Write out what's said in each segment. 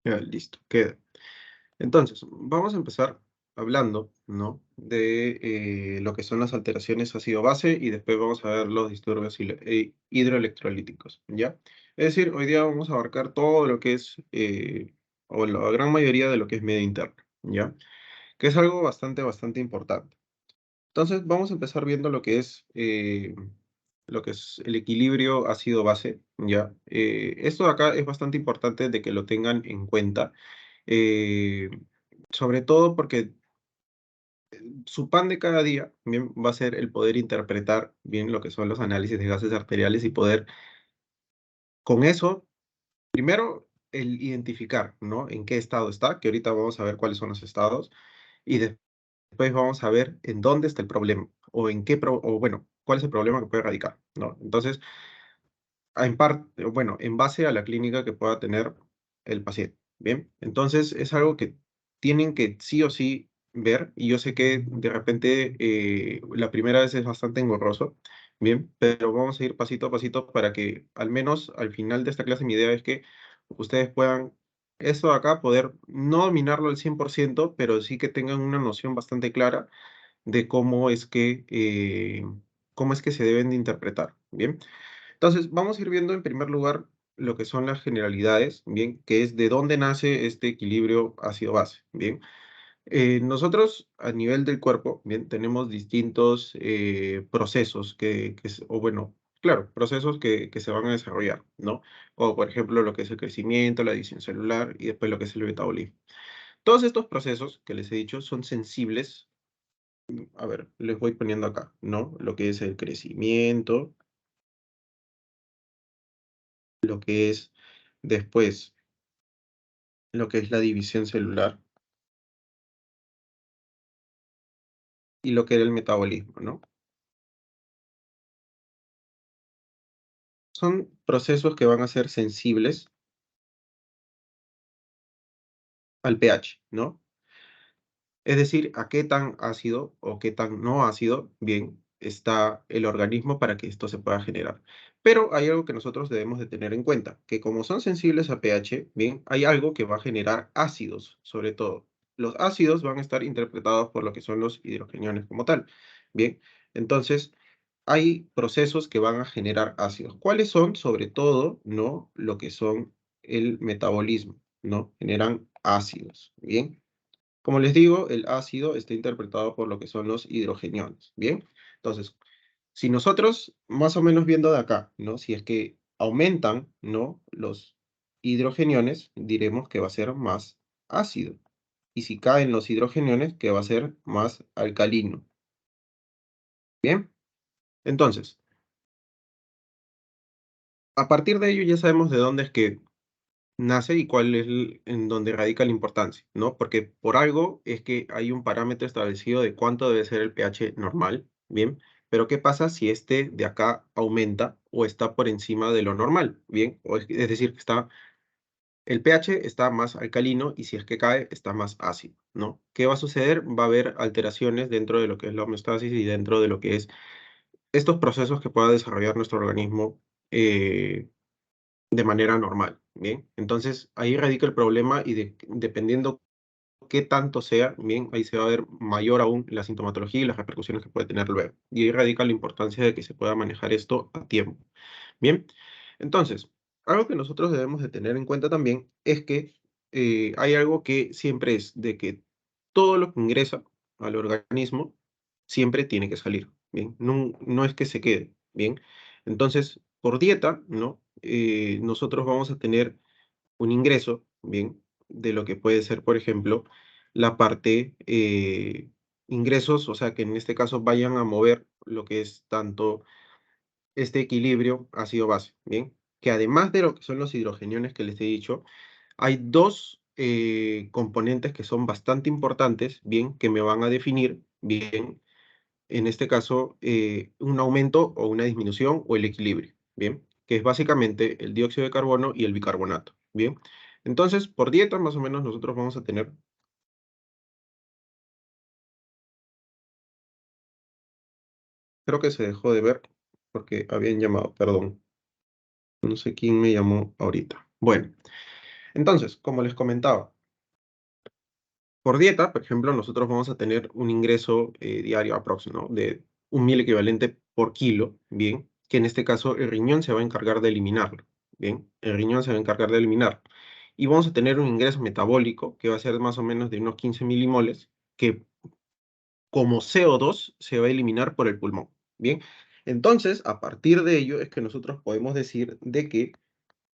Ya, listo, queda. Entonces, vamos a empezar hablando, ¿no? De lo que son las alteraciones ácido-base y después vamos a ver los disturbios hidroelectrolíticos, ¿ya? Es decir, hoy día vamos a abarcar todo lo que es, o la gran mayoría de lo que es medio interno, ¿ya? Que es algo bastante importante. Entonces, vamos a empezar viendo lo que es el equilibrio ácido-base, ¿ya? Esto de acá es bastante importante de que lo tengan en cuenta, eh, sobre todo porque su pan de cada día, bien, va a ser el poder interpretar bien lo que son los análisis de gases arteriales y poder, con eso, primero, el identificar, ¿no? En qué estado está, que ahorita vamos a ver cuáles son los estados, y después vamos a ver en dónde está el problema, o en qué, o bueno, cuál es el problema que puede radicar, ¿no? Entonces, en parte, bueno, en base a la clínica que pueda tener el paciente, ¿bien? Entonces, es algo que tienen que sí o sí ver, y yo sé que de repente la primera vez es bastante engorroso, ¿bien? Pero vamos a ir pasito a pasito para que al menos al final de esta clase mi idea es que ustedes puedan, esto de acá, poder no dominarlo al 100%, pero sí que tengan una noción bastante clara de cómo es que se deben de interpretar, ¿bien? Entonces, vamos a ir viendo en primer lugar lo que son las generalidades, bien, que es de dónde nace este equilibrio ácido-base, bien. Nosotros a nivel del cuerpo, bien, tenemos distintos procesos o bueno, claro, procesos que se van a desarrollar, ¿no? Como por ejemplo lo que es el crecimiento, la división celular y después lo que es el metabolismo. Todos estos procesos que les he dicho son sensibles, a ver, les voy poniendo acá, ¿no? Lo que es el crecimiento, lo que es después lo que es la división celular y lo que era el metabolismo, ¿no? Son procesos que van a ser sensibles al pH, ¿no? Es decir, a qué tan ácido o qué tan no ácido, bien, está el organismo para que esto se pueda generar. Pero hay algo que nosotros debemos de tener en cuenta, que como son sensibles a pH, bien, hay algo que va a generar ácidos, sobre todo. Los ácidos van a estar interpretados por lo que son los hidrogeniones como tal, bien. Entonces, hay procesos que van a generar ácidos. ¿Cuáles son? Sobre todo, ¿no? Lo que son el metabolismo, ¿no? Generan ácidos, ¿bien? Como les digo, el ácido está interpretado por lo que son los hidrogeniones, ¿bien? Entonces, si nosotros, más o menos viendo de acá, ¿no? Si es que aumentan, ¿no? Los hidrogeniones, diremos que va a ser más ácido. Y si caen los hidrogeniones, que va a ser más alcalino, ¿bien? Entonces, a partir de ello ya sabemos de dónde es que nace y cuál es en donde radica la importancia, ¿no? Porque por algo es que hay un parámetro establecido de cuánto debe ser el pH normal, ¿bien? Pero ¿qué pasa si este de acá aumenta o está por encima de lo normal, ¿bien? Es decir, que el pH está más alcalino y si es que cae, está más ácido, ¿no? ¿Qué va a suceder? Va a haber alteraciones dentro de lo que es la homeostasis y dentro de lo que es estos procesos que pueda desarrollar nuestro organismo eh, de manera normal, ¿bien? Entonces, ahí radica el problema y dependiendo qué tanto sea, ¿bien? Ahí se va a ver mayor aún la sintomatología y las repercusiones que puede tener luego. Y ahí radica la importancia de que se pueda manejar esto a tiempo, ¿bien? Entonces, algo que nosotros debemos de tener en cuenta también es que hay algo que siempre es de que todo lo que ingresa al organismo siempre tiene que salir, ¿bien? No, no es que se quede, ¿bien? Entonces, por dieta, ¿no? Nosotros vamos a tener un ingreso, ¿bien? De lo que puede ser, por ejemplo, la parte ingresos, o sea, que en este caso vayan a mover lo que es tanto este equilibrio ácido-base, ¿bien? Que además de lo que son los hidrogeniones que les he dicho, hay dos componentes que son bastante importantes, ¿bien? Que me van a definir, ¿bien? En este caso, un aumento o una disminución o el equilibrio, ¿bien? Que es básicamente el dióxido de carbono y el bicarbonato, ¿bien? Entonces, por dieta, más o menos, nosotros vamos a tener, creo que se dejó de ver porque habían llamado, perdón, no sé quién me llamó ahorita. Bueno, Entonces, como les comentaba, por dieta, por ejemplo, nosotros vamos a tener un ingreso diario aproximado de 1.000 equivalente por kilo, ¿bien? Que en este caso el riñón se va a encargar de eliminarlo, ¿bien? El riñón se va a encargar de eliminarlo. Y vamos a tener un ingreso metabólico que va a ser más o menos de unos 15 milimoles, que como CO2 se va a eliminar por el pulmón, ¿bien? Entonces, a partir de ello es que nosotros podemos decir de que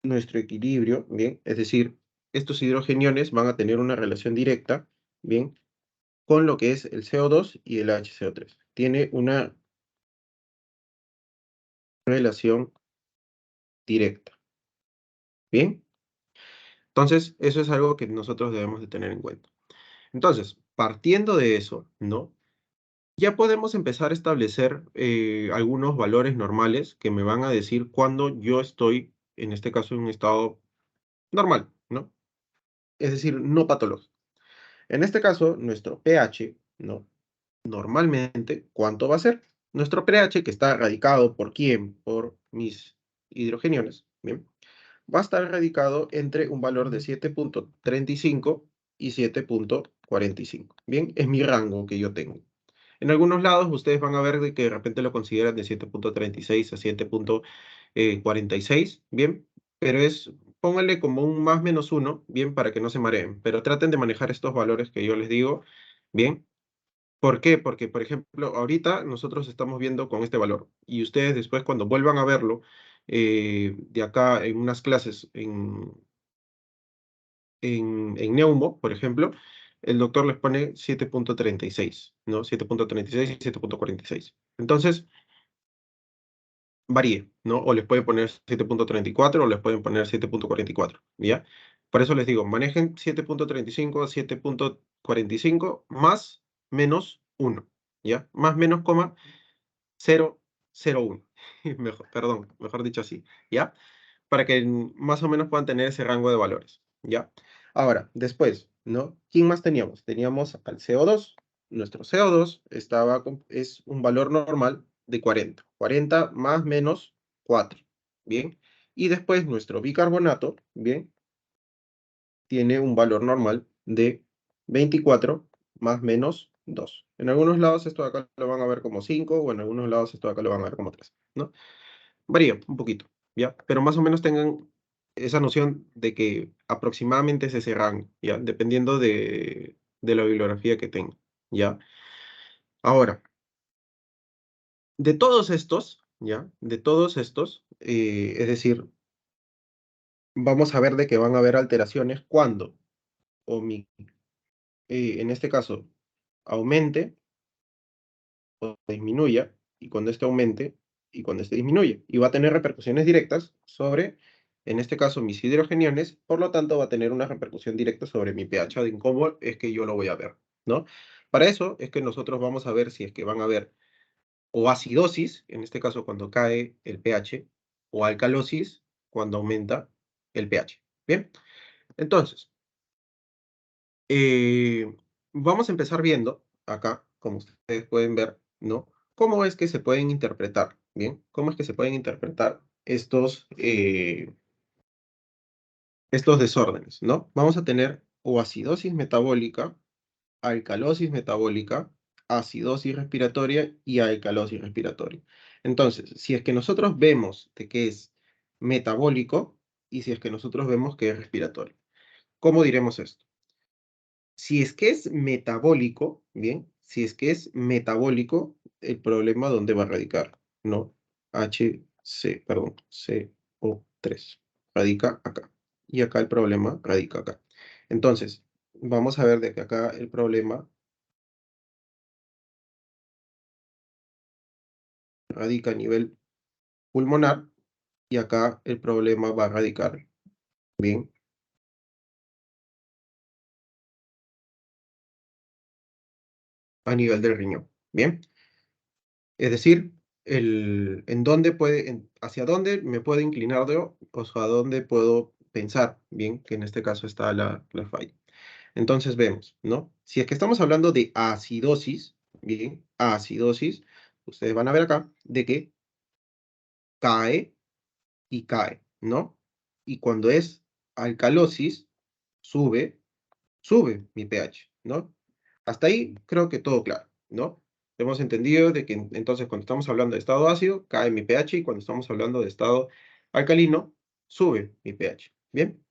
nuestro equilibrio, ¿bien? Es decir, estos hidrogeniones van a tener una relación directa, ¿bien? Con lo que es el CO2 y el HCO3. Tiene una relación directa, ¿bien? Entonces, eso es algo que nosotros debemos de tener en cuenta. Entonces, partiendo de eso, ¿no? Ya podemos empezar a establecer algunos valores normales que me van a decir cuándo yo estoy, en este caso, en un estado normal, ¿no? Es decir, no patológico. En este caso, nuestro pH, ¿no? Normalmente, ¿cuánto va a ser? Nuestro pH, que está radicado por quién, por mis hidrogeniones, ¿bien? Va a estar radicado entre un valor de 7,35 y 7,45. Bien, es mi rango que yo tengo. En algunos lados ustedes van a ver de que de repente lo consideran de 7,36 a 7,46, bien, pero pónganle como un más menos uno, bien, para que no se mareen, pero traten de manejar estos valores que yo les digo, bien. ¿Por qué? Porque, por ejemplo, ahorita nosotros estamos viendo con este valor y ustedes después cuando vuelvan a verlo de acá en unas clases en Neumo, por ejemplo, el doctor les pone 7,36, ¿no? 7,36 y 7,46. Entonces, varíe, ¿no? O les pueden poner 7,34 o les pueden poner 7,44, ¿ya? Por eso les digo, manejen 7,35 a 7,45 más menos uno, ¿ya? Más menos coma 0,01. Mejor, perdón, mejor dicho así, ¿ya? Para que más o menos puedan tener ese rango de valores, ¿ya? Ahora, después, ¿no? ¿Quién más teníamos? Teníamos al CO2. Nuestro CO2 es un valor normal de 40. 40 más menos 4, ¿bien? Y después nuestro bicarbonato, ¿bien? Tiene un valor normal de 24 más menos 2. En algunos lados esto de acá lo van a ver como 5 o en algunos lados esto de acá lo van a ver como 3, ¿no? Varía un poquito, ¿ya? Pero más o menos tengan esa noción de que aproximadamente es ese rango, ¿ya? Dependiendo de la bibliografía que tengan, ¿ya? Ahora, de todos estos, ¿ya? De todos estos, es decir, vamos a ver de que van a haber alteraciones cuando, o mi, en este caso, aumente o disminuya, y cuando este aumente y cuando este disminuya. Y va a tener repercusiones directas sobre, en este caso, mis hidrogeniones, por lo tanto va a tener una repercusión directa sobre mi pH de cómo es que yo lo voy a ver, ¿no? Para eso es que nosotros vamos a ver si es que van a haber o acidosis, en este caso cuando cae el pH, o alcalosis cuando aumenta el pH. Bien, entonces, eh, vamos a empezar viendo acá, como ustedes pueden ver, ¿no? ¿Cómo es que se pueden interpretar? Bien, ¿cómo es que se pueden interpretar estos desórdenes, ¿no? Vamos a tener o acidosis metabólica, alcalosis metabólica, acidosis respiratoria y alcalosis respiratoria. Entonces, si es que nosotros vemos de que es metabólico y si es que nosotros vemos que es respiratorio, ¿cómo diremos esto? Si es que es metabólico, bien, si es que es metabólico, el problema dónde va a radicar, ¿no? Perdón, CO3 radica acá. Y acá el problema radica acá. Entonces, vamos a ver de que acá el problema radica a nivel pulmonar y acá el problema va a radicar, bien, a nivel del riñón, bien. Es decir, hacia dónde me puedo inclinar yo, o sea, a dónde puedo pensar, bien, que en este caso está la falla. Entonces vemos, ¿no? Si es que estamos hablando de acidosis, bien, acidosis, ustedes van a ver acá de que cae y cae, ¿no? Y cuando es alcalosis, sube mi pH, ¿no? Hasta ahí creo que todo claro, ¿no? Hemos entendido de que entonces cuando estamos hablando de estado ácido, cae mi pH y cuando estamos hablando de estado alcalino, sube mi pH. ¿Bien?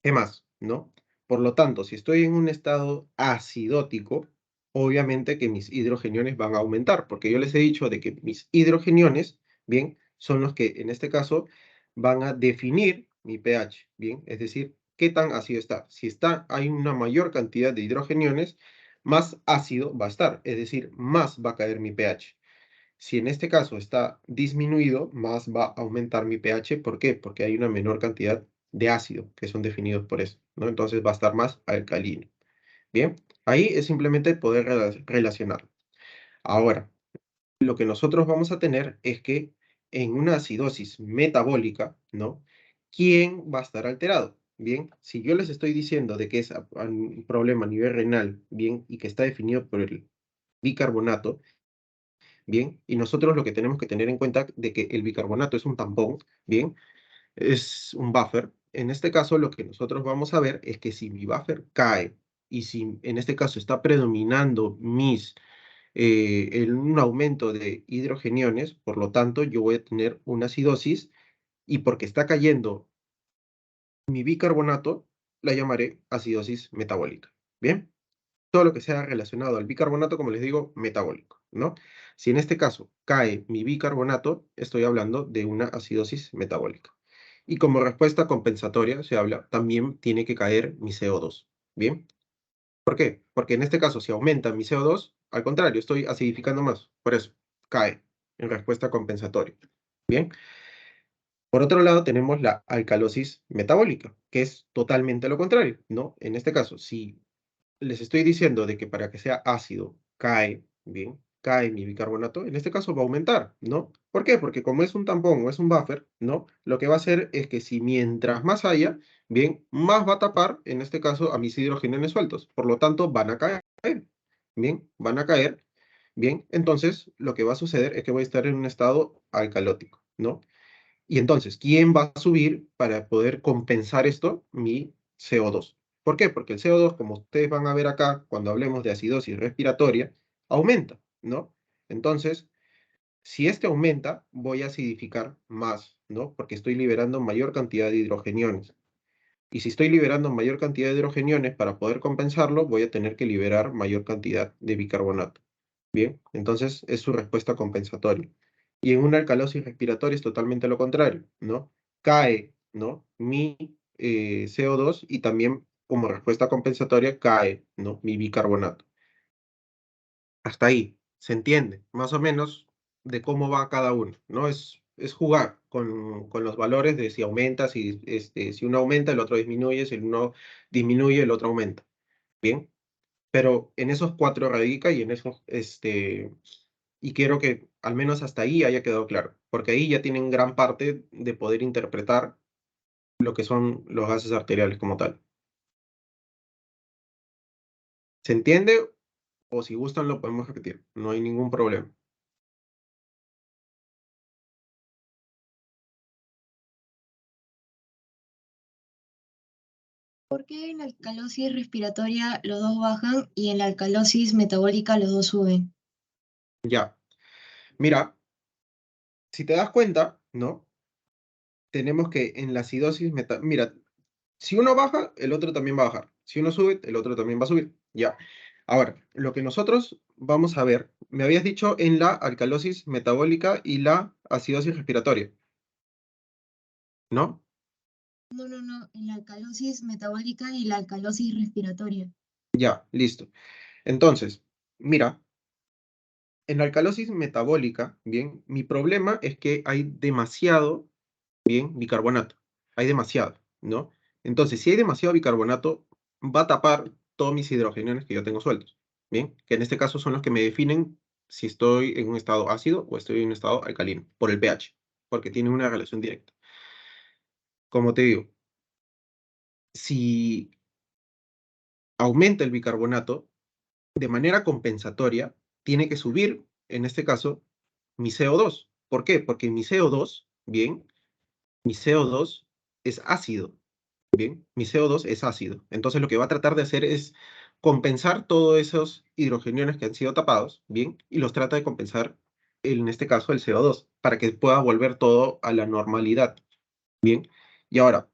¿Qué más? ¿No? Por lo tanto, si estoy en un estado acidótico, obviamente que mis hidrogeniones van a aumentar, porque yo les he dicho de que mis hidrogeniones, bien, son los que en este caso van a definir mi pH, bien, es decir, qué tan ácido está. Si está, hay una mayor cantidad de hidrogeniones, más ácido va a estar, es decir, más va a caer mi pH. Si en este caso está disminuido, más va a aumentar mi pH. ¿Por qué? Porque hay una menor cantidad de ácido que son definidos por eso, ¿no? Entonces va a estar más alcalino. Bien, ahí es simplemente poder relacionarlo. Ahora, lo que nosotros vamos a tener es que en una acidosis metabólica, ¿no? ¿Quién va a estar alterado? Bien, si yo les estoy diciendo de que es un problema a nivel renal, bien, y que está definido por el bicarbonato, bien, y nosotros lo que tenemos que tener en cuenta de que el bicarbonato es un tampón, bien, es un buffer. En este caso, lo que nosotros vamos a ver es que si mi buffer cae y si en este caso está predominando un aumento de hidrogeniones, por lo tanto, yo voy a tener una acidosis y porque está cayendo mi bicarbonato, la llamaré acidosis metabólica. Bien, todo lo que sea relacionado al bicarbonato, como les digo, metabólico, ¿no? Si en este caso cae mi bicarbonato, estoy hablando de una acidosis metabólica. Y como respuesta compensatoria se habla, también tiene que caer mi CO2, ¿bien? ¿Por qué? Porque en este caso, si aumenta mi CO2, al contrario, estoy acidificando más, por eso, cae en respuesta compensatoria, ¿bien? Por otro lado, tenemos la alcalosis metabólica, que es totalmente lo contrario, ¿no? En este caso, si les estoy diciendo de que para que sea ácido cae, bien, cae mi bicarbonato, en este caso va a aumentar, ¿no? ¿Por qué? Porque como es un tampón o es un buffer, ¿no? Lo que va a hacer es que si mientras más haya, bien, más va a tapar, en este caso, a mis hidrogenes sueltos. Por lo tanto, van a caer, bien, van a caer, bien. Entonces, lo que va a suceder es que voy a estar en un estado alcalótico, ¿no? Y entonces, ¿quién va a subir para poder compensar esto? Mi CO2. ¿Por qué? Porque el CO2, como ustedes van a ver acá, cuando hablemos de acidosis respiratoria, aumenta, ¿no? Entonces, si este aumenta, voy a acidificar más, ¿no? Porque estoy liberando mayor cantidad de hidrogeniones. Y si estoy liberando mayor cantidad de hidrogeniones, para poder compensarlo, voy a tener que liberar mayor cantidad de bicarbonato. Bien, entonces es su respuesta compensatoria. Y en una alcalosis respiratoria es totalmente lo contrario, ¿no? Cae, ¿no? Mi CO2 y también como respuesta compensatoria cae, ¿no? Mi bicarbonato. Hasta ahí, se entiende, más o menos, de cómo va cada uno, ¿no? Es jugar con los valores de si aumenta, si uno aumenta, el otro disminuye, si uno disminuye, el otro aumenta. Bien, pero en esos cuatro radica y en esos, y quiero que al menos hasta ahí haya quedado claro, porque ahí ya tienen gran parte de poder interpretar lo que son los gases arteriales como tal. ¿Se entiende? O si gustan lo podemos repetir, no hay ningún problema. ¿Por qué en la alcalosis respiratoria los dos bajan y en la alcalosis metabólica los dos suben? Ya, mira, si te das cuenta, ¿no? Tenemos que en la acidosis, mira, si uno baja, el otro también va a bajar. Si uno sube, el otro también va a subir. Ya. Ahora, lo que nosotros vamos a ver, me habías dicho en la alcalosis metabólica y la acidosis respiratoria, ¿no? No, no, no, en la alcalosis metabólica y la alcalosis respiratoria. Ya, listo. Entonces, mira, en la alcalosis metabólica, bien, mi problema es que hay demasiado, bien, bicarbonato. Hay demasiado, ¿no? Entonces, si hay demasiado bicarbonato, va a tapar todos mis hidrogeniones que yo tengo sueltos, bien, que en este caso son los que me definen si estoy en un estado ácido o estoy en un estado alcalino, por el pH, porque tienen una relación directa. Como te digo, si aumenta el bicarbonato, de manera compensatoria, tiene que subir, en este caso, mi CO2. ¿Por qué? Porque mi CO2, bien, mi CO2 es ácido. Bien, mi CO2 es ácido. Entonces lo que va a tratar de hacer es compensar todos esos hidrogeniones que han sido tapados, bien, y los trata de compensar, en este caso, el CO2, para que pueda volver todo a la normalidad, bien. Y ahora,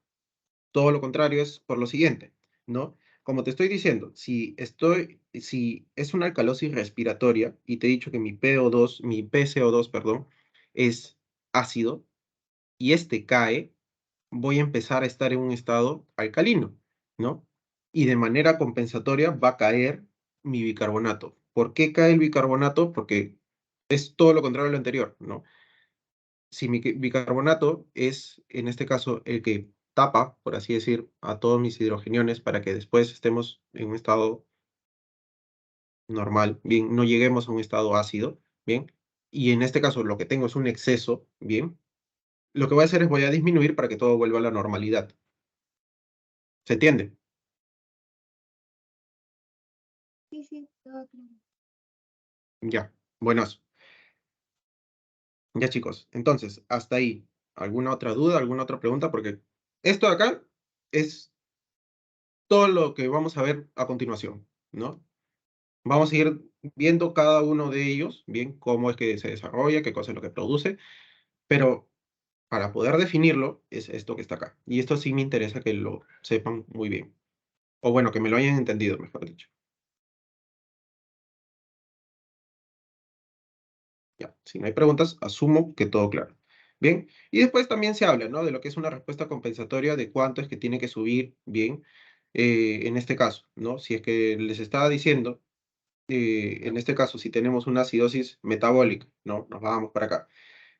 todo lo contrario es por lo siguiente, ¿no? Como te estoy diciendo, si es una alcalosis respiratoria y te he dicho que mi PCO2, perdón, es ácido y este cae, voy a empezar a estar en un estado alcalino, ¿no? Y de manera compensatoria va a caer mi bicarbonato. ¿Por qué cae el bicarbonato? Porque es todo lo contrario a lo anterior, ¿no? Si mi bicarbonato es, en este caso, el que tapa, por así decir, a todos mis hidrogeniones para que después estemos en un estado normal, bien, no lleguemos a un estado ácido, bien, y en este caso lo que tengo es un exceso, bien, lo que voy a hacer es voy a disminuir para que todo vuelva a la normalidad. ¿Se entiende? Sí, sí, todo claro. Ya, buenas. Ya chicos, entonces, hasta ahí. ¿Alguna otra duda, alguna otra pregunta? Porque esto de acá es todo lo que vamos a ver a continuación, ¿no? Vamos a ir viendo cada uno de ellos, bien, cómo es que se desarrolla, qué cosa es lo que produce, pero para poder definirlo es esto que está acá. Y esto sí me interesa que lo sepan muy bien. O bueno, que me lo hayan entendido, mejor dicho. Ya, si no hay preguntas, asumo que todo claro. Bien, y después también se habla, ¿no? De lo que es una respuesta compensatoria, de cuánto es que tiene que subir, bien, en este caso, ¿no? Si es que les estaba diciendo, en este caso, si tenemos una acidosis metabólica, ¿no? Nos vamos para acá.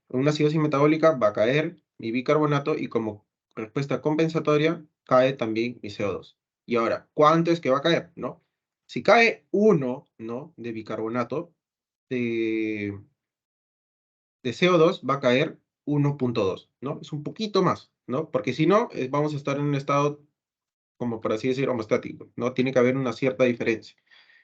Una acidosis metabólica va a caer mi bicarbonato y como respuesta compensatoria cae también mi CO2. Y ahora, ¿cuánto es que va a caer, no? Si cae uno, ¿no? De bicarbonato, de CO2 va a caer 1,2, ¿no? Es un poquito más, ¿no? Porque si no, vamos a estar en un estado, como por así decir, homostático, ¿no? Tiene que haber una cierta diferencia.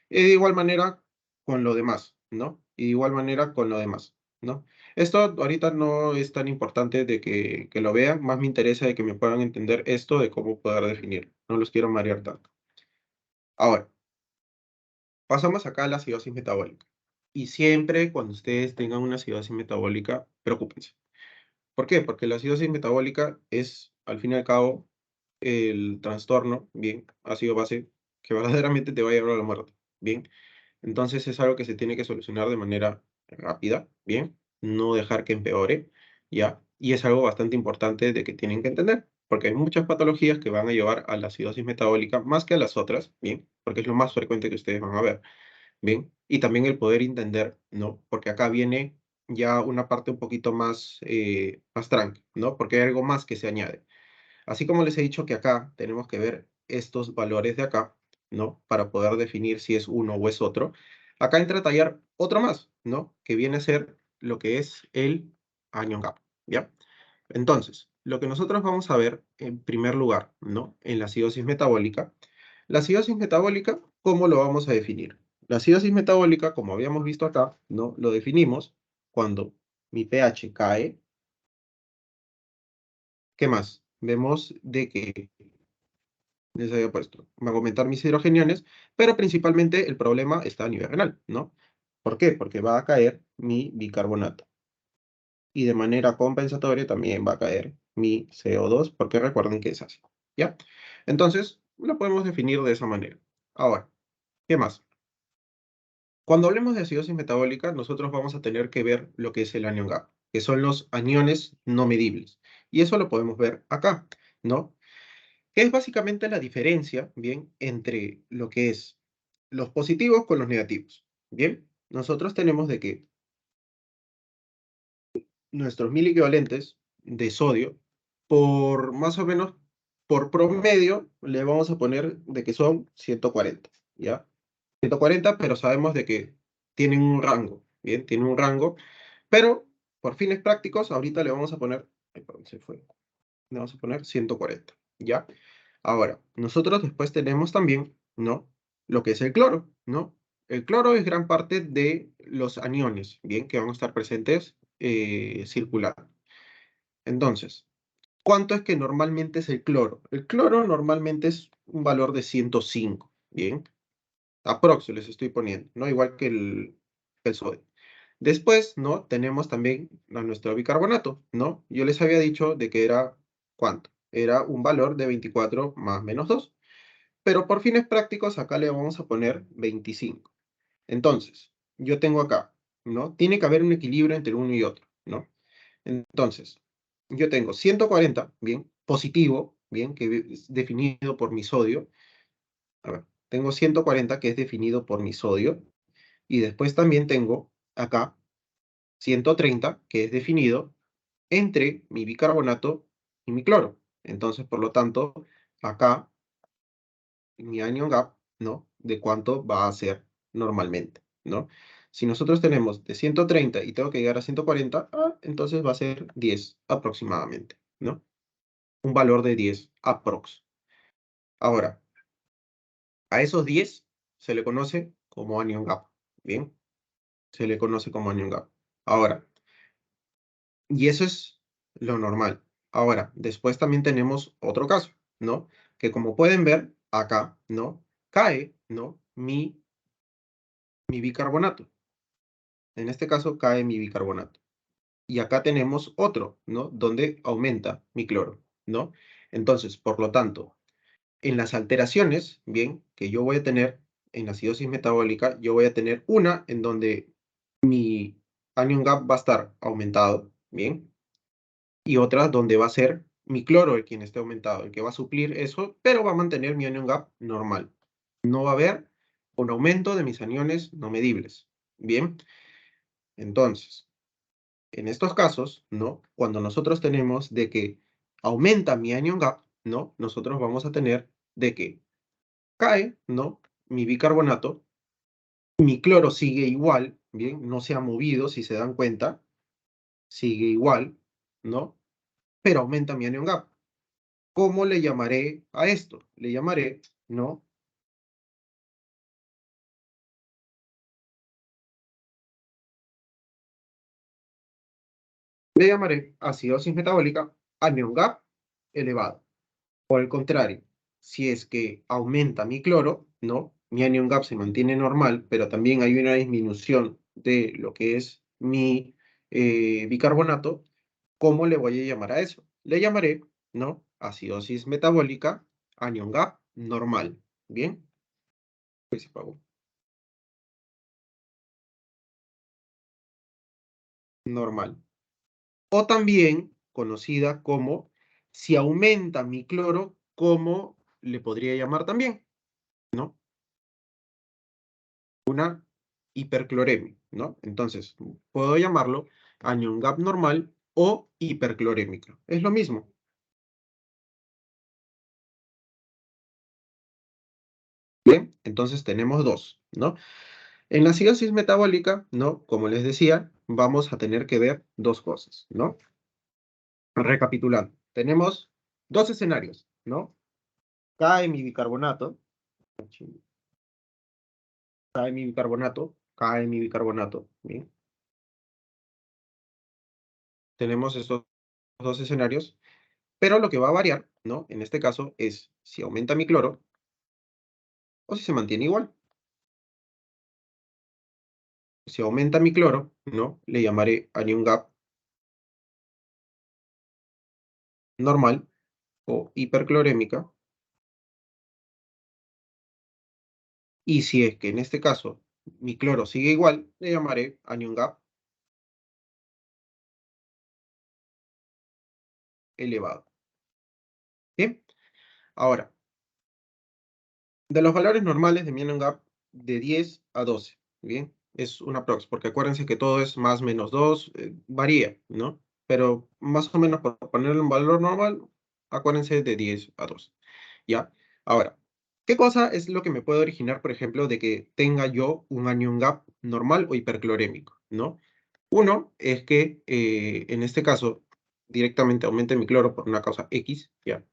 Y de igual manera con lo demás, ¿no? Y de igual manera con lo demás, ¿no? Esto ahorita no es tan importante de que lo vean, más me interesa de que me puedan entender esto de cómo poder definir. No los quiero marear tanto. Ahora, pasamos acá a la acidosis metabólica. Y siempre cuando ustedes tengan una acidosis metabólica, preocúpense. ¿Por qué? Porque la acidosis metabólica es, al fin y al cabo, el trastorno, bien, ácido base, que verdaderamente te va a llevar a la muerte, bien. Entonces es algo que se tiene que solucionar de manera rápida, bien, no dejar que empeore, ya. Y es algo bastante importante de que tienen que entender, porque hay muchas patologías que van a llevar a la acidosis metabólica más que a las otras, bien, porque es lo más frecuente que ustedes van a ver. Bien, y también el poder entender, ¿no? Porque acá viene ya una parte un poquito más, más tranqui, ¿no? Porque hay algo más que se añade. Así como les he dicho que acá tenemos que ver estos valores de acá, ¿no? Para poder definir si es uno o es otro. Acá entra a tallar otro más, ¿no? Que viene a ser lo que es el anion gap, ¿ya? Entonces, lo que nosotros vamos a ver en primer lugar, ¿no? En la acidosis metabólica. La acidosis metabólica, ¿cómo lo vamos a definir? La acidosis metabólica, como habíamos visto acá, ¿no? Lo definimos cuando mi pH cae. ¿Qué más? Vemos de que les había puesto, va a aumentar mis hidrogeniones, pero principalmente el problema está a nivel renal, ¿no? ¿Por qué? Porque va a caer mi bicarbonato. Y de manera compensatoria también va a caer mi CO2, porque recuerden que es ácido, ¿ya? Entonces, lo podemos definir de esa manera. Ahora, ¿qué más? Cuando hablemos de acidosis metabólica, nosotros vamos a tener que ver lo que es el anion gap, que son los aniones no medibles. Y eso lo podemos ver acá, ¿no? Que es básicamente la diferencia, ¿bien? Entre lo que es los positivos con los negativos, ¿bien? Nosotros tenemos de que nuestros mil equivalentes de sodio, por más o menos, por promedio, le vamos a poner de que son 140, ¿ya? 140, pero sabemos de que tienen un rango, ¿bien? Tienen un rango, pero por fines prácticos, ahorita le vamos a poner, ay, perdón, se fue, le vamos a poner 140, ¿ya? Ahora, nosotros después tenemos también, ¿no? Lo que es el cloro, ¿no? El cloro es gran parte de los aniones, ¿bien? Que van a estar presentes circulando. Entonces, ¿cuánto es que normalmente es el cloro? El cloro normalmente es un valor de 105, ¿bien? Aprox les estoy poniendo, ¿no? Igual que el sodio. Después, ¿no? Tenemos también a nuestro bicarbonato, ¿no? Yo les había dicho de que era, ¿cuánto? Era un valor de 24 más menos 2. Pero por fines prácticos acá le vamos a poner 25. Entonces, yo tengo acá, ¿no? Tiene que haber un equilibrio entre uno y otro, ¿no? Entonces, yo tengo 140, bien, positivo, bien, que es definido por mi sodio. A ver, tengo 140 que es definido por mi sodio. Y después también tengo acá 130 que es definido entre mi bicarbonato y mi cloro. Entonces, por lo tanto, acá mi anion gap, ¿no? De cuánto va a ser normalmente, ¿no? Si nosotros tenemos de 130 y tengo que llegar a 140, entonces va a ser 10 aproximadamente, ¿no? Un valor de 10 aprox. Ahora, a esos 10 se le conoce como anion gap, ¿bien? Se le conoce como anion gap. Ahora, y eso es lo normal. Ahora, después también tenemos otro caso, ¿no? Que como pueden ver acá, ¿no? Cae, ¿no? Mi bicarbonato. En este caso cae mi bicarbonato. Y acá tenemos otro, ¿no? Donde aumenta mi cloro, ¿no? Entonces, por lo tanto, en las alteraciones, bien, que yo voy a tener en la acidosis metabólica, yo voy a tener una en donde mi anion gap va a estar aumentado, bien, y otra donde va a ser mi cloro el quien esté aumentado, el que va a suplir eso, pero va a mantener mi anion gap normal. No va a haber un aumento de mis aniones no medibles, bien. Entonces, en estos casos, ¿no? Cuando nosotros tenemos de que aumenta mi anion gap, ¿no? Nosotros vamos a tener de que cae, ¿no? Mi bicarbonato, mi cloro sigue igual, ¿bien? No se ha movido, si se dan cuenta, sigue igual, ¿no? Pero aumenta mi anion gap. ¿Cómo le llamaré a esto? Le llamaré, ¿no? Le llamaré acidosis metabólica anion gap elevado. Por el contrario, si es que aumenta mi cloro, ¿no? Mi anion gap se mantiene normal, pero también hay una disminución de lo que es mi bicarbonato, ¿cómo le voy a llamar a eso? Le llamaré, ¿no? Acidosis metabólica anion gap normal. ¿Bien? Pues se apagó. Normal. O también conocida como, si aumenta mi cloro, ¿cómo le podría llamar también? ¿No? Una hipercloremia, ¿no? Entonces, puedo llamarlo anion gap normal o hiperclorémica. Es lo mismo. Bien, entonces tenemos dos, ¿no? En la acidosis metabólica, ¿no? Como les decía, vamos a tener que ver dos cosas, ¿no? Recapitulando, tenemos dos escenarios, ¿no? Cae mi bicarbonato, cae mi bicarbonato, ¿bien? Tenemos estos dos escenarios, pero lo que va a variar, ¿no? En este caso es si aumenta mi cloro o si se mantiene igual. Si aumenta mi cloro, ¿no? Le llamaré anion gap normal o hiperclorémica. Y si es que en este caso mi cloro sigue igual, le llamaré anion gap elevado. Bien, ahora, de los valores normales de mi anion gap, de 10 a 12, ¿bien? Es una prox, porque acuérdense que todo es más menos 2, varía, ¿no? Pero más o menos por ponerle un valor normal, acuérdense de 10 a 12. ¿Ya? Ahora, ¿qué cosa es lo que me puede originar, por ejemplo, de que tenga yo un anion gap normal o hiperclorémico, ¿no? Uno es que, en este caso, directamente aumente mi cloro por una causa X, ¿ya?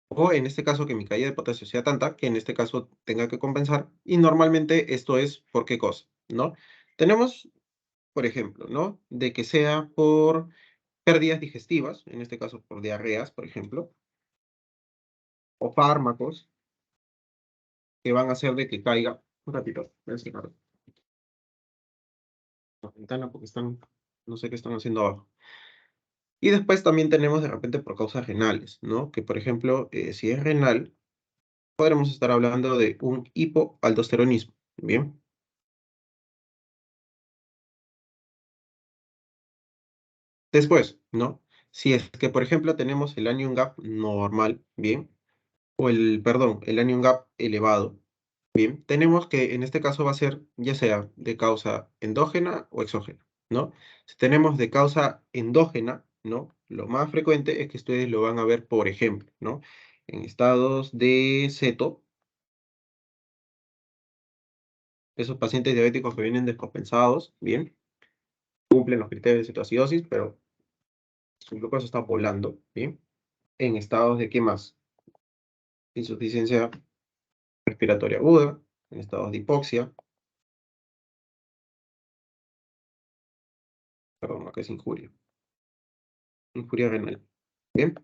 O en este caso que mi caída de potasio sea tanta que en este caso tenga que compensar. Y normalmente esto es por qué cosa, ¿no? Tenemos, por ejemplo, ¿no? De que sea por pérdidas digestivas, en este caso por diarreas, por ejemplo, o fármacos que van a hacer de que caiga. Un ratito, voy a cerrar la ventana porque están, no sé qué están haciendo abajo. Y después también tenemos de repente por causas renales, ¿no? Que por ejemplo, si es renal, podremos estar hablando de un hipoaldosteronismo, ¿bien? Después, ¿no? Si es que, por ejemplo, tenemos el anion gap normal, ¿bien? O perdón, el anion gap elevado, ¿bien? Tenemos que en este caso va a ser ya sea de causa endógena o exógena, ¿no? Si tenemos de causa endógena, ¿no? Lo más frecuente es que ustedes lo van a ver, por ejemplo, ¿no? En estados de ceto, esos pacientes diabéticos que vienen descompensados, ¿bien? Cumplen los criterios de cetoacidosis, pero su glucosa está volando, ¿bien? En estados de, ¿qué más? Insuficiencia respiratoria aguda, en estados de hipoxia, perdón, lo que es injuria renal, ¿bien?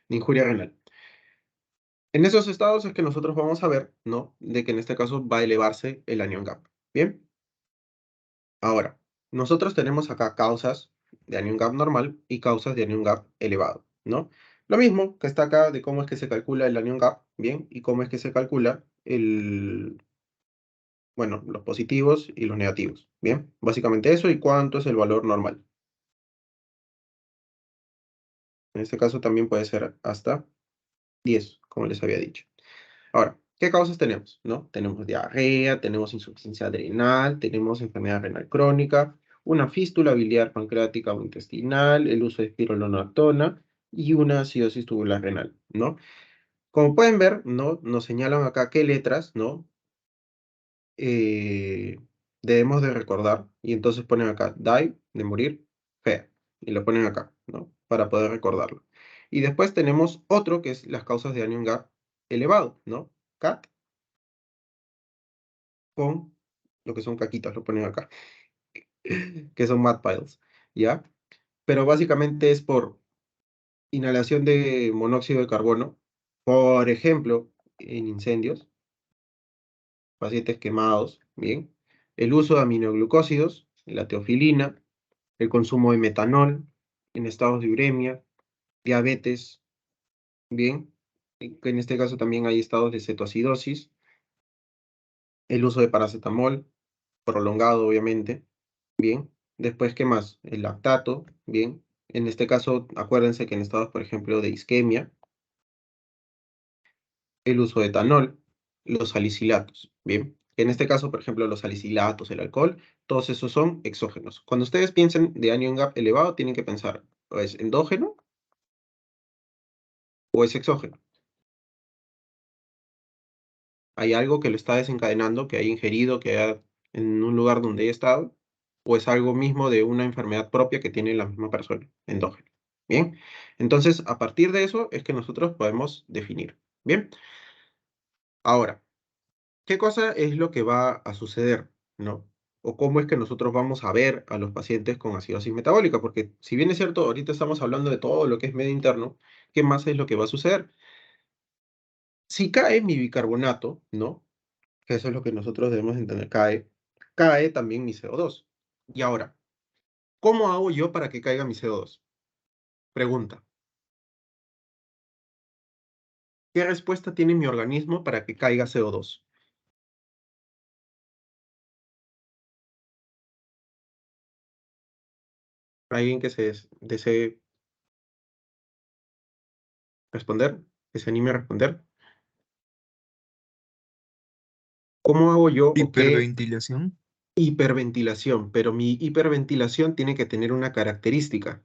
Injuria renal. En esos estados es que nosotros vamos a ver, ¿no? De que en este caso va a elevarse el anion gap, ¿bien? Ahora, nosotros tenemos acá causas de anion gap normal y causas de anion gap elevado, ¿no? Lo mismo que está acá de cómo es que se calcula el anion gap, ¿bien? Y cómo es que se calcula bueno, los positivos y los negativos, ¿bien? Básicamente eso y cuánto es el valor normal. En este caso también puede ser hasta 10, como les había dicho. Ahora, ¿qué causas tenemos? ¿No? Tenemos diarrea, tenemos insuficiencia adrenal, tenemos enfermedad renal crónica, una fístula biliar pancreática o intestinal, el uso de espirulonactona y una acidosis tubular renal, ¿no? Como pueden ver, ¿no? Nos señalan acá qué letras, ¿no? eh, debemos de recordar, y entonces ponen acá, die, de morir, fea, y lo ponen acá, ¿no? Para poder recordarlo. Y después tenemos otro que es las causas de anion gap elevado, ¿no? CAT con lo que son caquitas, lo ponen acá, que son mad piles, ¿ya? Pero básicamente es por inhalación de monóxido de carbono, por ejemplo, en incendios, pacientes quemados, ¿bien? El uso de aminoglucósidos, la teofilina, el consumo de metanol en estados de uremia, diabetes, ¿bien? Que en este caso también hay estados de cetoacidosis, el uso de paracetamol, prolongado obviamente, ¿bien? Después, ¿qué más? El lactato, ¿bien? En este caso, acuérdense que en estados, por ejemplo, de isquemia, el uso de etanol, los salicilatos, ¿bien? En este caso, por ejemplo, los salicilatos, el alcohol, todos esos son exógenos. Cuando ustedes piensen de anion gap elevado, tienen que pensar, ¿o es endógeno o es exógeno? ¿Hay algo que lo está desencadenando, que haya ingerido, que haya en un lugar donde haya estado? ¿O es algo mismo de una enfermedad propia que tiene la misma persona, endógeno? Bien, entonces a partir de eso es que nosotros podemos definir. Bien, ahora, ¿qué cosa es lo que va a suceder? ¿No? O cómo es que nosotros vamos a ver a los pacientes con acidosis metabólica, porque si bien es cierto, ahorita estamos hablando de todo lo que es medio interno, ¿qué más es lo que va a suceder? Si cae mi bicarbonato, ¿no? Que eso es lo que nosotros debemos entender, cae también mi CO2. Y ahora, ¿cómo hago yo para que caiga mi CO2? Pregunta, ¿qué respuesta tiene mi organismo para que caiga CO2? ¿Alguien que desee responder? ¿Que se anime a responder? ¿Cómo hago yo o qué Hiperventilación. hiperventilación? Pero mi hiperventilación tiene que tener una característica.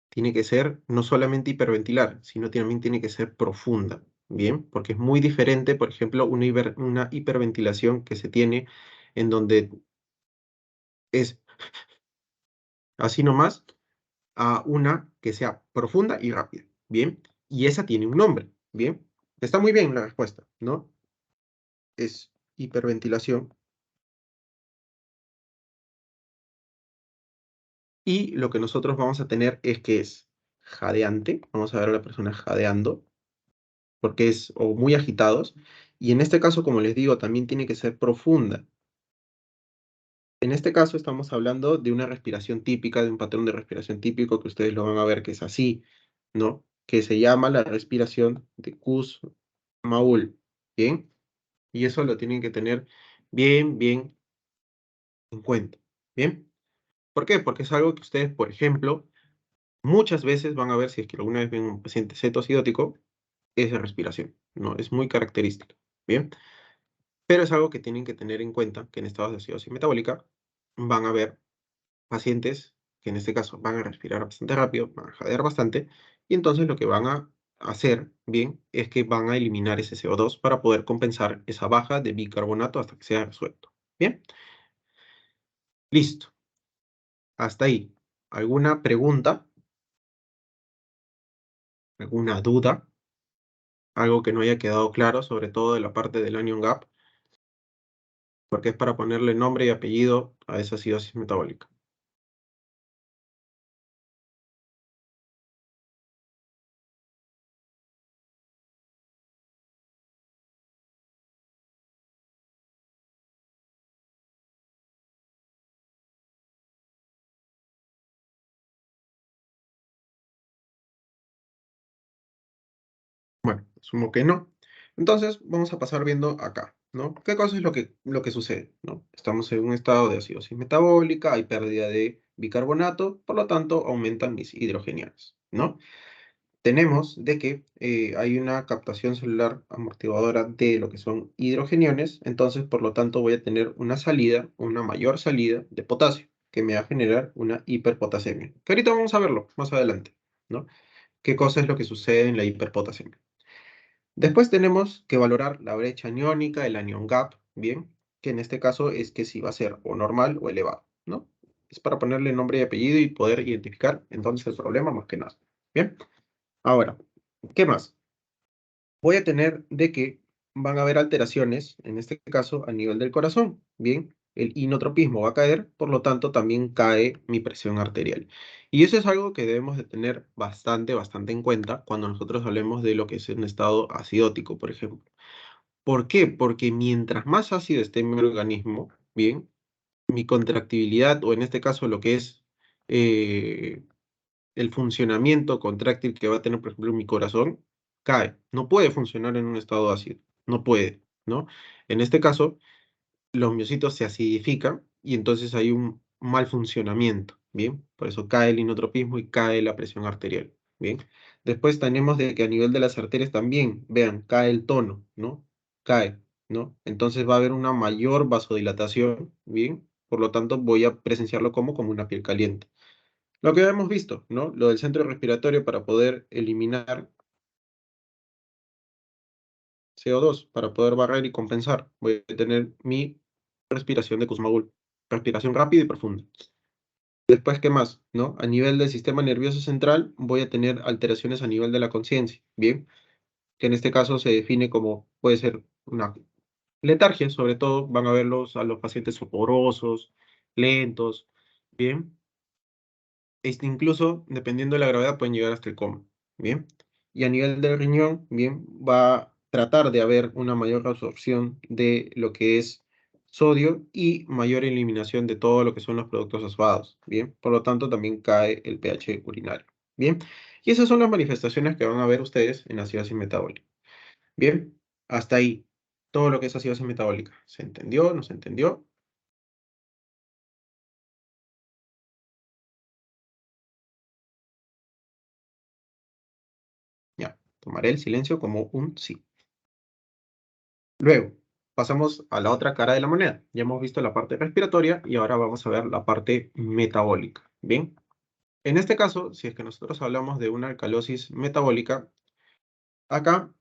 Tiene que ser no solamente hiperventilar, sino también tiene que ser profunda. Bien, porque es muy diferente, por ejemplo, una hiperventilación que se tiene en donde es así nomás a una que sea profunda y rápida. Bien, y esa tiene un nombre. Bien, está muy bien la respuesta, ¿no? Es hiperventilación Y lo que nosotros vamos a tener es que es jadeante. Vamos a ver a la persona jadeando, porque es o muy agitados. Y en este caso, como les digo, también tiene que ser profunda. En este caso estamos hablando de una respiración típica, de un patrón de respiración típico que ustedes lo van a ver que es así, ¿no? Que se llama la respiración de Kussmaul, ¿bien? Y eso lo tienen que tener bien, bien en cuenta, ¿bien? ¿Por qué? Porque es algo que ustedes, por ejemplo, muchas veces van a ver si es que alguna vez ven un paciente cetoacidótico, esa respiración, ¿no? Es muy característica, ¿bien? Pero es algo que tienen que tener en cuenta, que en estados de acidosis metabólica van a ver pacientes que en este caso van a respirar bastante rápido, van a jadear bastante, y entonces lo que van a hacer bien es que van a eliminar ese CO2 para poder compensar esa baja de bicarbonato hasta que sea resuelto. Bien, listo. Hasta ahí. ¿Alguna pregunta? ¿Alguna duda? ¿Algo que no haya quedado claro, sobre todo de la parte del anion gap? Porque es para ponerle nombre y apellido a esa acidosis metabólica. Bueno, asumo que no. Entonces, vamos a pasar viendo acá, ¿no? ¿Qué cosa es lo que sucede, ¿no? Estamos en un estado de acidosis metabólica, hay pérdida de bicarbonato, por lo tanto, aumentan mis hidrogenianas, ¿no? Tenemos de que hay una captación celular amortiguadora de lo que son hidrogeniones, entonces, por lo tanto, voy a tener una salida, una mayor salida de potasio, que me va a generar una hiperpotasemia. Que ahorita vamos a verlo más adelante, ¿no? ¿Qué cosa es lo que sucede en la hiperpotasemia? Después tenemos que valorar la brecha aniónica, el anion gap, ¿bien? Que en este caso es que si va a ser o normal o elevado, ¿no? Es para ponerle nombre y apellido y poder identificar entonces el problema más que nada, ¿bien? Ahora, ¿qué más? Voy a tener de que van a haber alteraciones, en este caso a nivel del corazón, ¿bien? El inotropismo va a caer, por lo tanto también cae mi presión arterial. Y eso es algo que debemos de tener bastante, bastante en cuenta cuando nosotros hablemos de lo que es un estado acidótico, por ejemplo. ¿Por qué? Porque mientras más ácido esté mi organismo, ¿bien? Mi contractibilidad, o en este caso lo que es eh, el funcionamiento contráctil que va a tener, por ejemplo, mi corazón, cae. No puede funcionar en un estado ácido. No puede, ¿no? En este caso, los miocitos se acidifican y entonces hay un mal funcionamiento, ¿bien? Por eso cae el inotropismo y cae la presión arterial, ¿bien? Después tenemos de que a nivel de las arterias también, vean, cae el tono, ¿no? Cae, ¿no? Entonces va a haber una mayor vasodilatación, ¿bien? Por lo tanto, voy a presenciarlo como una piel caliente. Lo que ya hemos visto, ¿no? Lo del centro respiratorio para poder eliminar CO2, para poder barrer y compensar. Voy a tener mi respiración de Kussmaul. Respiración rápida y profunda. Después, ¿qué más? ¿No? A nivel del sistema nervioso central, voy a tener alteraciones a nivel de la conciencia, ¿bien? Que en este caso se define como, puede ser una letargia, sobre todo, van a verlos a los pacientes soporosos, lentos, ¿bien? Incluso, dependiendo de la gravedad, pueden llegar hasta el coma, ¿bien? Y a nivel del riñón, bien, va a tratar de haber una mayor absorción de lo que es sodio y mayor eliminación de todo lo que son los productos osvados, ¿bien? Por lo tanto, también cae el pH urinario, ¿bien? Y esas son las manifestaciones que van a ver ustedes en acidosis metabólica, ¿bien? Hasta ahí, todo lo que es acidosis metabólica. ¿Se entendió? ¿No se entendió? Ya, tomaré el silencio como un sí. Luego, pasamos a la otra cara de la moneda. Ya hemos visto la parte respiratoria y ahora vamos a ver la parte metabólica. Bien, en este caso, si es que nosotros hablamos de una alcalosis metabólica, acá,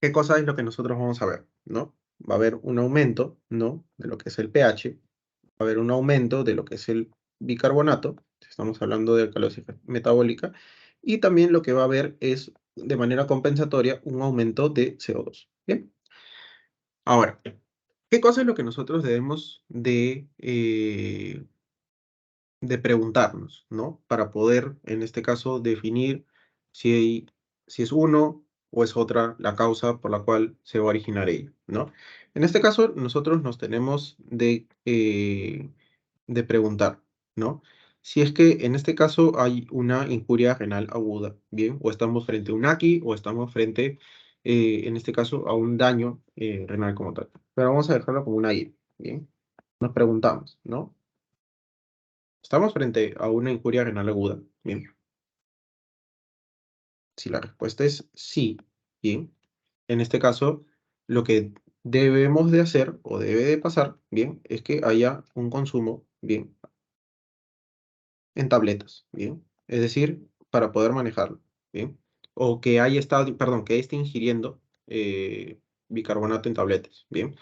¿qué cosa es lo que nosotros vamos a ver? ¿No? Va a haber un aumento, ¿no? De lo que es el pH, va a haber un aumento de lo que es el bicarbonato, si estamos hablando de alcalosis metabólica, y también lo que va a haber es, de manera compensatoria, un aumento de CO2. Bien, ahora, ¿qué cosa es lo que nosotros debemos de de preguntarnos, ¿no? Para poder, en este caso, definir si, si es uno o es otra la causa por la cual se va a originar ello, ¿no? En este caso, nosotros nos tenemos de preguntar, ¿no? Si es que en este caso hay una injuria renal aguda, ¿bien? O estamos frente a un AQI o estamos frente, en este caso, a un daño renal como tal. Pero vamos a dejarlo como una I, ¿bien? Nos preguntamos, ¿no? Estamos frente a una injuria renal aguda. Bien. Si la respuesta es sí, bien. En este caso, lo que debemos de hacer o debe de pasar, bien, es que haya un consumo, bien, en tabletas, bien. Es decir, para poder manejarlo, bien. O que haya estado, perdón, que esté ingiriendo bicarbonato en tabletas, bien.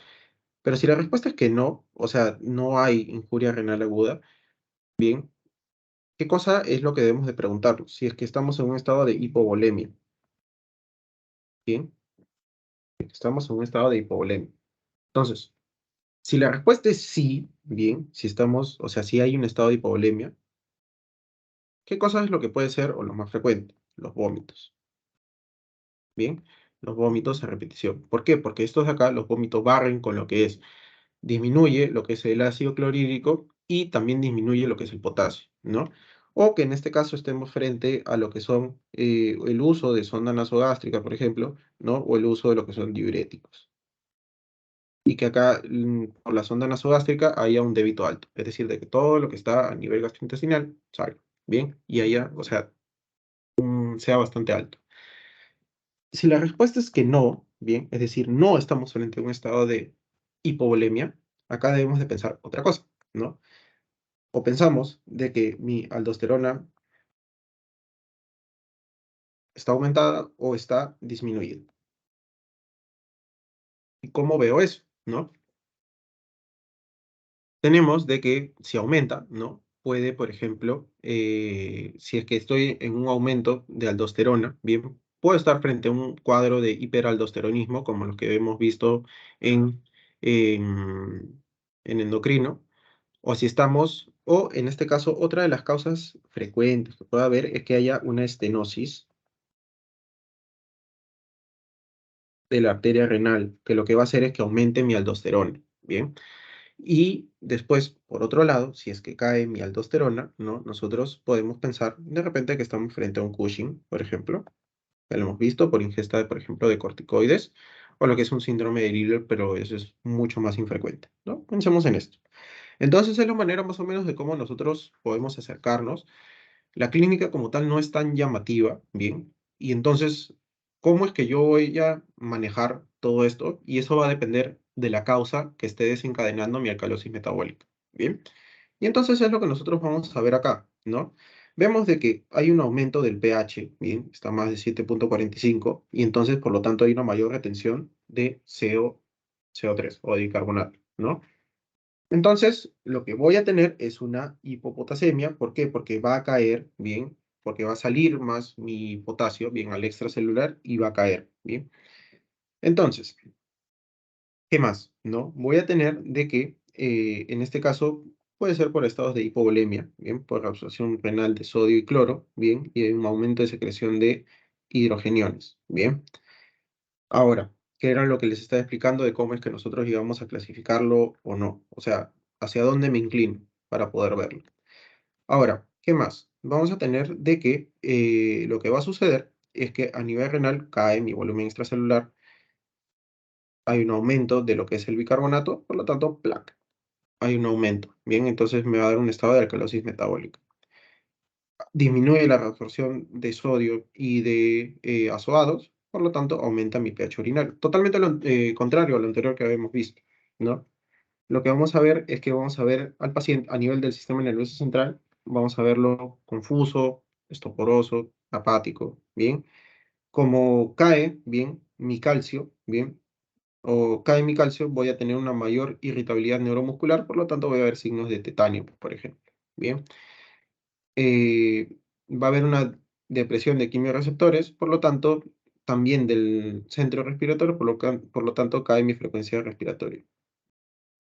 Pero si la respuesta es que no, o sea, no hay injuria renal aguda, bien, ¿qué cosa es lo que debemos de preguntarnos? Si es que estamos en un estado de hipovolemia, ¿bien? Estamos en un estado de hipovolemia. Entonces, si la respuesta es sí, bien, si estamos, o sea, si hay un estado de hipovolemia, ¿qué cosa es lo que puede ser o lo más frecuente? Los vómitos, ¿bien? Los vómitos a repetición. ¿Por qué? Porque estos de acá, los vómitos barren con lo que es, disminuye lo que es el ácido clorhídrico y también disminuye lo que es el potasio, ¿no? O que en este caso estemos frente a lo que son el uso de sonda nasogástrica, por ejemplo, ¿no? O el uso de lo que son diuréticos. Y que acá por la sonda nasogástrica haya un débito alto, es decir, de que todo lo que está a nivel gastrointestinal salga, ¿bien? Y haya, o sea, sea bastante alto. Si la respuesta es que no, ¿bien? Es decir, no estamos frente a un estado de hipovolemia, acá debemos de pensar otra cosa, ¿no? O pensamos de que mi aldosterona está aumentada o está disminuida. ¿Y cómo veo eso, no? Tenemos de que si aumenta, ¿no? Puede, por ejemplo, si es que estoy en un aumento de aldosterona, bien, puedo estar frente a un cuadro de hiperaldosteronismo, como los que hemos visto en, en, en endocrino, o si estamos, o en este caso, otra de las causas frecuentes que puede haber es que haya una estenosis de la arteria renal, que lo que va a hacer es que aumente mi aldosterona, ¿bien? Y después, por otro lado, si es que cae mi aldosterona, ¿no? Nosotros podemos pensar de repente que estamos frente a un Cushing, por ejemplo, que lo hemos visto por ingesta, por ejemplo, de corticoides, o lo que es un síndrome de Liller, pero eso es mucho más infrecuente, ¿no? Pensemos en esto. Entonces, es la manera más o menos de cómo nosotros podemos acercarnos. La clínica como tal no es tan llamativa, ¿bien? Y entonces, ¿cómo es que yo voy a manejar todo esto? Y eso va a depender de la causa que esté desencadenando mi alcalosis metabólica, ¿bien? Y entonces es lo que nosotros vamos a ver acá, ¿no? Vemos de que hay un aumento del pH, ¿bien? Está más de 7,45 y entonces, por lo tanto, hay una mayor retención de CO3 o de bicarbonato, ¿no? Entonces, lo que voy a tener es una hipopotasemia. ¿Por qué? Porque va a caer, bien, porque va a salir más mi potasio, bien, al extracelular y va a caer, bien. Entonces, ¿qué más? ¿No? Voy a tener de que, en este caso, puede ser por estados de hipovolemia, bien, por absorción renal de sodio y cloro, bien, y hay un aumento de secreción de hidrogeniones, bien. Ahora, ¿qué era lo que les estaba explicando de cómo es que nosotros íbamos a clasificarlo o no? O sea, hacia dónde me inclino para poder verlo. Ahora, ¿qué más? Vamos a tener de que lo que va a suceder es que a nivel renal cae mi volumen extracelular, hay un aumento de lo que es el bicarbonato, por lo tanto, placa. Hay un aumento, ¿bien? Entonces me va a dar un estado de alcalosis metabólica. Disminuye la reabsorción de sodio y de azoados, por lo tanto, aumenta mi pH urinario. Totalmente lo contrario a lo anterior que habíamos visto, ¿no? Lo que vamos a ver es que vamos a ver al paciente a nivel del sistema nervioso central, vamos a verlo confuso, estoporoso, apático, ¿bien? Como cae, ¿bien? Mi calcio, ¿bien? O cae mi calcio, voy a tener una mayor irritabilidad neuromuscular, por lo tanto voy a ver signos de tetanio, por ejemplo, ¿bien? Eh, Va a haber una depresión de quimiorreceptores, por lo tanto, también del centro respiratorio, por lo tanto cae mi frecuencia respiratoria,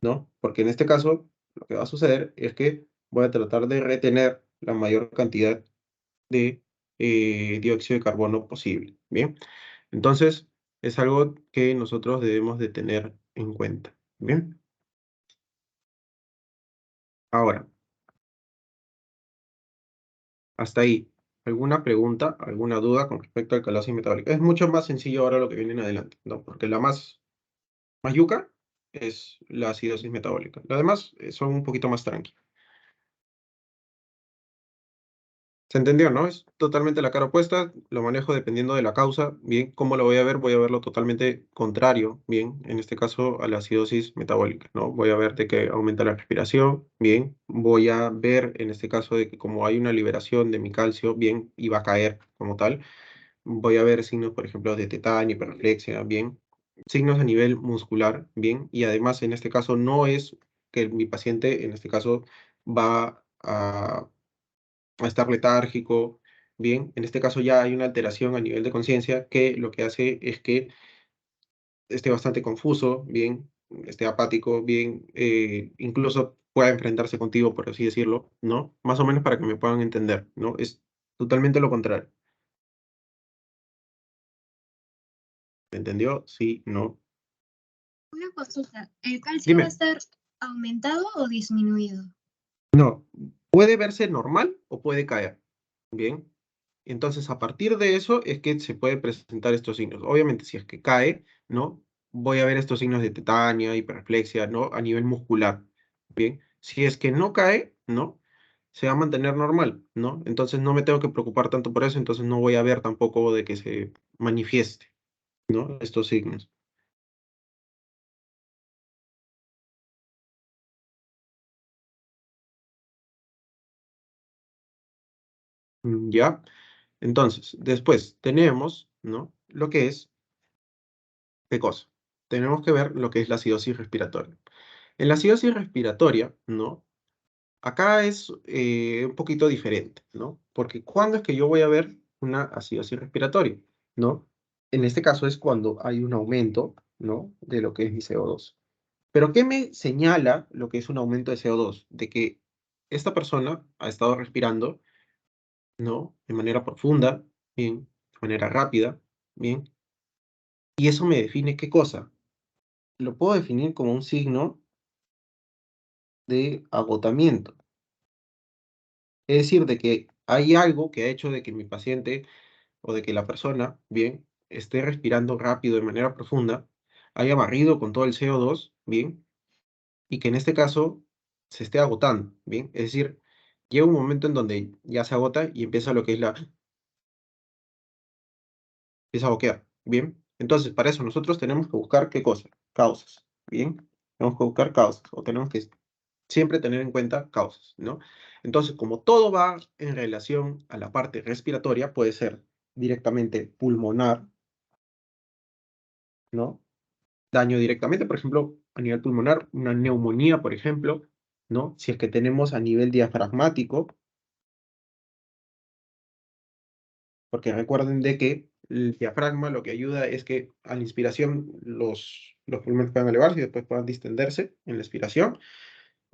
¿no? Porque en este caso, lo que va a suceder es que voy a tratar de retener la mayor cantidad de dióxido de carbono posible. Bien, entonces es algo que nosotros debemos de tener en cuenta. Bien, ahora, hasta ahí. ¿Alguna pregunta, alguna duda con respecto al calosis metabólica? Es mucho más sencillo ahora lo que viene en adelante, ¿no? Porque la más yuca es la acidosis metabólica. Lo demás son un poquito más tranqui. ¿Se entendió, no? Es totalmente la cara opuesta, lo manejo dependiendo de la causa. Bien, ¿cómo lo voy a ver? Voy a verlo totalmente contrario, bien, en este caso a la acidosis metabólica, ¿no? Voy a ver de que aumenta la respiración, bien, voy a ver en este caso de que como hay una liberación de mi calcio, bien, y va a caer como tal, voy a ver signos, por ejemplo, de tetania, hiperreflexia, bien, signos a nivel muscular, bien, y además en este caso no es que mi paciente, en este caso, va a estar letárgico, bien, en este caso ya hay una alteración a nivel de conciencia que lo que hace es que esté bastante confuso, bien, esté apático, bien, incluso pueda enfrentarse contigo, por así decirlo, ¿no? Más o menos para que me puedan entender, ¿no? Es totalmente lo contrario. ¿Me entendió? Sí, no. Una consulta, ¿el calcio va a Dime. estar aumentado o disminuido? No, puede verse normal o puede caer. Bien. Entonces, a partir de eso es que se puede presentar estos signos. Obviamente, si es que cae, ¿no? Voy a ver estos signos de tetania, hiperreflexia, ¿no? A nivel muscular. Bien. Si es que no cae, ¿no? Se va a mantener normal, ¿no? Entonces no me tengo que preocupar tanto por eso, entonces no voy a ver tampoco de que se manifieste, ¿no? Estos signos. ¿Ya? Entonces, después tenemos, ¿no? Lo que es ¿qué cosa? Tenemos que ver lo que es la acidosis respiratoria. En la acidosis respiratoria, ¿no? Acá es un poquito diferente, ¿no? Porque ¿cuándo es que yo voy a ver una acidosis respiratoria? ¿No? En este caso es cuando hay un aumento, ¿no? De lo que es mi CO2. Pero ¿qué me señala lo que es un aumento de CO2? De que esta persona ha estado respirando, ¿no? De manera profunda, bien, de manera rápida, bien. Y eso me define ¿qué cosa? Lo puedo definir como un signo de agotamiento. Es decir, de que hay algo que ha hecho de que mi paciente o de que la persona, bien, esté respirando rápido de manera profunda, haya barrido con todo el CO2, bien, y que en este caso se esté agotando, bien. Es decir, llega un momento en donde ya se agota y empieza lo que es empieza a boquear, bien. Entonces, para eso nosotros tenemos que buscar qué cosa, causas, bien. Tenemos que buscar causas o tenemos que siempre tener en cuenta causas, ¿no? Entonces, como todo va en relación a la parte respiratoria, puede ser directamente pulmonar, ¿no? Daño directamente, por ejemplo, a nivel pulmonar, una neumonía, por ejemplo, ¿no? Si es que tenemos a nivel diafragmático, porque recuerden de que el diafragma lo que ayuda es que a la inspiración los pulmones puedan elevarse y después puedan distenderse en la expiración.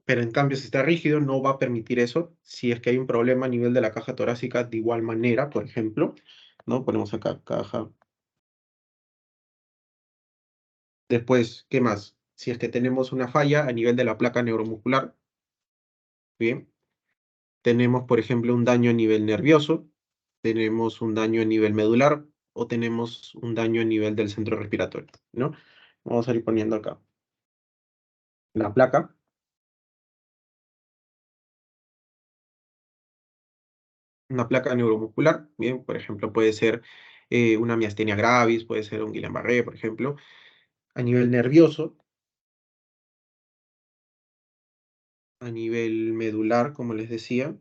Pero en cambio, si está rígido, no va a permitir eso. Si es que hay un problema a nivel de la caja torácica, de igual manera, por ejemplo, ¿no? Ponemos acá caja. Después, ¿qué más? Si es que tenemos una falla a nivel de la placa neuromuscular, bien. Tenemos, por ejemplo, un daño a nivel nervioso, tenemos un daño a nivel medular o tenemos un daño a nivel del centro respiratorio, ¿no? Vamos a ir poniendo acá la placa. Una placa neuromuscular, bien, por ejemplo, puede ser una miastenia gravis, puede ser un Guillain-Barré, por ejemplo, a nivel nervioso, a nivel medular, como les decía,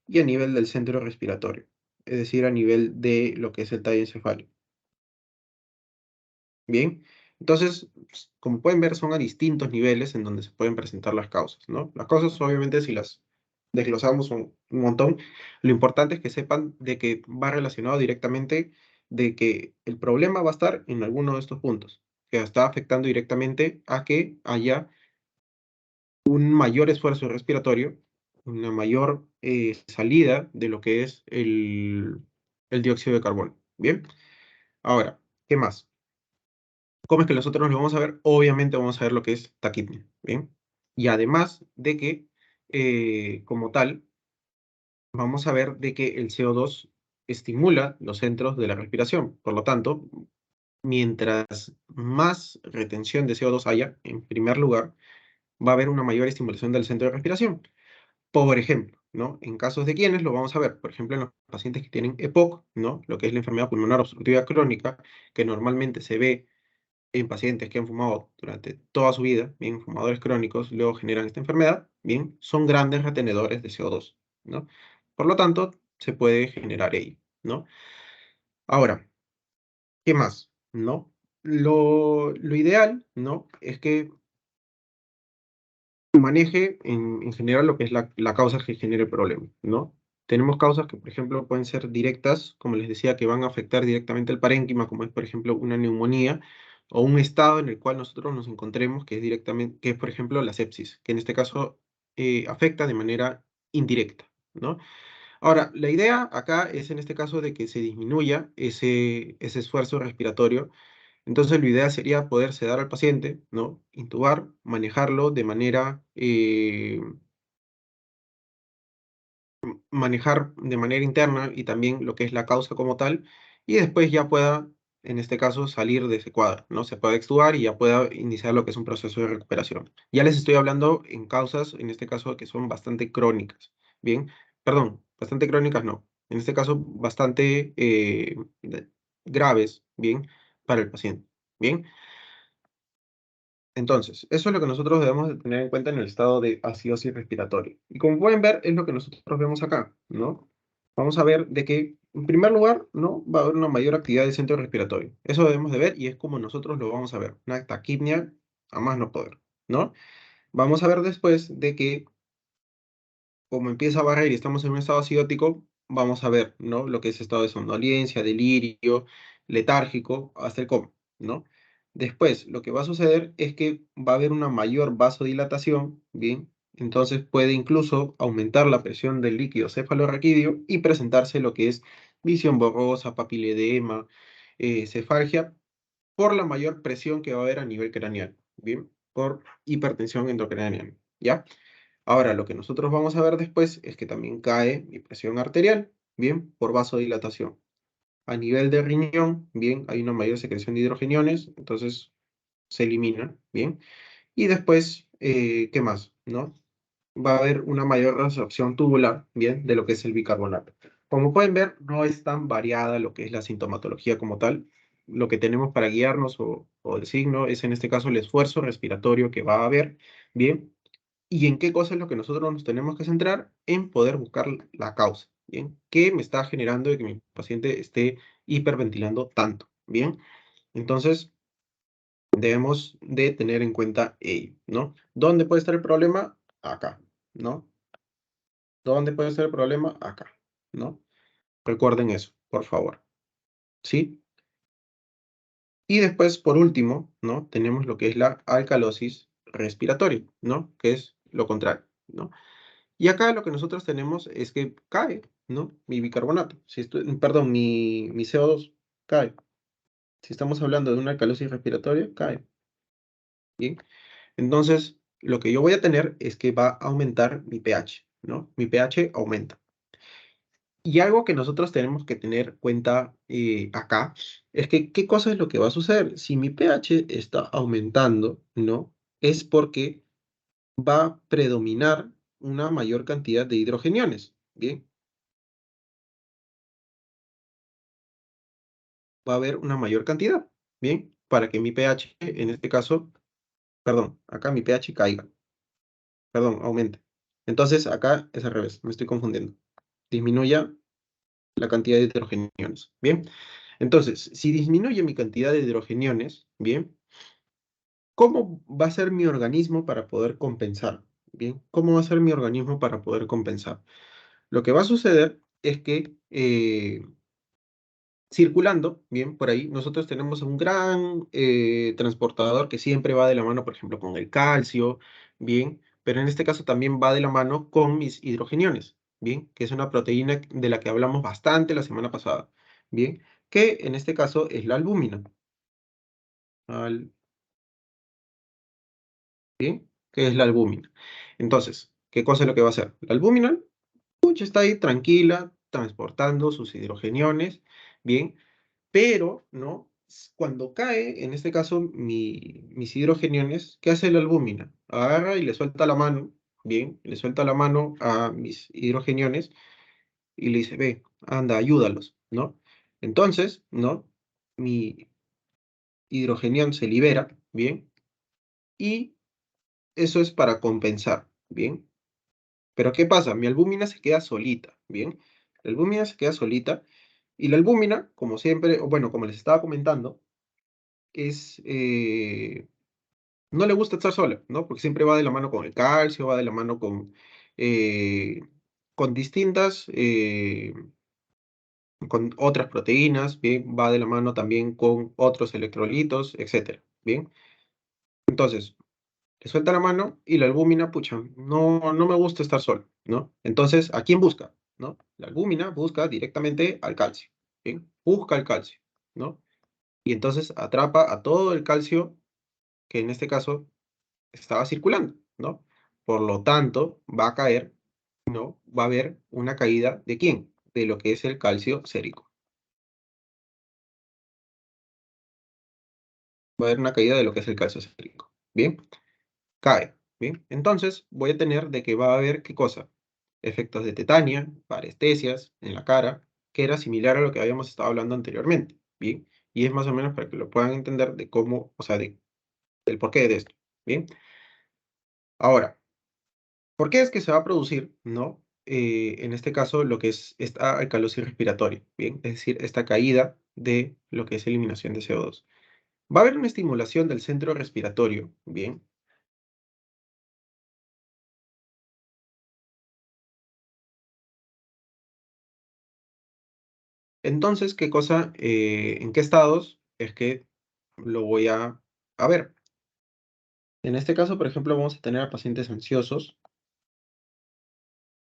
y a nivel del centro respiratorio, es decir, a nivel de lo que es el tallo encefálico. Bien, entonces, como pueden ver, son a distintos niveles en donde se pueden presentar las causas, ¿no? Las causas, obviamente, si las desglosamos son un montón, lo importante es que sepan de que va relacionado directamente de que el problema va a estar en alguno de estos puntos, que está afectando directamente a que haya un mayor esfuerzo respiratorio, una mayor salida de lo que es el dióxido de carbono. Bien, ahora, ¿qué más? ¿Cómo es que nosotros lo vamos a ver? Obviamente vamos a ver lo que es taquipnea. Bien, y además de que, como tal, vamos a ver de que el CO2 estimula los centros de la respiración. Por lo tanto, mientras más retención de CO2 haya, en primer lugar, va a haber una mayor estimulación del centro de respiración. Por ejemplo, ¿no? En casos de quienes lo vamos a ver, por ejemplo, en los pacientes que tienen EPOC, ¿no? Lo que es la enfermedad pulmonar obstructiva crónica, que normalmente se ve en pacientes que han fumado durante toda su vida, bien, fumadores crónicos, luego generan esta enfermedad, bien, son grandes retenedores de CO2, ¿no? Por lo tanto, se puede generar ello, ¿no? Ahora, ¿qué más? ¿No? Lo ideal, ¿no? Es que maneje en general lo que es la causa que genera el problema, ¿no? Tenemos causas que, por ejemplo, pueden ser directas, como les decía, que van a afectar directamente el parénquima, como es, por ejemplo, una neumonía o un estado en el cual nosotros nos encontremos, que es directamente, que es, por ejemplo, la sepsis, que en este caso afecta de manera indirecta, ¿no? Ahora, la idea acá es, en este caso, de que se disminuya ese esfuerzo respiratorio. Entonces, lo ideal sería poder sedar al paciente, ¿no? Intubar, manejarlo de manera, manejar de manera interna y también lo que es la causa como tal, y después ya pueda, en este caso, salir de ese cuadro, ¿no? Se pueda extubar y ya pueda iniciar lo que es un proceso de recuperación. Ya les estoy hablando en causas, en este caso, que son bastante crónicas, ¿bien? Perdón, bastante crónicas no. En este caso, bastante graves, ¿bien? Para el paciente, ¿bien? Entonces, eso es lo que nosotros debemos de tener en cuenta en el estado de acidosis respiratoria. Y como pueden ver, es lo que nosotros vemos acá, ¿no? Vamos a ver de que, en primer lugar, ¿no? Va a haber una mayor actividad del centro respiratorio. Eso debemos de ver y es como nosotros lo vamos a ver. Una taquipnea a más no poder, ¿no? Vamos a ver después de que como empieza a barrer y estamos en un estado acidótico, vamos a ver, ¿no? Lo que es estado de somnolencia, delirio, letárgico, hasta el coma, ¿no? Después, lo que va a suceder es que va a haber una mayor vasodilatación, ¿bien? Entonces puede incluso aumentar la presión del líquido cefalorraquídeo y presentarse lo que es visión borrosa, papiledema, cefalgia, por la mayor presión que va a haber a nivel craneal, ¿bien? Por hipertensión endocraneal, ¿ya? Ahora, lo que nosotros vamos a ver después es que también cae mi presión arterial, bien, por vasodilatación. A nivel de riñón, bien, hay una mayor secreción de hidrogeniones, entonces se elimina, bien. Y después, ¿qué más? ¿No? Va a haber una mayor resorción tubular, bien, de lo que es el bicarbonato. Como pueden ver, no es tan variada lo que es la sintomatología como tal. Lo que tenemos para guiarnos o el signo es en este caso el esfuerzo respiratorio que va a haber, bien, ¿y en qué cosa es lo que nosotros nos tenemos que centrar? En poder buscar la causa, ¿bien? ¿Qué me está generando de que mi paciente esté hiperventilando tanto? ¿Bien? Entonces, debemos de tener en cuenta ello, ¿no? ¿Dónde puede estar el problema? Acá, ¿no? ¿Dónde puede estar el problema? Acá, ¿no? Recuerden eso, por favor, ¿sí? Y después, por último, ¿no? Tenemos lo que es la alcalosis respiratoria, ¿no? Que es lo contrario, ¿no? Y acá lo que nosotros tenemos es que cae, ¿no? Mi bicarbonato, si perdón, mi CO2 cae. Si estamos hablando de una alcalosis respiratoria, cae. ¿Bien? Entonces, lo que yo voy a tener es que va a aumentar mi pH, ¿no? Mi pH aumenta. Y algo que nosotros tenemos que tener cuenta acá es que, ¿qué cosa es lo que va a suceder? Si mi pH está aumentando, ¿no? Es porque va a predominar una mayor cantidad de hidrogeniones, ¿bien? Va a haber una mayor cantidad, ¿bien? Para que mi pH, en este caso, perdón, acá mi pH caiga, perdón, aumente. Entonces, acá es al revés, me estoy confundiendo. Disminuya la cantidad de hidrogeniones, ¿bien? Entonces, si disminuye mi cantidad de hidrogeniones, ¿bien? ¿Cómo va a ser mi organismo para poder compensar? ¿Bien? ¿Cómo va a ser mi organismo para poder compensar? Lo que va a suceder es que circulando, bien, por ahí, nosotros tenemos un gran transportador que siempre va de la mano, por ejemplo, con el calcio, bien. pero en este caso también va de la mano con mis hidrogeniones, ¿bien? Que es una proteína de la que hablamos bastante la semana pasada, ¿bien? Que en este caso es la albúmina, ¿bien? Que es la albúmina. Entonces, ¿qué cosa es lo que va a hacer? La albúmina, pucha, está ahí tranquila, transportando sus hidrogeniones, ¿bien? Pero, ¿no? Cuando cae, en este caso, mis hidrogeniones, ¿qué hace la albúmina? Agarra y le suelta la mano, bien, le suelta la mano a mis hidrogeniones y le dice, ve, anda, ayúdalos, ¿no? Entonces, ¿no? Mi hidrogenión se libera, bien, y eso es para compensar, bien. Pero ¿qué pasa? Mi albúmina se queda solita, bien. La albúmina se queda solita y la albúmina, como siempre, o bueno, como les estaba comentando, es, no le gusta estar sola, ¿no? Porque siempre va de la mano con el calcio, va de la mano eh, con distintas, con otras proteínas, ¿bien? Va de la mano también con otros electrolitos, etcétera, ¿bien? Entonces, le suelta la mano y la albúmina, pucha, no me gusta estar sola, ¿no? Entonces, ¿a quién busca? ¿No? La albúmina busca directamente al calcio, ¿bien? Busca el calcio, ¿no? Y entonces atrapa a todo el calcio que en este caso estaba circulando, ¿no? Por lo tanto, va a caer, ¿no? Va a haber una caída ¿de quién? De lo que es el calcio sérico. Va a haber una caída de lo que es el calcio sérico. ¿Bien? Cae. ¿Bien? Entonces, voy a tener de que va a haber, ¿qué cosa? Efectos de tetania, parestesias en la cara, que era similar a lo que habíamos estado hablando anteriormente. ¿Bien? Y es más o menos para que lo puedan entender de cómo, o sea, del porqué de esto. ¿Bien? Ahora, ¿por qué es que se va a producir, no? En este caso, lo que es esta alcalosis respiratoria, ¿bien? Es decir, esta caída de lo que es eliminación de CO2. Va a haber una estimulación del centro respiratorio, ¿bien? Entonces, ¿qué cosa, en qué estados es que lo voy a ver? En este caso, por ejemplo, vamos a tener a pacientes ansiosos,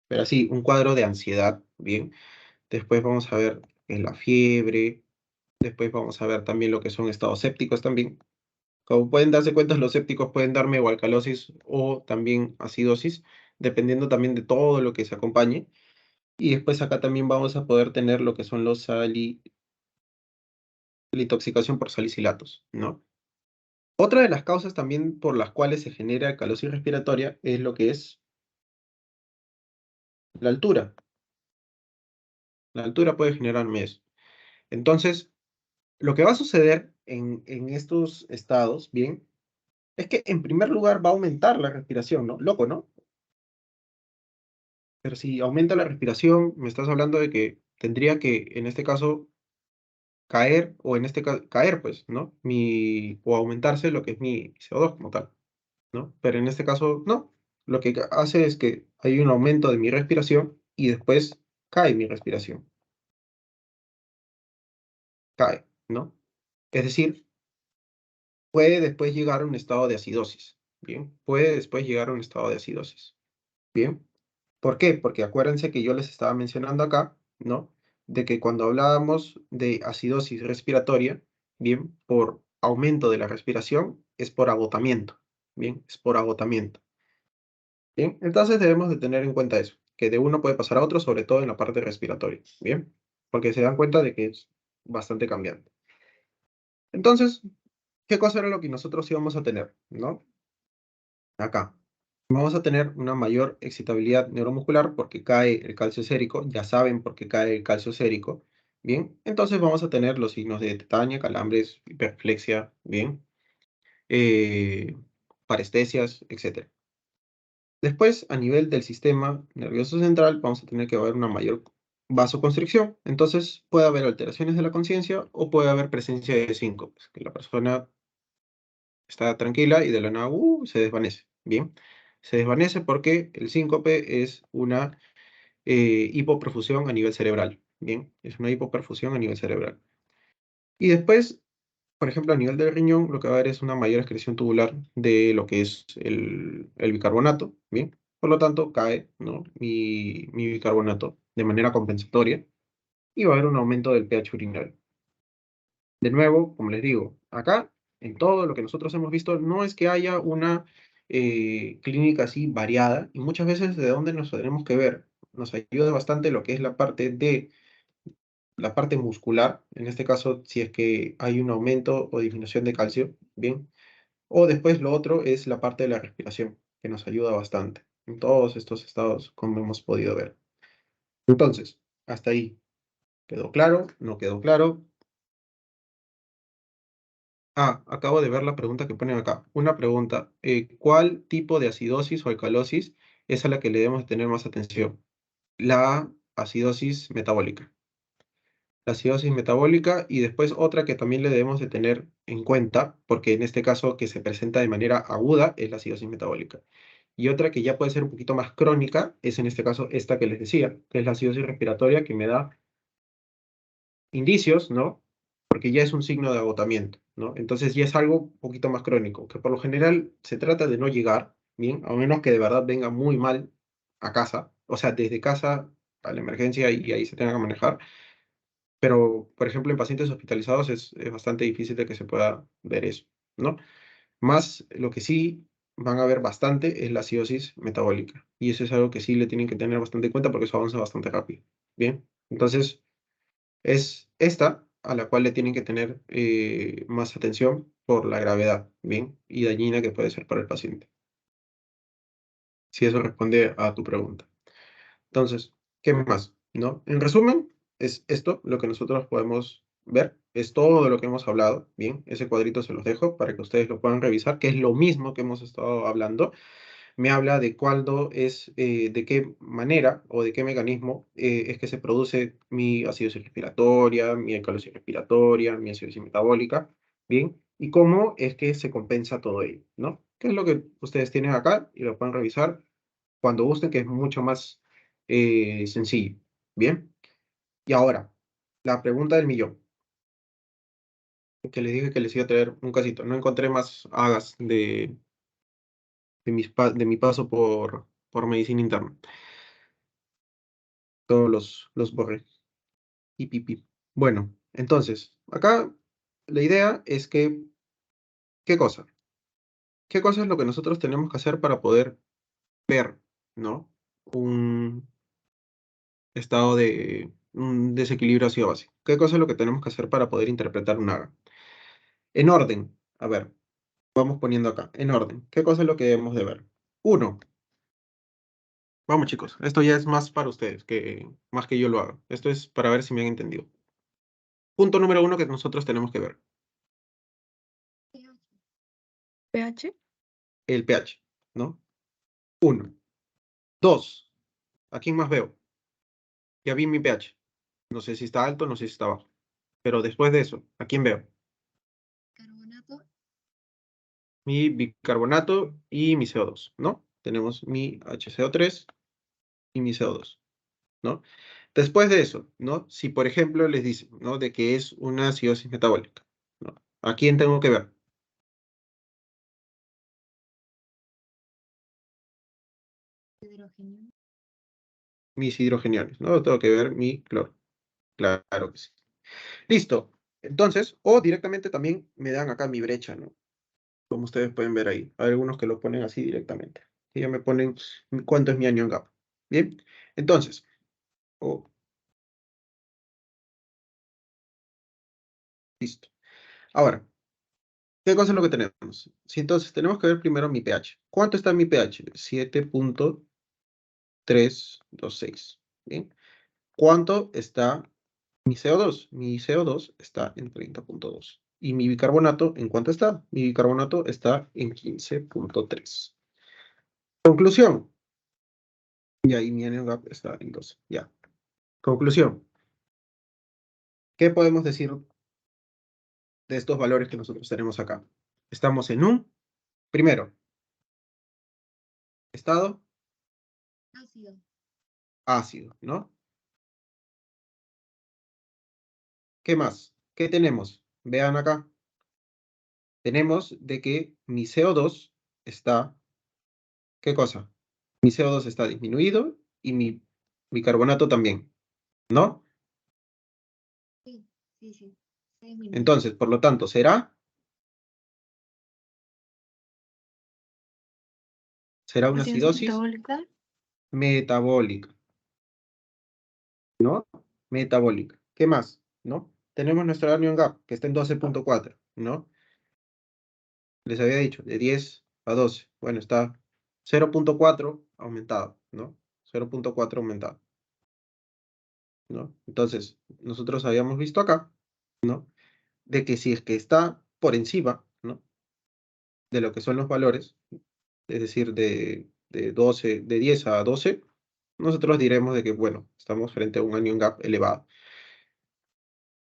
pero así, un cuadro de ansiedad, ¿bien? Después vamos a ver la fiebre, después vamos a ver también lo que son estados sépticos también. Como pueden darse cuenta, los sépticos pueden darme o alcalosis o también acidosis, dependiendo también de todo lo que se acompañe. Y después acá también vamos a poder tener lo que son los la intoxicación por salicilatos, ¿no? Otra de las causas también por las cuales se genera alcalosis respiratoria es lo que es la altura. La altura puede generarme eso. Entonces, lo que va a suceder en estos estados, bien, es que en primer lugar va a aumentar la respiración, ¿no? Loco, ¿no? Pero si aumenta la respiración, me estás hablando de que tendría que, en este caso, caer, o en este caso, caer, pues, ¿no? O aumentarse lo que es mi CO2 como tal, ¿no? Pero en este caso, no. Lo que hace es que hay un aumento de mi respiración y después cae mi respiración, cae, ¿no? Es decir, puede después llegar a un estado de acidosis, ¿bien? Puede después llegar a un estado de acidosis, ¿bien? ¿Por qué? Porque acuérdense que yo les estaba mencionando acá, ¿no? De que cuando hablábamos de acidosis respiratoria, bien, por aumento de la respiración, es por agotamiento, bien, es por agotamiento. Bien, entonces debemos de tener en cuenta eso, que de uno puede pasar a otro, sobre todo en la parte respiratoria, bien, porque se dan cuenta de que es bastante cambiante. Entonces, ¿qué cosa era lo que nosotros íbamos a tener, no? Acá. Vamos a tener una mayor excitabilidad neuromuscular porque cae el calcio sérico, ya saben por qué cae el calcio sérico, bien, entonces vamos a tener los signos de tetania, calambres, hiperflexia, bien, eh, parestesias, etc. Después, a nivel del sistema nervioso central, vamos a tener que haber una mayor vasoconstricción, entonces puede haber alteraciones de la conciencia o puede haber presencia de síncopes, que la persona está tranquila y de la nada se desvanece, bien. Se desvanece porque el síncope es una hipoperfusión a nivel cerebral. Bien, es una hipoperfusión a nivel cerebral. Y después, por ejemplo, a nivel del riñón, lo que va a haber es una mayor excreción tubular de lo que es el bicarbonato, ¿bien? Por lo tanto, cae, ¿no? Mi bicarbonato de manera compensatoria y va a haber un aumento del pH urinario. De nuevo, como les digo, acá, en todo lo que nosotros hemos visto, no es que haya una clínica así variada, y muchas veces de dónde nos tenemos que ver. Nos ayuda bastante lo que es la parte muscular, en este caso, si es que hay un aumento o disminución de calcio, bien. O después lo otro es la parte de la respiración, que nos ayuda bastante en todos estos estados, como hemos podido ver. Entonces, hasta ahí. ¿Quedó claro? ¿No quedó claro? Ah, acabo de ver la pregunta que ponen acá. Una pregunta. ¿Cuál tipo de acidosis o alcalosis es a la que le debemos tener más atención? La acidosis metabólica. La acidosis metabólica y después otra que también le debemos de tener en cuenta, porque en este caso que se presenta de manera aguda es la acidosis metabólica. Y otra que ya puede ser un poquito más crónica es en este caso esta que les decía, que es la acidosis respiratoria que me da indicios, ¿no? Porque ya es un signo de agotamiento, ¿no? Entonces ya es algo un poquito más crónico, que por lo general se trata de no llegar, ¿bien? A menos que de verdad venga muy mal a casa, o sea, desde casa a la emergencia y ahí se tenga que manejar. Pero, por ejemplo, en pacientes hospitalizados es bastante difícil de que se pueda ver eso, ¿no? Más lo que sí van a ver bastante es la acidosis metabólica. Y eso es algo que sí le tienen que tener bastante en cuenta porque eso avanza bastante rápido. Bien, entonces es esta a la cual le tienen que tener más atención por la gravedad, bien, y dañina que puede ser para el paciente. Si eso responde a tu pregunta. Entonces, ¿qué más? ¿No? En resumen, es esto lo que nosotros podemos ver, es todo de lo que hemos hablado, bien, ese cuadrito se los dejo para que ustedes lo puedan revisar, que es lo mismo que hemos estado hablando. Me habla de cuándo es, de qué manera o de qué mecanismo es que se produce mi acidosis respiratoria, mi alcalosis respiratoria, mi acidosis metabólica, bien, y cómo es que se compensa todo ello, ¿no? ¿Qué es lo que ustedes tienen acá y lo pueden revisar cuando gusten, que es mucho más sencillo, bien? Y ahora, la pregunta del millón, que les dije que les iba a traer un casito. No encontré más hagas de mi paso por medicina interna. Todos los borré. Y pipi. Bueno, entonces, acá la idea es que, ¿qué cosa? ¿Qué cosa es lo que nosotros tenemos que hacer para poder ver, ¿no? Un estado de un desequilibrio ácido básico. ¿Qué cosa es lo que tenemos que hacer para poder interpretar un AGA? En orden, a ver, vamos poniendo acá, en orden. ¿Qué cosa es lo que debemos de ver? Uno, vamos chicos, esto ya es más para ustedes, que más que yo lo haga. Esto es para ver si me han entendido. Punto número uno que nosotros tenemos que ver, pH. el pH, ¿no? Uno. Dos, ¿a quién más veo? Ya vi mi pH. No sé si está alto, no sé si está bajo. Pero después de eso, ¿a quién veo? Carbonato. Mi bicarbonato y mi CO2, ¿no? Tenemos mi HCO3 y mi CO2, ¿no? Después de eso, ¿no? Si por ejemplo les dicen, ¿no? De que es una acidosis metabólica, ¿no? ¿A quién tengo que ver? Hidrógeno. Mis hidrogeniones, ¿no? Tengo que ver mi cloro. Claro que sí. Listo. Entonces, o directamente también me dan acá mi brecha, ¿no? Como ustedes pueden ver ahí. Hay algunos que lo ponen así directamente. Y ya me ponen cuánto es mi anion gap. Bien. Entonces, oh, listo. Ahora, ¿qué cosa es lo que tenemos? Si entonces tenemos que ver primero mi pH. ¿Cuánto está mi pH? 7,326. Bien. ¿Cuánto está mi CO2? Mi CO2 está en 30,2. ¿Y mi bicarbonato en cuánto está? Mi bicarbonato está en 15,3. Conclusión. Y ahí mi anion gap está en 12. Ya. Conclusión. ¿Qué podemos decir de estos valores que nosotros tenemos acá? Estamos en un, primero, estado Ácido. ácido, ¿no? ¿Qué más? ¿Qué tenemos? Vean acá. tenemos de que mi CO2 está, ¿qué cosa? Mi CO2 está disminuido y mi bicarbonato también, ¿no? Sí, sí, sí. Se disminuye. Entonces, por lo tanto, será una Acidosis acidosis metabólica. metabólica, ¿no? Metabólica. ¿Qué más? ¿No? Tenemos nuestro anion gap, que está en 12.4, ¿no? Les había dicho, de 10 a 12. Bueno, está 0.4 aumentado, ¿no? 0.4 aumentado, ¿no? Entonces, nosotros habíamos visto acá, ¿no? De que si es que está por encima, ¿no? De lo que son los valores, es decir, de 12, de 10 a 12, nosotros diremos de que, bueno, estamos frente a un anion gap elevado.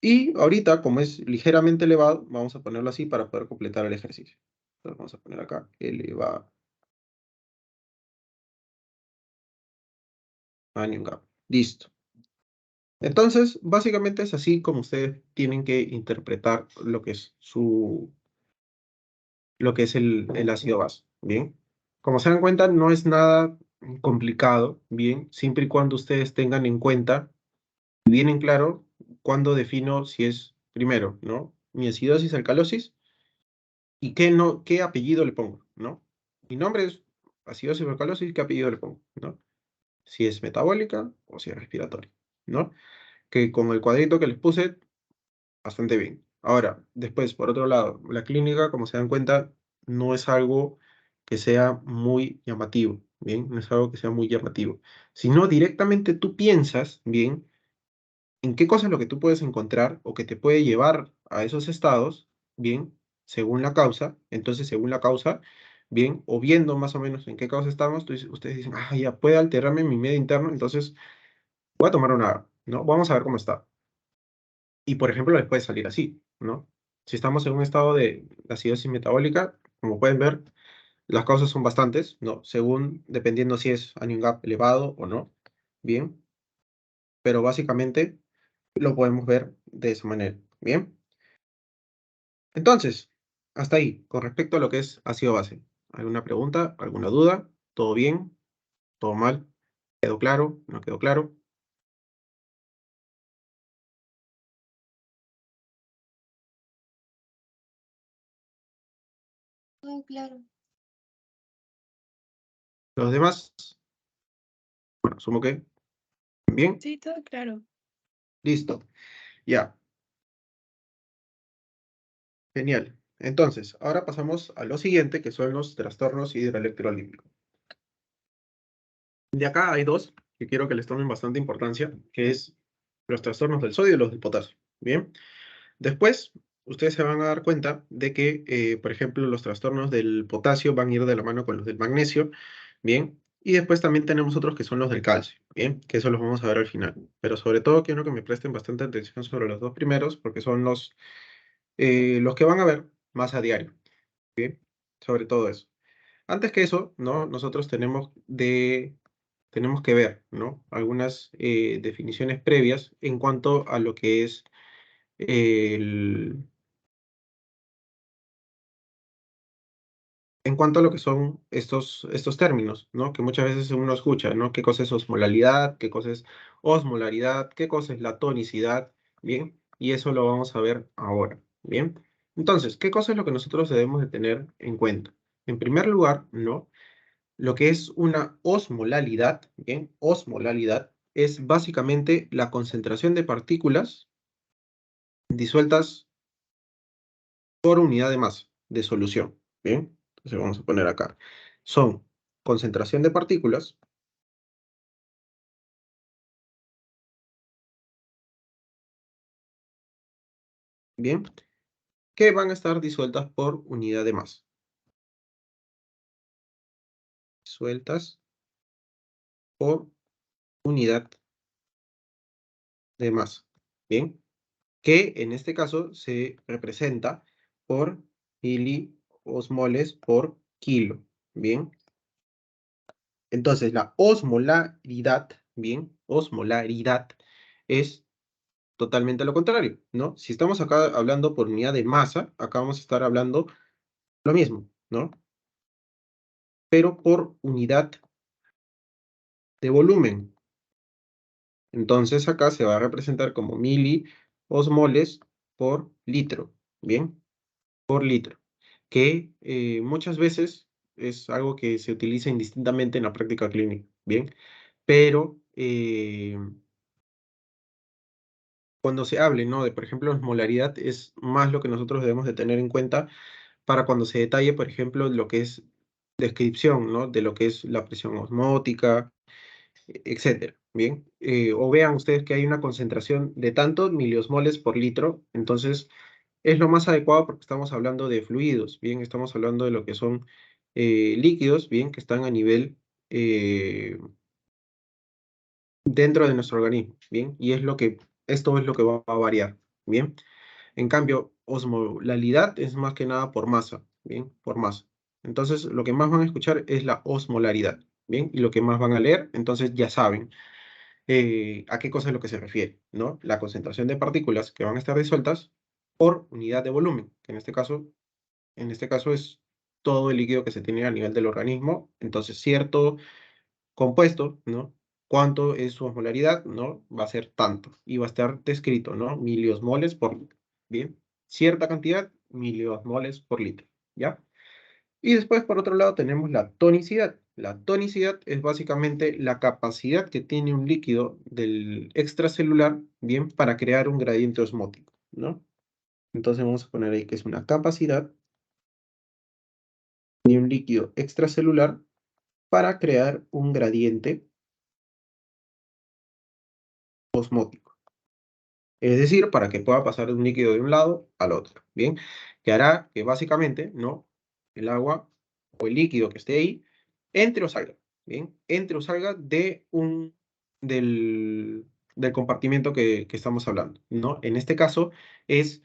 Y ahorita, como es ligeramente elevado, vamos a ponerlo así para poder completar el ejercicio. Entonces vamos a poner acá elevado, anion gap. Listo. Entonces, básicamente es así como ustedes tienen que interpretar lo que es lo que es el ácido base, ¿bien? Como se dan cuenta, no es nada complicado, ¿bien? Siempre y cuando ustedes tengan en cuenta, bien en claro, cuándo defino si es, primero, ¿no? Mi acidosis, alcalosis, y qué apellido le pongo, ¿no? Mi nombre es acidosis o alcalosis, ¿qué apellido le pongo, ¿no? Si es metabólica o si es respiratoria, ¿no? Que con el cuadrito que les puse, bastante bien. Ahora, después, por otro lado, la clínica, como se dan cuenta, no es algo que sea muy llamativo, ¿bien? No es algo que sea muy llamativo, sino directamente tú piensas, ¿bien? En qué cosa es lo que tú puedes encontrar o que te puede llevar a esos estados, ¿bien? Según la causa. Entonces, según la causa, ¿bien? O viendo más o menos en qué causa estamos, ustedes dicen, ah, ya puede alterarme mi medio interno, entonces voy a tomar una, ¿no? Vamos a ver cómo está. Y, por ejemplo, les puede salir así, ¿no? Si estamos en un estado de acidosis metabólica, como pueden ver, las causas son bastantes, ¿no? Según, dependiendo si es anion gap elevado o no, ¿bien? Pero básicamente lo podemos ver de esa manera, ¿bien? Entonces, hasta ahí, con respecto a lo que es ácido base. ¿Alguna pregunta? ¿Alguna duda? ¿Todo bien? ¿Todo mal? ¿Quedó claro? ¿No quedó claro? Todo claro. ¿Los demás? Bueno, asumo que bien. Sí, todo claro. Listo. Ya. Genial. Entonces, ahora pasamos a lo siguiente, que son los trastornos hidroelectrolíticos. De acá hay dos que quiero que les tomen bastante importancia, que es los trastornos del sodio y los del potasio. Bien. Después, ustedes se van a dar cuenta de que, por ejemplo, los trastornos del potasio van a ir de la mano con los del magnesio. Bien. Y después también tenemos otros que son los del calcio. Bien. Que eso los vamos a ver al final. Pero sobre todo quiero que me presten bastante atención sobre los dos primeros, porque son los que van a ver más a diario. Bien, sobre todo eso. Antes que eso, ¿no? Nosotros tenemos que ver, ¿no? Algunas definiciones previas en cuanto a lo que es el, en cuanto a lo que son estos términos, ¿no? Que muchas veces uno escucha, ¿no? ¿Qué cosa es osmolaridad? ¿Qué cosa es osmolaridad? ¿Qué cosa es la tonicidad? Bien, y eso lo vamos a ver ahora, ¿bien? Entonces, ¿qué cosa es lo que nosotros debemos de tener en cuenta? En primer lugar, ¿no? Lo que es una osmolaridad, ¿bien? Osmolaridad es básicamente la concentración de partículas disueltas por unidad de masa de solución, ¿bien? Entonces vamos a poner acá. Son concentración de partículas, ¿bien? Que van a estar disueltas por unidad de masa. Disueltas por unidad de masa, ¿bien? Que en este caso se representa por miliosmoles por kilo, ¿bien? Entonces, la osmolaridad, bien, osmolaridad es totalmente lo contrario, ¿no? Si estamos acá hablando por unidad de masa, acá vamos a estar hablando lo mismo, ¿no? Pero por unidad de volumen. Entonces acá se va a representar como miliosmoles por litro, ¿bien? Por litro, que muchas veces es algo que se utiliza indistintamente en la práctica clínica, ¿bien? Pero cuando se hable, ¿no? De, por ejemplo, osmolaridad es más lo que nosotros debemos de tener en cuenta para cuando se detalle, por ejemplo, lo que es descripción, ¿no? De lo que es la presión osmótica, etcétera, ¿bien? O vean ustedes que hay una concentración de tantos miliosmoles por litro, entonces es lo más adecuado porque estamos hablando de fluidos, ¿bien? Estamos hablando de lo que son líquidos, ¿bien? Que están a nivel dentro de nuestro organismo, ¿bien? Y esto es lo que va a variar, ¿bien? En cambio, osmolaridad es más que nada por masa, ¿bien? Por masa. Entonces, lo que más van a escuchar es la osmolaridad, ¿bien? Y lo que más van a leer, entonces ya saben a qué cosa es lo que se refiere, ¿no? La concentración de partículas que van a estar disueltas por unidad de volumen, que en este caso es todo el líquido que se tiene a nivel del organismo. Entonces, cierto compuesto, ¿no? ¿Cuánto es su osmolaridad? ¿No? Va a ser tanto. Y va a estar descrito, ¿no? Miliosmoles por litro. Bien. Cierta cantidad, miliosmoles por litro. ¿Ya? Y después, por otro lado, tenemos la tonicidad. La tonicidad es básicamente la capacidad que tiene un líquido del extracelular, bien, para crear un gradiente osmótico, ¿no? Entonces vamos a poner ahí que es una capacidad de un líquido extracelular para crear un gradiente osmótico. Es decir, para que pueda pasar de un líquido de un lado al otro, ¿bien? Que hará que básicamente, ¿no? El agua o el líquido que esté ahí entre o salga, ¿bien? Entre o salga del, del compartimiento que estamos hablando, ¿no? En este caso es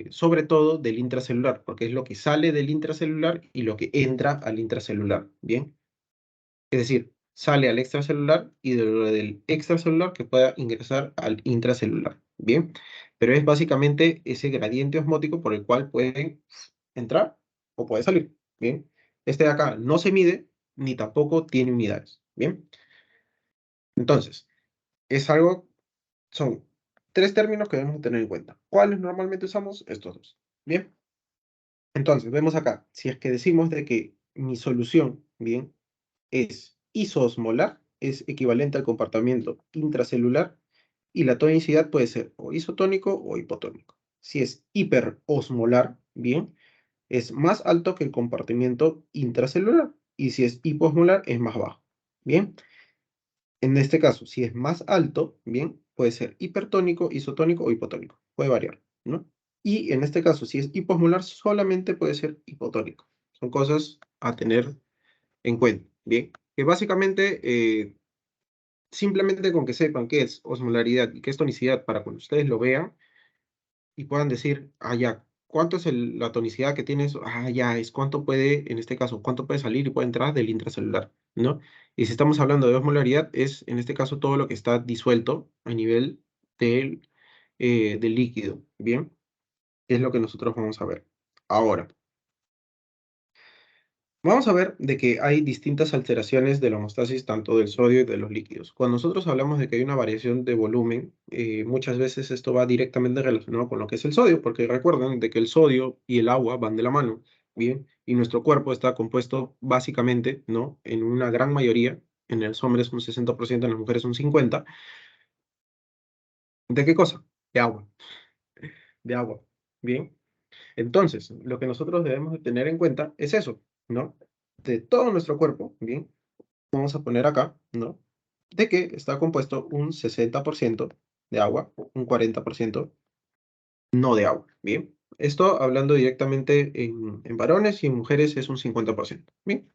sobre todo del intracelular, porque es lo que sale del intracelular y lo que entra al intracelular, ¿bien? Es decir, sale al extracelular y de lo del extracelular que pueda ingresar al intracelular. Bien, pero es básicamente ese gradiente osmótico por el cual puede entrar o puede salir. Bien, este de acá no se mide ni tampoco tiene unidades. Bien, entonces, es algo, son tres términos que debemos tener en cuenta. ¿Cuáles normalmente usamos? Estos dos. Bien, entonces vemos acá, si es que decimos de que mi solución, bien, es isoosmolar, es equivalente al comportamiento intracelular, y la tonicidad puede ser o isotónico o hipotónico. Si es hiperosmolar, bien, es más alto que el compartimiento intracelular, y si es hiposmolar, es más bajo, bien. En este caso, si es más alto, bien, puede ser hipertónico, isotónico o hipotónico, puede variar, ¿no? Y en este caso, si es hiposmolar, solamente puede ser hipotónico. Son cosas a tener en cuenta, ¿bien? Que básicamente, simplemente con que sepan qué es osmolaridad y qué es tonicidad para cuando ustedes lo vean y puedan decir, ah, ya, ¿cuánto es la tonicidad que tienes? Ah, ya, es cuánto puede, en este caso, cuánto puede salir y puede entrar del intracelular, ¿no? Y si estamos hablando de osmolaridad, es en este caso todo lo que está disuelto a nivel del líquido, ¿bien? Es lo que nosotros vamos a ver. Ahora, vamos a ver de que hay distintas alteraciones de la homeostasis tanto del sodio y de los líquidos. Cuando nosotros hablamos de que hay una variación de volumen, muchas veces esto va directamente relacionado con lo que es el sodio, porque recuerden de que el sodio y el agua van de la mano, ¿bien? Y nuestro cuerpo está compuesto básicamente, ¿no? En una gran mayoría, en los hombres un 60%, en las mujeres un 50%. ¿De qué cosa? De agua, de agua, ¿bien? Entonces, lo que nosotros debemos de tener en cuenta es eso, ¿no? De todo nuestro cuerpo, ¿bien? Vamos a poner acá, ¿no? De que está compuesto un 60% de agua, un 40% no de agua, ¿bien? Esto hablando directamente en varones y en mujeres es un 50%, ¿bien?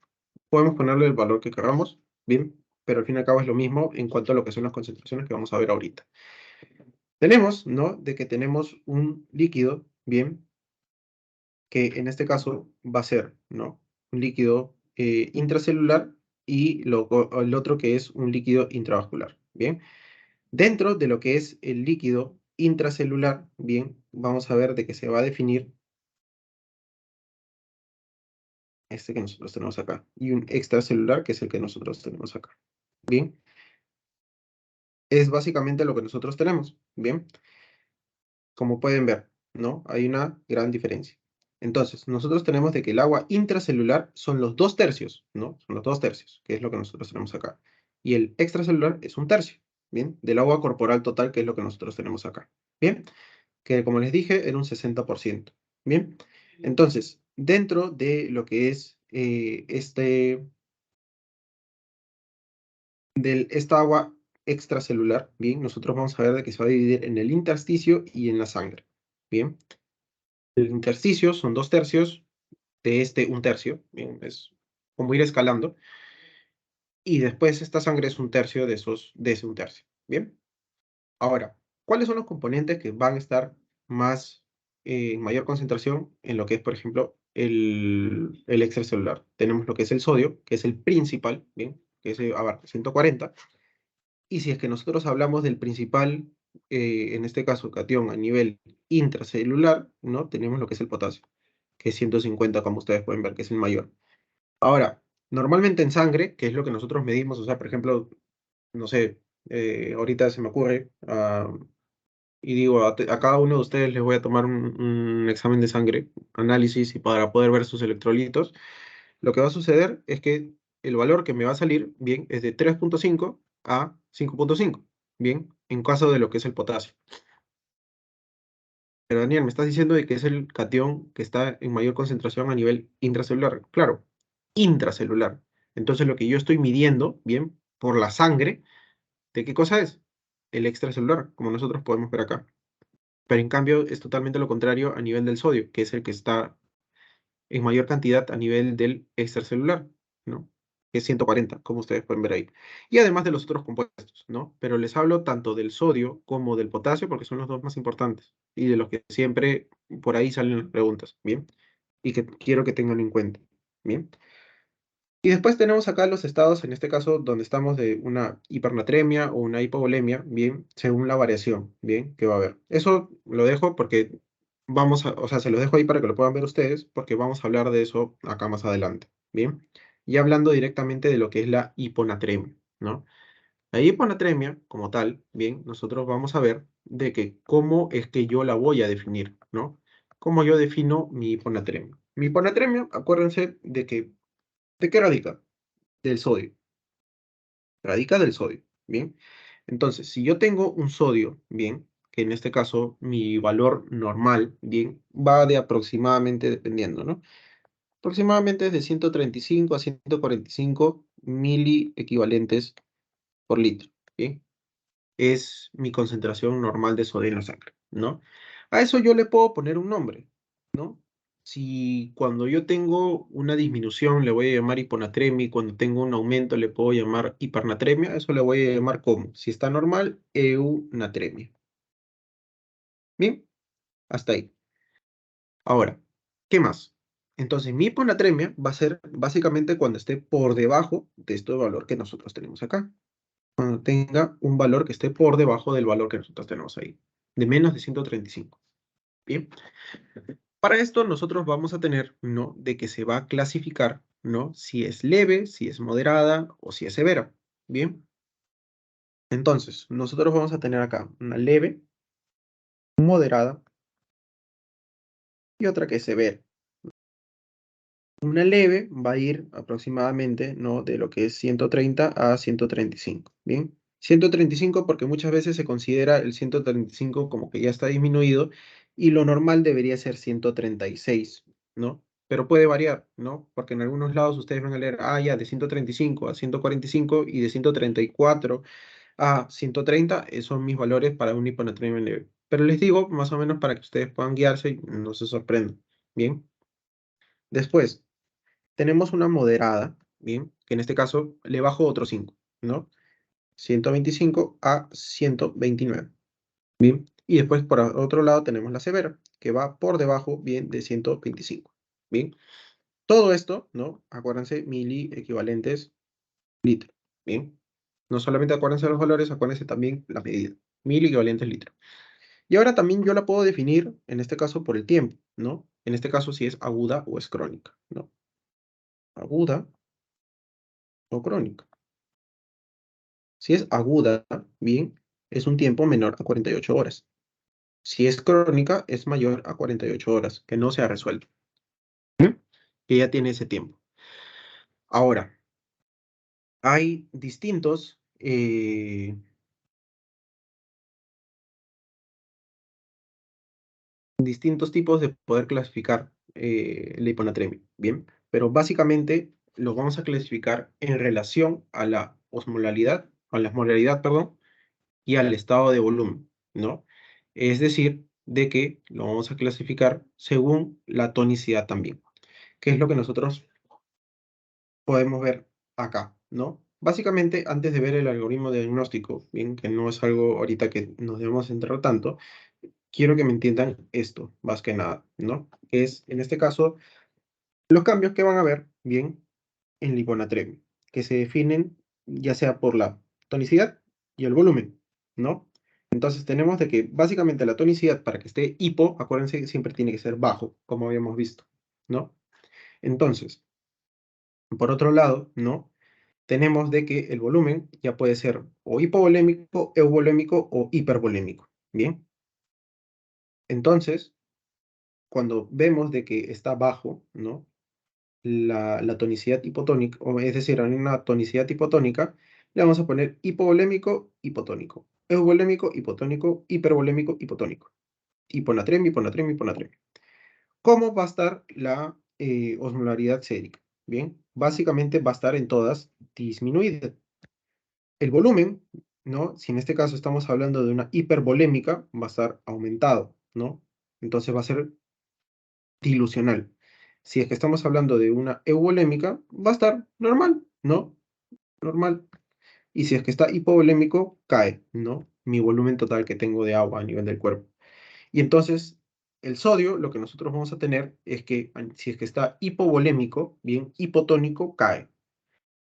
Podemos ponerle el valor que queramos, ¿bien? Pero al fin y al cabo es lo mismo en cuanto a lo que son las concentraciones que vamos a ver ahorita. Tenemos, ¿no? De que tenemos un líquido, ¿bien? Que en este caso va a ser, ¿no? Un líquido intracelular y el otro que es un líquido intravascular, ¿bien? Dentro de lo que es el líquido intracelular, bien, vamos a ver de que se va a definir este que nosotros tenemos acá, y un extracelular, que es el que nosotros tenemos acá. Bien, es básicamente lo que nosotros tenemos. Bien, como pueden ver, ¿no? Hay una gran diferencia. Entonces, nosotros tenemos de que el agua intracelular son los 2/3, ¿no? Son los 2/3, que es lo que nosotros tenemos acá. Y el extracelular es 1/3, ¿bien? Del agua corporal total, que es lo que nosotros tenemos acá. ¿Bien? Que como les dije, era un 60%. ¿Bien? Entonces, dentro de lo que es esta agua extracelular, bien, nosotros vamos a ver de que se va a dividir en el intersticio y en la sangre. Bien, el intersticio son 2/3, de este 1/3, bien, es como ir escalando, y después esta sangre es 1/3 de ese 1/3. Bien, ahora, ¿cuáles son los componentes que van a estar más, en mayor concentración en lo que es, por ejemplo, el extracelular? Tenemos lo que es el sodio, que es el principal, bien, que abarca 140. Y si es que nosotros hablamos del principal, en este caso, catión a nivel intracelular, ¿no? Tenemos lo que es el potasio, que es 150, como ustedes pueden ver, que es el mayor. Ahora, normalmente en sangre, que es lo que nosotros medimos, o sea, por ejemplo, no sé, ahorita se me ocurre, y digo, a cada uno de ustedes les voy a tomar un examen de sangre, análisis, y para poder ver sus electrolitos, lo que va a suceder es que el valor que me va a salir, bien, es de 3,5 a 5,5, bien, en caso de lo que es el potasio. Pero Daniel, me estás diciendo de que es el catión que está en mayor concentración a nivel intracelular. Claro, intracelular. Entonces lo que yo estoy midiendo, bien, por la sangre, ¿de qué cosa es? El extracelular, como nosotros podemos ver acá. Pero en cambio es totalmente lo contrario a nivel del sodio, que es el que está en mayor cantidad a nivel del extracelular, ¿no? Que es 140, como ustedes pueden ver ahí. Y además de los otros compuestos, ¿no? Pero les hablo tanto del sodio como del potasio porque son los dos más importantes y de los que siempre por ahí salen las preguntas, ¿bien? Y que quiero que tengan en cuenta, ¿bien? Y después tenemos acá los estados, en este caso, donde estamos de una hipernatremia o una hipovolemia, bien, según la variación, bien, que va a haber. Eso lo dejo porque o sea, se los dejo ahí para que lo puedan ver ustedes, porque vamos a hablar de eso acá más adelante, bien. Y hablando directamente de lo que es la hiponatremia, ¿no? La hiponatremia, como tal, bien, nosotros vamos a ver de que cómo es que yo la voy a definir, ¿no? Cómo yo defino mi hiponatremia. Mi hiponatremia, acuérdense de que, ¿de qué radica? Del sodio. Radica del sodio, ¿bien? Entonces, si yo tengo un sodio, ¿bien? Que en este caso mi valor normal, ¿bien? Va de aproximadamente, dependiendo, ¿no? Aproximadamente es de 135 a 145 mili equivalentes por litro, ¿bien? Es mi concentración normal de sodio en la sangre, ¿no? A eso yo le puedo poner un nombre, ¿no? Si cuando yo tengo una disminución le voy a llamar hiponatremia y cuando tengo un aumento le puedo llamar hipernatremia, eso le voy a llamar como, si está normal, eunatremia. Bien, hasta ahí. Ahora, ¿qué más? Entonces, mi hiponatremia va a ser básicamente cuando esté por debajo de este valor que nosotros tenemos acá. Cuando tenga un valor que esté por debajo del valor que nosotros tenemos ahí, de menos de 135. Bien, para esto nosotros vamos a tener, ¿no? De que se va a clasificar, ¿no? Si es leve, si es moderada o si es severa. Bien, entonces nosotros vamos a tener acá una leve, moderada y otra que es severa. Una leve va a ir aproximadamente, ¿no? De lo que es 130 a 135, ¿bien? 135 porque muchas veces se considera el 135 como que ya está disminuido y lo normal debería ser 136, ¿no? Pero puede variar, ¿no? Porque en algunos lados ustedes van a leer, ya, de 135 a 145 y de 134 a 130 son mis valores para un hiponatremia leve. Pero les digo más o menos para que ustedes puedan guiarse y no se sorprendan, ¿bien? Después, tenemos una moderada, ¿bien? Que en este caso le bajo otro 5, ¿no? 125 a 129, ¿bien? Y después por otro lado tenemos la severa, que va por debajo, bien, de 125, ¿bien? Todo esto, ¿no? Acuérdense, mili equivalentes litro, ¿bien? No solamente acuérdense los valores, acuérdense también la medida. 1000 equivalentes litro. Y ahora también yo la puedo definir, en este caso, por el tiempo, ¿no? En este caso, si es aguda o es crónica, ¿no? Aguda o crónica. Si es aguda, bien, es un tiempo menor a 48 horas. Si es crónica, es mayor a 48 horas, que no se ha resuelto. Que ya tiene ese tiempo. Ahora, hay distintos tipos de poder clasificar la hiponatremia, ¿bien? Pero básicamente lo vamos a clasificar en relación a la osmolaridad, perdón, y al estado de volumen, ¿no? Es decir, de que lo vamos a clasificar según la tonicidad también, que es lo que nosotros podemos ver acá, ¿no? Básicamente, antes de ver el algoritmo de diagnóstico, bien, que no es algo ahorita que nos debemos centrar tanto, quiero que me entiendan esto, más que nada, ¿no? Que es, en este caso, los cambios que van a ver, bien, en la hiponatremia, que se definen ya sea por la tonicidad y el volumen, ¿no? Entonces tenemos de que básicamente la tonicidad para que esté hipo, acuérdense que siempre tiene que ser bajo, como habíamos visto, ¿no? Entonces, por otro lado, ¿no? Tenemos de que el volumen ya puede ser o hipovolémico, euvolémico o hipervolémico, ¿bien? Entonces, cuando vemos de que está bajo, ¿no? La tonicidad hipotónica, o es decir, en una tonicidad hipotónica, le vamos a poner hipovolémico, hipotónico, euvolémico, hipotónico, hipervolémico, hipotónico, hiponatremia, hiponatremia, hiponatremia. ¿Cómo va a estar la osmolaridad sérica? Bien, básicamente va a estar en todas disminuida. El volumen, ¿no? Si en este caso estamos hablando de una hipervolémica, va a estar aumentado, ¿no? Entonces va a ser dilucional. Si es que estamos hablando de una euvolémica, va a estar normal, ¿no? Normal. Y si es que está hipovolémico, cae, ¿no? Mi volumen total que tengo de agua a nivel del cuerpo. Y entonces, el sodio, lo que nosotros vamos a tener es que si es que está hipovolémico, bien, hipotónico, cae.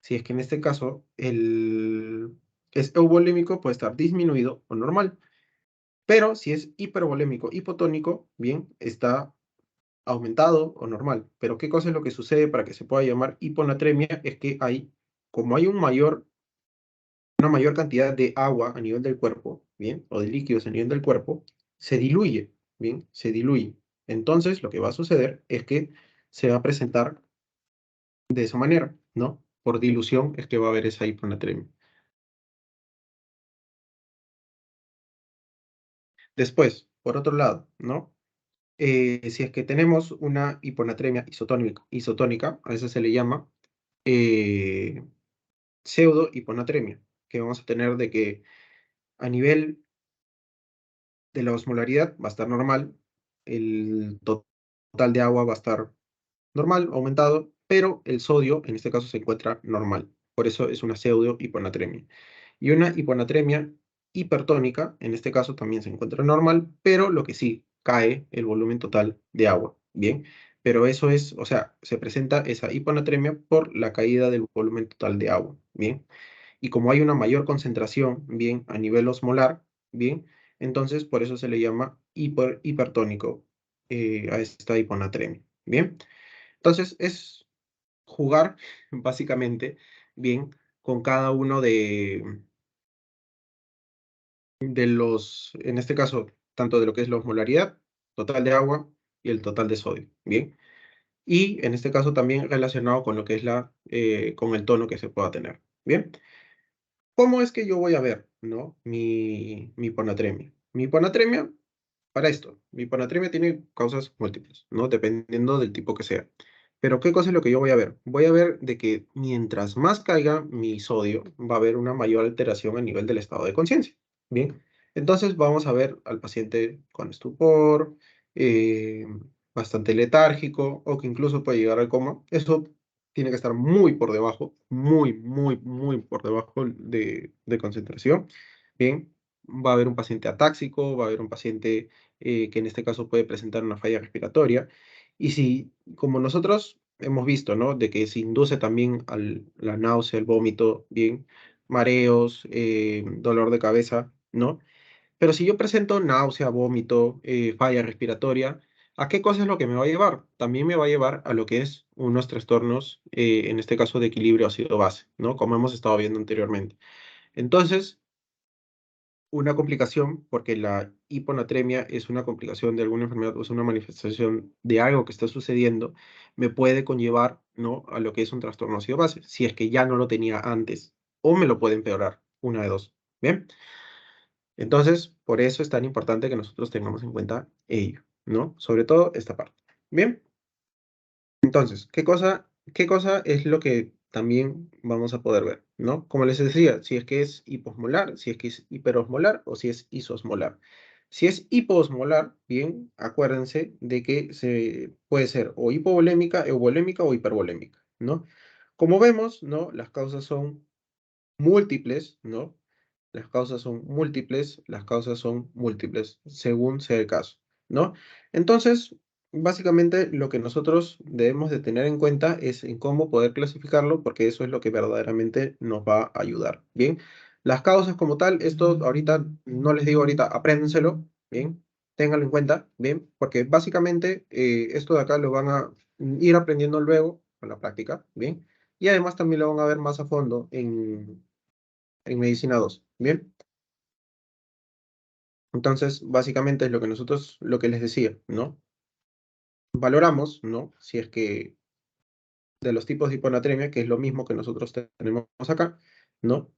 Si es que en este caso es euvolémico, puede estar disminuido o normal. Pero si es hipervolémico, hipotónico, bien, está aumentado o normal. Pero ¿qué cosa es lo que sucede para que se pueda llamar hiponatremia? Es que como hay una mayor cantidad de agua a nivel del cuerpo, bien, o de líquidos a nivel del cuerpo, se diluye, bien, se diluye. Entonces, lo que va a suceder es que se va a presentar de esa manera, ¿no? Por dilución es que va a haber esa hiponatremia. Después, por otro lado, ¿no? Si es que tenemos una hiponatremia isotónica, a eso se le llama eh, pseudo hiponatremia, que vamos a tener de que a nivel de la osmolaridad va a estar normal, el total de agua va a estar normal, aumentado, pero el sodio en este caso se encuentra normal. Por eso es una pseudo hiponatremia. Y una hiponatremia hipertónica, en este caso también se encuentra normal, pero lo que sí, cae el volumen total de agua, ¿bien? Pero eso es, o sea, se presenta esa hiponatremia por la caída del volumen total de agua, ¿bien? Y como hay una mayor concentración, bien, a nivel osmolar, bien, entonces por eso se le llama hipertónico a esta hiponatremia, ¿bien? Entonces es jugar, básicamente, bien, con cada uno de los, en este caso, tanto de lo que es la osmolaridad, total de agua y el total de sodio, ¿bien? Y en este caso también relacionado con lo que es con el tono que se pueda tener, ¿bien? ¿Cómo es que yo voy a ver, ¿no? Mi hiponatremia. Mi hiponatremia, para esto, mi hiponatremia tiene causas múltiples, ¿no? Dependiendo del tipo que sea. Pero ¿qué cosa es lo que yo voy a ver? Voy a ver de que mientras más caiga mi sodio, va a haber una mayor alteración a nivel del estado de conciencia. Bien, entonces vamos a ver al paciente con estupor, eh, bastante letárgico o que incluso puede llegar al coma. Eso tiene que estar muy por debajo, muy, muy, muy por debajo de concentración. Bien, va a haber un paciente atáxico, va a haber un paciente que en este caso puede presentar una falla respiratoria. Y si, como nosotros hemos visto, ¿no? De que se induce también la náusea, el vómito, bien, mareos, dolor de cabeza, ¿no? Pero si yo presento náusea, vómito, falla respiratoria, ¿a qué cosa es lo que me va a llevar? También me va a llevar a lo que es unos trastornos, en este caso de equilibrio ácido-base, ¿no? Como hemos estado viendo anteriormente. Entonces, una complicación, porque la hiponatremia es una complicación de alguna enfermedad o es una manifestación de algo que está sucediendo, me puede conllevar, ¿no?, a lo que es un trastorno ácido base, si es que ya no lo tenía antes, o me lo puede empeorar, una de dos. Bien, entonces, por eso es tan importante que nosotros tengamos en cuenta ello, ¿no? Sobre todo esta parte. Bien, entonces, ¿qué cosa es lo que también vamos a poder ver, ¿no? Como les decía, si es que es hiposmolar, si es que es hiperosmolar o si es isosmolar. Si es hiposmolar, bien, acuérdense de que se puede ser o hipovolémica, euvolémica o hipervolémica, ¿no? Como vemos, ¿no? Las causas son múltiples, ¿no? Las causas son múltiples, según sea el caso, ¿no? Entonces, básicamente lo que nosotros debemos de tener en cuenta es en cómo poder clasificarlo, porque eso es lo que verdaderamente nos va a ayudar, ¿bien? Las causas como tal, esto ahorita, no les digo ahorita, apréndenselo, ¿bien? Ténganlo en cuenta, ¿bien? Porque básicamente esto de acá lo van a ir aprendiendo luego con la práctica, ¿bien? Y además también lo van a ver más a fondo en medicina 2, ¿bien? Entonces, básicamente es lo que nosotros, lo que les decía, ¿no? Valoramos, ¿no? Si es que de los tipos de hiponatremia, que es lo mismo que nosotros tenemos acá, ¿no?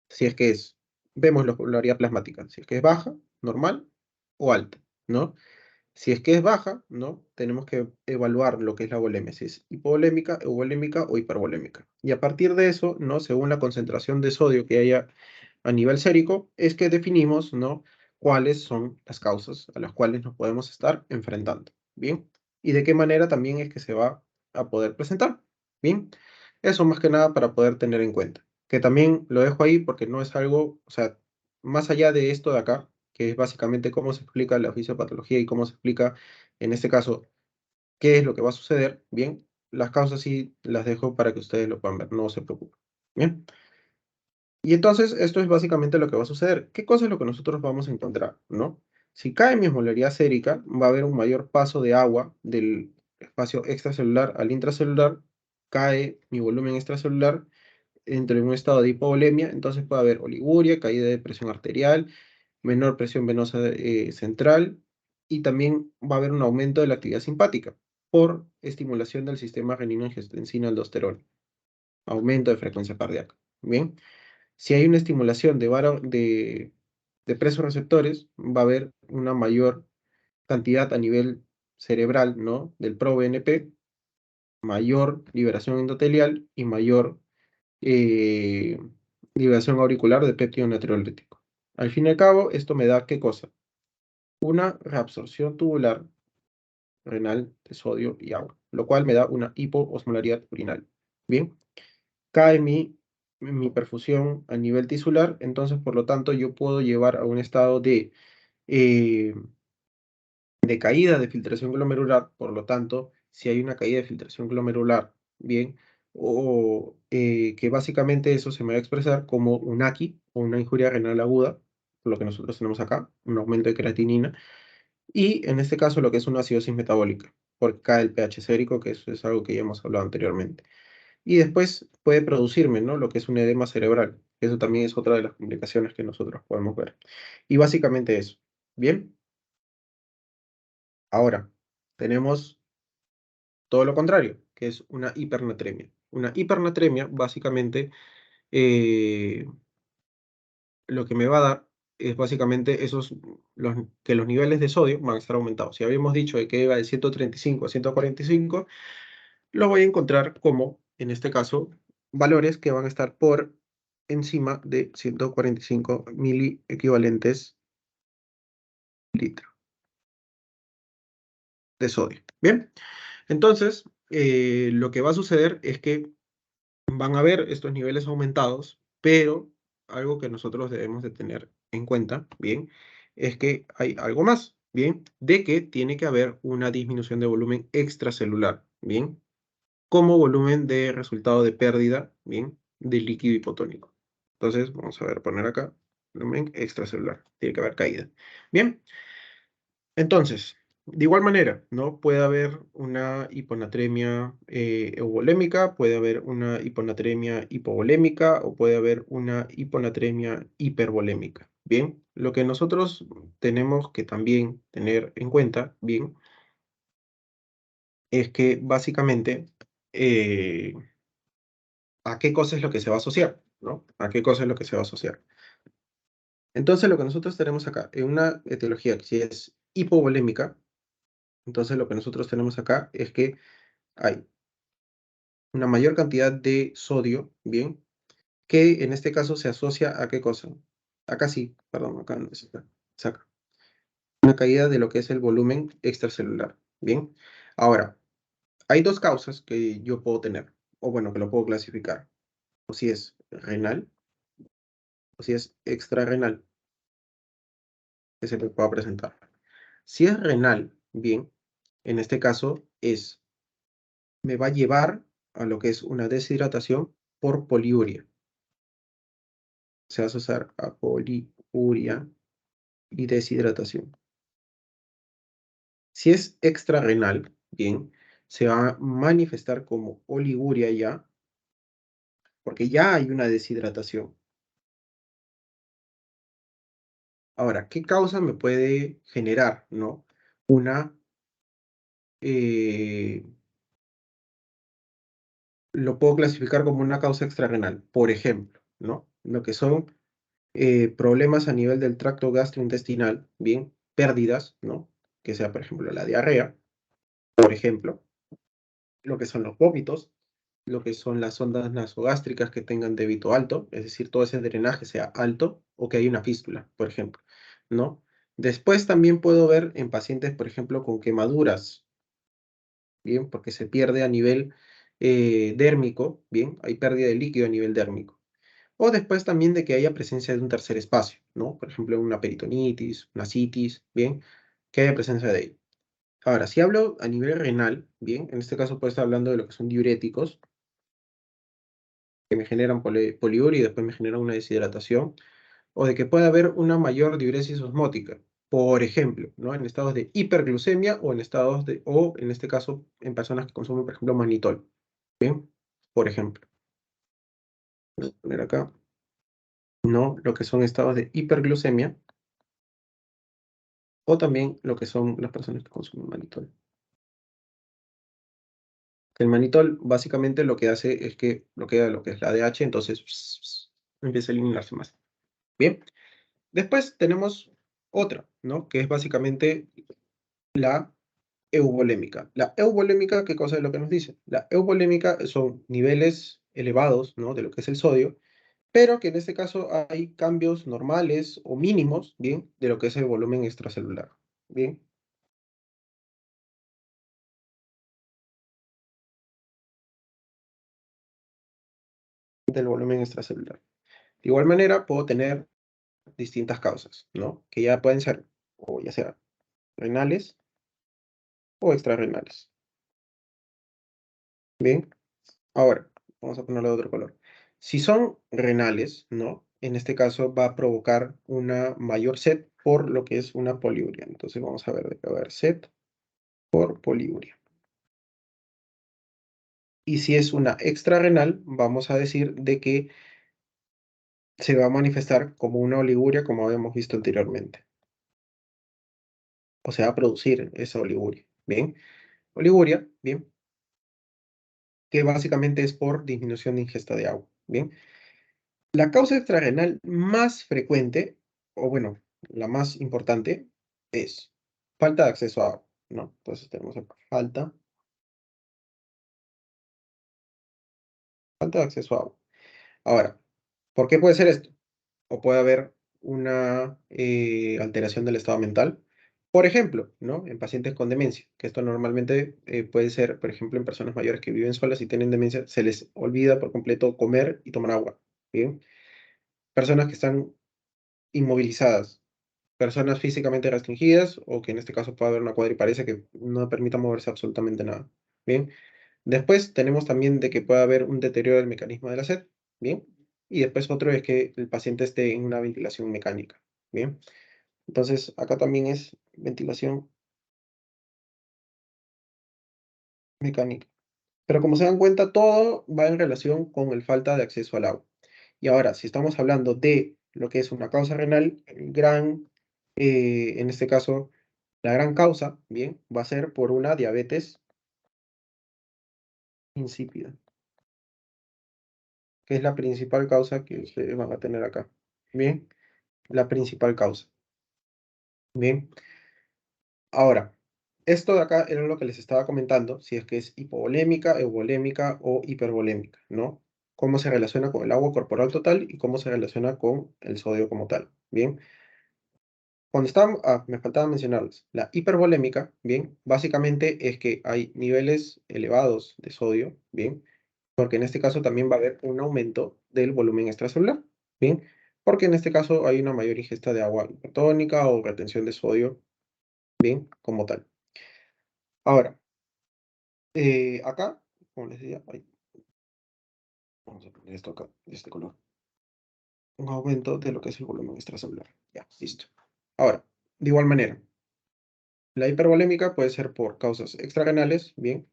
Si es que es, vemos la osmolaridad plasmática, si es que es baja, normal o alta, ¿no? Si es que es baja, ¿no? Tenemos que evaluar lo que es la volemia, si es hipovolémica, euvolémica o hipervolémica. Y a partir de eso, ¿no? Según la concentración de sodio que haya a nivel sérico, es que definimos, ¿no?, cuáles son las causas a las cuales nos podemos estar enfrentando, ¿bien? Y de qué manera también es que se va a poder presentar, ¿bien? Eso más que nada para poder tener en cuenta. Que también lo dejo ahí porque no es algo, o sea, más allá de esto de acá, que es básicamente cómo se explica la fisiopatología y cómo se explica, en este caso, qué es lo que va a suceder, ¿bien? Las causas sí las dejo para que ustedes lo puedan ver, no se preocupen, ¿bien? Y entonces esto es básicamente lo que va a suceder. ¿Qué cosa es lo que nosotros vamos a encontrar, no? Si cae mi osmolaridad sérica, va a haber un mayor paso de agua del espacio extracelular al intracelular, cae mi volumen extracelular, entro en un estado de hipovolemia, entonces puede haber oliguria, caída de presión arterial, menor presión venosa central, y también va a haber un aumento de la actividad simpática por estimulación del sistema renina-angiotensina-aldosterona, aumento de frecuencia cardíaca. Bien. Si hay una estimulación de presorreceptores, va a haber una mayor cantidad a nivel cerebral, ¿no?, del proBNP, mayor liberación endotelial y mayor eh, liberación auricular de péptido natriurético. Al fin y al cabo, esto me da, ¿qué cosa? Una reabsorción tubular renal de sodio y agua, lo cual me da una hipoosmolaridad urinaria. Bien, cae mi perfusión a nivel tisular, entonces por lo tanto yo puedo llevar a un estado eh, de caída de filtración glomerular, por lo tanto, si hay una caída de filtración glomerular, bien, o que básicamente eso se me va a expresar como un AQI o una injuria renal aguda, lo que nosotros tenemos acá, un aumento de creatinina, y en este caso lo que es una acidosis metabólica, porque cae el pH sérico, que eso es algo que ya hemos hablado anteriormente. Y después puede producirme, ¿no?, lo que es un edema cerebral. Eso también es otra de las complicaciones que nosotros podemos ver. Y básicamente eso. Bien, ahora tenemos todo lo contrario, que es una hipernatremia. Una hipernatremia, básicamente, eh, lo que me va a dar es básicamente que los niveles de sodio van a estar aumentados. Si habíamos dicho de que iba de 135 a 145, lo voy a encontrar como, en este caso, valores que van a estar por encima de 145 mili equivalentes litro de sodio. Bien, entonces, lo que va a suceder es que van a haber estos niveles aumentados, pero algo que nosotros debemos de tener en cuenta, bien, es que hay algo más, bien, de que tiene que haber una disminución de volumen extracelular, bien, como volumen de resultado de pérdida, bien, de líquido hipotónico. Entonces, vamos a ver, poner acá, volumen extracelular, tiene que haber caída. Bien, entonces, de igual manera, ¿no? Puede haber una hiponatremia euvolémica, puede haber una hiponatremia hipovolémica o puede haber una hiponatremia hipervolémica. Bien, lo que nosotros tenemos que también tener en cuenta, bien, es que básicamente a qué cosa es lo que se va a asociar, ¿no? A qué cosa es lo que se va a asociar. Entonces, lo que nosotros tenemos acá, en una etiología que si es hipovolémica, entonces lo que nosotros tenemos acá es que hay una mayor cantidad de sodio, ¿bien? Que en este caso se asocia a qué cosa. Acá sí, perdón, acá no es acá, es acá. Una caída de lo que es el volumen extracelular, ¿bien? Ahora, hay dos causas que yo puedo tener, o bueno, que lo puedo clasificar. O si es renal, o si es extrarrenal, que se me pueda presentar. Si es renal, bien, en este caso me va a llevar a lo que es una deshidratación por poliuria. Se va a asociar a poliuria y deshidratación. Si es extrarrenal, bien, se va a manifestar como oliguria ya, porque ya hay una deshidratación. Ahora, ¿qué causa me puede generar, no? Una, eh, lo puedo clasificar como una causa extrarrenal, por ejemplo, ¿no? Lo que son problemas a nivel del tracto gastrointestinal, bien, pérdidas, ¿no? Que sea, por ejemplo, la diarrea, por ejemplo, lo que son los vómitos, lo que son las ondas nasogástricas que tengan débito alto, es decir, todo ese drenaje sea alto o que hay una fístula, por ejemplo, ¿no? Después también puedo ver en pacientes, por ejemplo, con quemaduras, bien, porque se pierde a nivel dérmico, bien, hay pérdida de líquido a nivel dérmico. O después también de que haya presencia de un tercer espacio, ¿no? Por ejemplo, una peritonitis, una citis, bien, que haya presencia de ello. Ahora, si hablo a nivel renal, bien, en este caso puedo estar hablando de lo que son diuréticos, que me generan poliuria y después me generan una deshidratación, o de que pueda haber una mayor diuresis osmótica, por ejemplo, ¿no? En estados de hiperglucemia o en estados de, o en este caso, en personas que consumen, por ejemplo, mannitol, ¿bien? Por ejemplo. Voy a poner acá, ¿no? Lo que son estados de hiperglucemia, o también lo que son las personas que consumen mannitol. El mannitol básicamente lo que hace es que bloquea lo que es la ADH, entonces empieza a eliminarse más. Bien, después tenemos otra, ¿no? Que es básicamente la euvolémica. La euvolémica, ¿qué cosa es lo que nos dice? La euvolémica son niveles elevados, ¿no? De lo que es el sodio, pero que en este caso hay cambios normales o mínimos, ¿bien? De lo que es el volumen extracelular, ¿bien? Del volumen extracelular. De igual manera, puedo tener distintas causas, ¿no? Que ya pueden ser, o ya sea, renales o extrarrenales. Bien, ahora, vamos a ponerle de otro color. Si son renales, ¿no? En este caso va a provocar una mayor sed por lo que es una poliuria. Entonces vamos a ver de qué va a haber sed por poliuria. Y si es una extrarrenal, vamos a decir de que se va a manifestar como una oliguria, como habíamos visto anteriormente. O se va a producir esa oliguria. Bien, oliguria, bien, que básicamente es por disminución de ingesta de agua. Bien, la causa extrarrenal más frecuente, o bueno, la más importante, es falta de acceso a agua, ¿no? Entonces tenemos acá falta de acceso a agua. Ahora, ¿por qué puede ser esto? O puede haber una alteración del estado mental. Por ejemplo, ¿no? En pacientes con demencia, que esto normalmente puede ser, por ejemplo, en personas mayores que viven solas y tienen demencia, se les olvida por completo comer y tomar agua, ¿bien? Personas que están inmovilizadas, personas físicamente restringidas o que en este caso puede haber una cuadriparesia que no permita moverse absolutamente nada, ¿bien? Después tenemos también de que puede haber un deterioro del mecanismo de la sed, ¿bien? y después otro es que el paciente esté en una ventilación mecánica, ¿bien? Entonces, acá también es ventilación mecánica. Pero como se dan cuenta, todo va en relación con el falta de acceso al agua. Y ahora, si estamos hablando de lo que es una causa renal, en este caso, la gran causa, bien, va a ser por una diabetes insípida, que es la principal causa que ustedes van a tener acá. Bien, la principal causa. Bien, ahora, esto de acá era lo que les estaba comentando, si es que es hipovolémica, euvolémica o hipervolémica, ¿no? Cómo se relaciona con el agua corporal total y cómo se relaciona con el sodio como tal. Bien, cuando están, me faltaba mencionarles, la hipervolémica, bien, básicamente es que hay niveles elevados de sodio, bien, porque en este caso también va a haber un aumento del volumen extracelular, bien, porque en este caso hay una mayor ingesta de agua hipertónica o retención de sodio, bien, como tal. Ahora, acá, como les decía, vamos a poner esto acá, de este color, un aumento de lo que es el volumen extracelular, ya, listo. Ahora, de igual manera, la hipervolémica puede ser por causas extrarrenales, bien,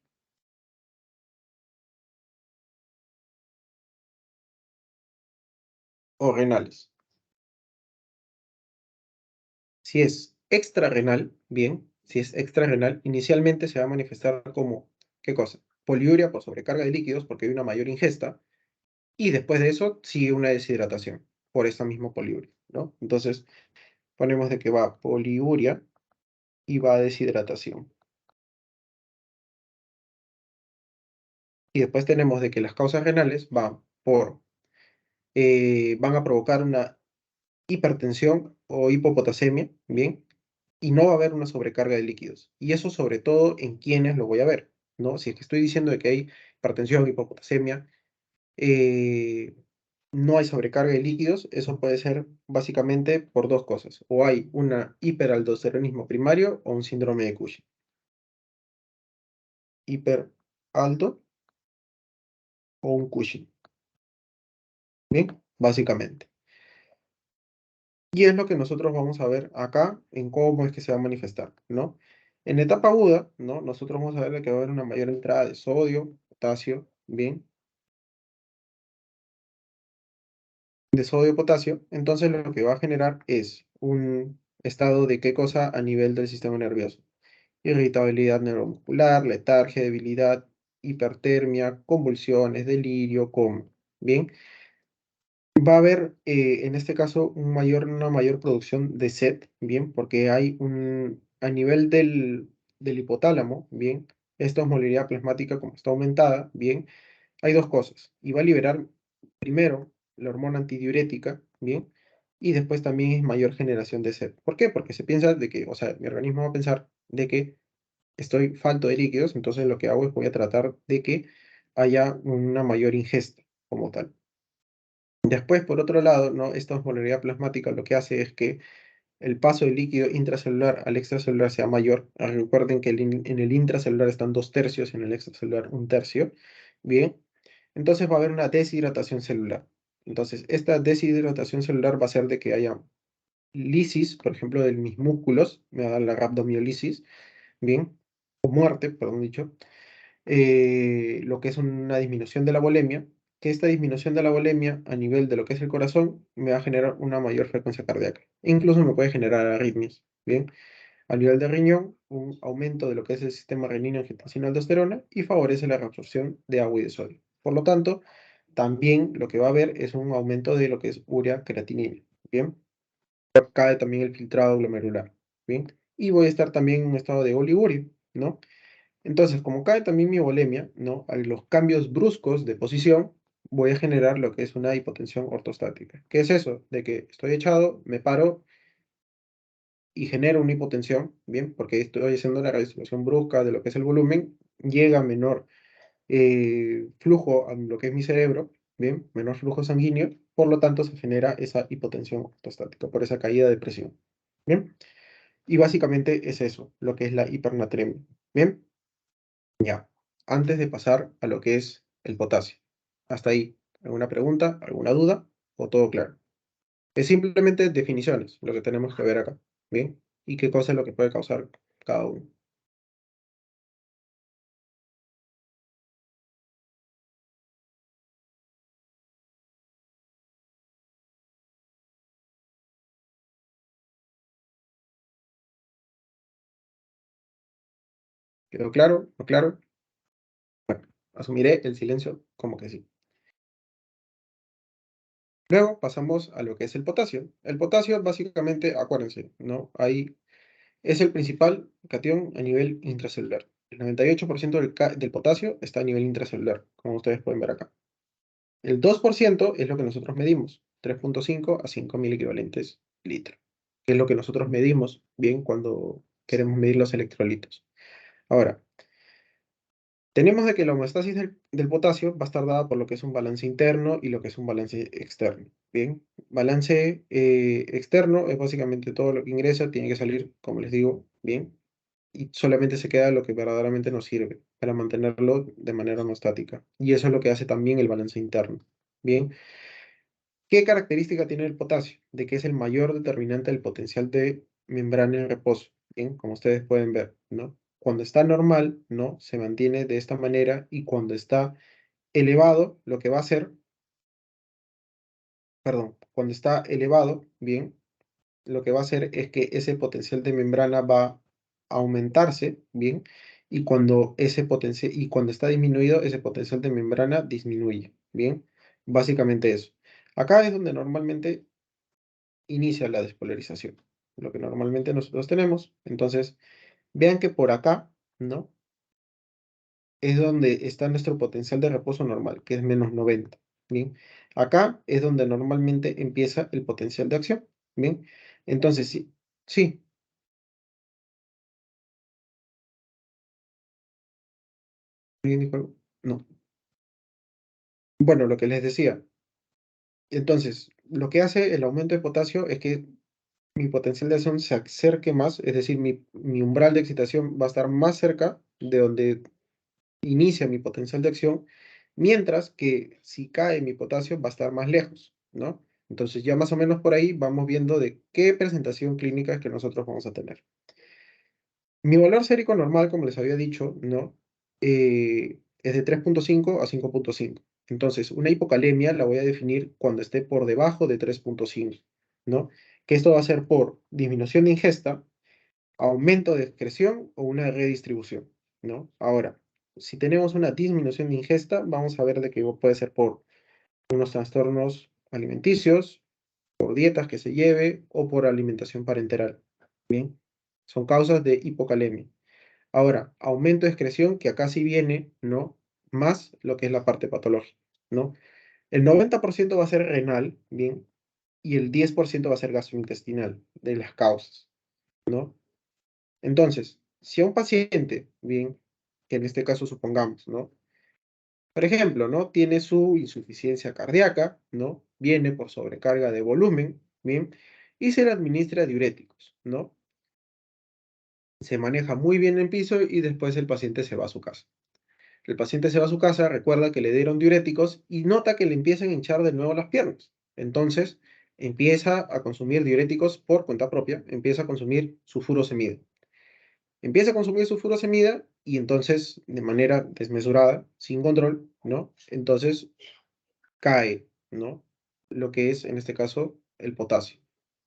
o renales. Si es extrarrenal, bien, si es extrarrenal, inicialmente se va a manifestar como, ¿qué cosa? Poliuria por sobrecarga de líquidos porque hay una mayor ingesta y después de eso sigue una deshidratación por esta misma poliuria, ¿no? Entonces ponemos de que va poliuria y va deshidratación. Y después tenemos de que las causas renales van a provocar una hipertensión o hipopotasemia, ¿bien? Y no va a haber una sobrecarga de líquidos. Y eso sobre todo en quienes lo voy a ver, ¿no? Si es que estoy diciendo de que hay hipertensión, hipopotasemia, eh, no hay sobrecarga de líquidos, eso puede ser básicamente por dos cosas. O hay una hiperaldosteronismo primario o un síndrome de Cushing. Hiperaldo o un Cushing. Bien, básicamente. Y es lo que nosotros vamos a ver acá en cómo es que se va a manifestar, ¿no? En etapa aguda, ¿no? Nosotros vamos a ver que va a haber una mayor entrada de sodio, potasio, bien, de sodio, potasio. Entonces lo que va a generar es un estado de qué cosa a nivel del sistema nervioso. Irritabilidad neuromuscular, letargia, debilidad, hipertermia, convulsiones, delirio, coma, bien. Va a haber, en este caso, una mayor producción de SET, bien, porque hay a nivel del hipotálamo, bien, esta osmolaridad plasmática como está aumentada, bien, hay dos cosas, y va a liberar primero la hormona antidiurética, bien, y después también es mayor generación de SET. ¿Por qué? Porque se piensa de que, o sea, mi organismo va a pensar de que estoy falto de líquidos, entonces lo que hago es voy a tratar de que haya una mayor ingesta como tal. Después, por otro lado, ¿no? Esta osmolaridad plasmática lo que hace es que el paso del líquido intracelular al extracelular sea mayor. Recuerden que en el intracelular están 2/3, en el extracelular 1/3. Bien, entonces va a haber una deshidratación celular. Entonces, esta deshidratación celular va a hacer de que haya lisis, por ejemplo, de mis músculos, me va a dar la rhabdomiolisis, bien, o muerte, perdón dicho, lo que es una disminución de la volemia, que esta disminución de la volemia a nivel de lo que es el corazón me va a generar una mayor frecuencia cardíaca. Incluso me puede generar arritmias, ¿bien? A nivel de riñón, un aumento de lo que es el sistema renina-angiotensina-aldosterona y favorece la reabsorción de agua y de sodio. Por lo tanto, también lo que va a haber es un aumento de lo que es urea creatinina, ¿bien? Cae también el filtrado glomerular, ¿bien? Y voy a estar también en un estado de oliguria, ¿no? Entonces, como cae también mi volemia, ¿no? A los cambios bruscos de posición, voy a generar lo que es una hipotensión ortostática. ¿Qué es eso? De que estoy echado, me paro y genero una hipotensión, ¿bien? Porque estoy haciendo la redistribución brusca de lo que es el volumen, llega menor flujo a lo que es mi cerebro, ¿bien? Menor flujo sanguíneo, por lo tanto se genera esa hipotensión ortostática, por esa caída de presión, ¿bien? Y básicamente es eso, lo que es la hipernatremia, ¿bien? Ya, antes de pasar a lo que es el potasio. Hasta ahí. ¿Alguna pregunta? ¿Alguna duda? ¿O todo claro? Es simplemente definiciones lo que tenemos que ver acá, ¿bien? Y qué cosa es lo que puede causar cada uno. ¿Quedó claro? ¿No claro? Bueno, asumiré el silencio como que sí. Luego pasamos a lo que es el potasio. El potasio, básicamente, acuérdense, ¿no? Ahí es el principal catión a nivel intracelular. El 98% del potasio está a nivel intracelular, como ustedes pueden ver acá. El 2% es lo que nosotros medimos, 3,5 a 5.000 equivalentes litro, que es lo que nosotros medimos, bien, cuando queremos medir los electrolitos. Ahora, tenemos de que la homeostasis del potasio va a estar dada por lo que es un balance interno y lo que es un balance externo. Bien, balance externo es básicamente todo lo que ingresa, tiene que salir, como les digo, bien, y solamente se queda lo que verdaderamente nos sirve para mantenerlo de manera homeostática. Y eso es lo que hace también el balance interno. Bien, ¿qué característica tiene el potasio? De que es el mayor determinante del potencial de membrana en reposo. Bien, como ustedes pueden ver, ¿no? Cuando está normal, ¿no? Se mantiene de esta manera y cuando está elevado, lo que va a hacer, perdón, cuando está elevado, bien, lo que va a hacer es que ese potencial de membrana va a aumentarse, bien, y cuando está disminuido, ese potencial de membrana disminuye, bien, básicamente eso. Acá es donde normalmente inicia la despolarización, lo que normalmente nosotros tenemos. Entonces, vean que por acá, ¿no? Es donde está nuestro potencial de reposo normal, que es -90. Bien, acá es donde normalmente empieza el potencial de acción. Bien, entonces sí, sí, ¿alguien dijo algo? No. Bueno, lo que les decía. Entonces, lo que hace el aumento de potasio es que mi potencial de acción se acerque más, es decir, mi umbral de excitación va a estar más cerca de donde inicia mi potencial de acción, mientras que si cae mi potasio va a estar más lejos, ¿no? Entonces ya más o menos por ahí vamos viendo de qué presentación clínica es que nosotros vamos a tener. Mi valor sérico normal, como les había dicho, ¿no? Es de 3,5 a 5,5. Entonces, una hipocalemia la voy a definir cuando esté por debajo de 3,5, ¿no? Que esto va a ser por disminución de ingesta, aumento de excreción o una redistribución, ¿no? Ahora, si tenemos una disminución de ingesta, vamos a ver de que puede ser por unos trastornos alimenticios, por dietas que se lleve o por alimentación parenteral, ¿bien? Son causas de hipocalemia. Ahora, aumento de excreción, que acá sí viene, ¿no? Más lo que es la parte patológica, ¿no? El 90% va a ser renal, ¿bien? Y el 10% va a ser gastrointestinal, de las causas, ¿no? Entonces, si a un paciente, bien, que en este caso supongamos, ¿no? Por ejemplo, ¿no? Tiene su insuficiencia cardíaca, ¿no? Viene por sobrecarga de volumen, ¿bien? Y se le administra diuréticos, ¿no? Se maneja muy bien en piso y después el paciente se va a su casa. El paciente se va a su casa, recuerda que le dieron diuréticos y nota que le empiezan a hinchar de nuevo las piernas. Entonces, empieza a consumir diuréticos por cuenta propia, empieza a consumir su furosemida. Empieza a consumir su furosemida y entonces, de manera desmesurada, sin control, ¿no? Entonces cae, ¿no? Lo que es, en este caso, el potasio.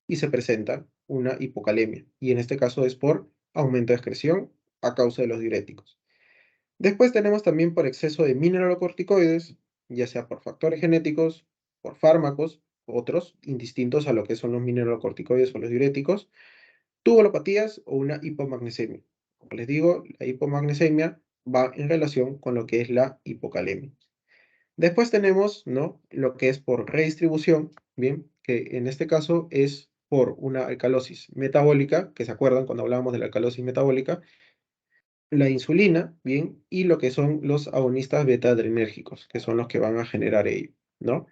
Y se presenta una hipocalemia. Y en este caso es por aumento de excreción a causa de los diuréticos. Después tenemos también por exceso de mineralocorticoides, ya sea por factores genéticos, por fármacos, otros indistintos a lo que son los mineralocorticoides o los diuréticos, tubulopatías o una hipomagnesemia. Como les digo, la hipomagnesemia va en relación con lo que es la hipocalemia. Después tenemos, ¿no? Lo que es por redistribución, ¿bien? Que en este caso es por una alcalosis metabólica, que se acuerdan cuando hablábamos de la alcalosis metabólica, la insulina, ¿bien? Y lo que son los agonistas beta-adrenérgicos, que son los que van a generar ello, ¿no?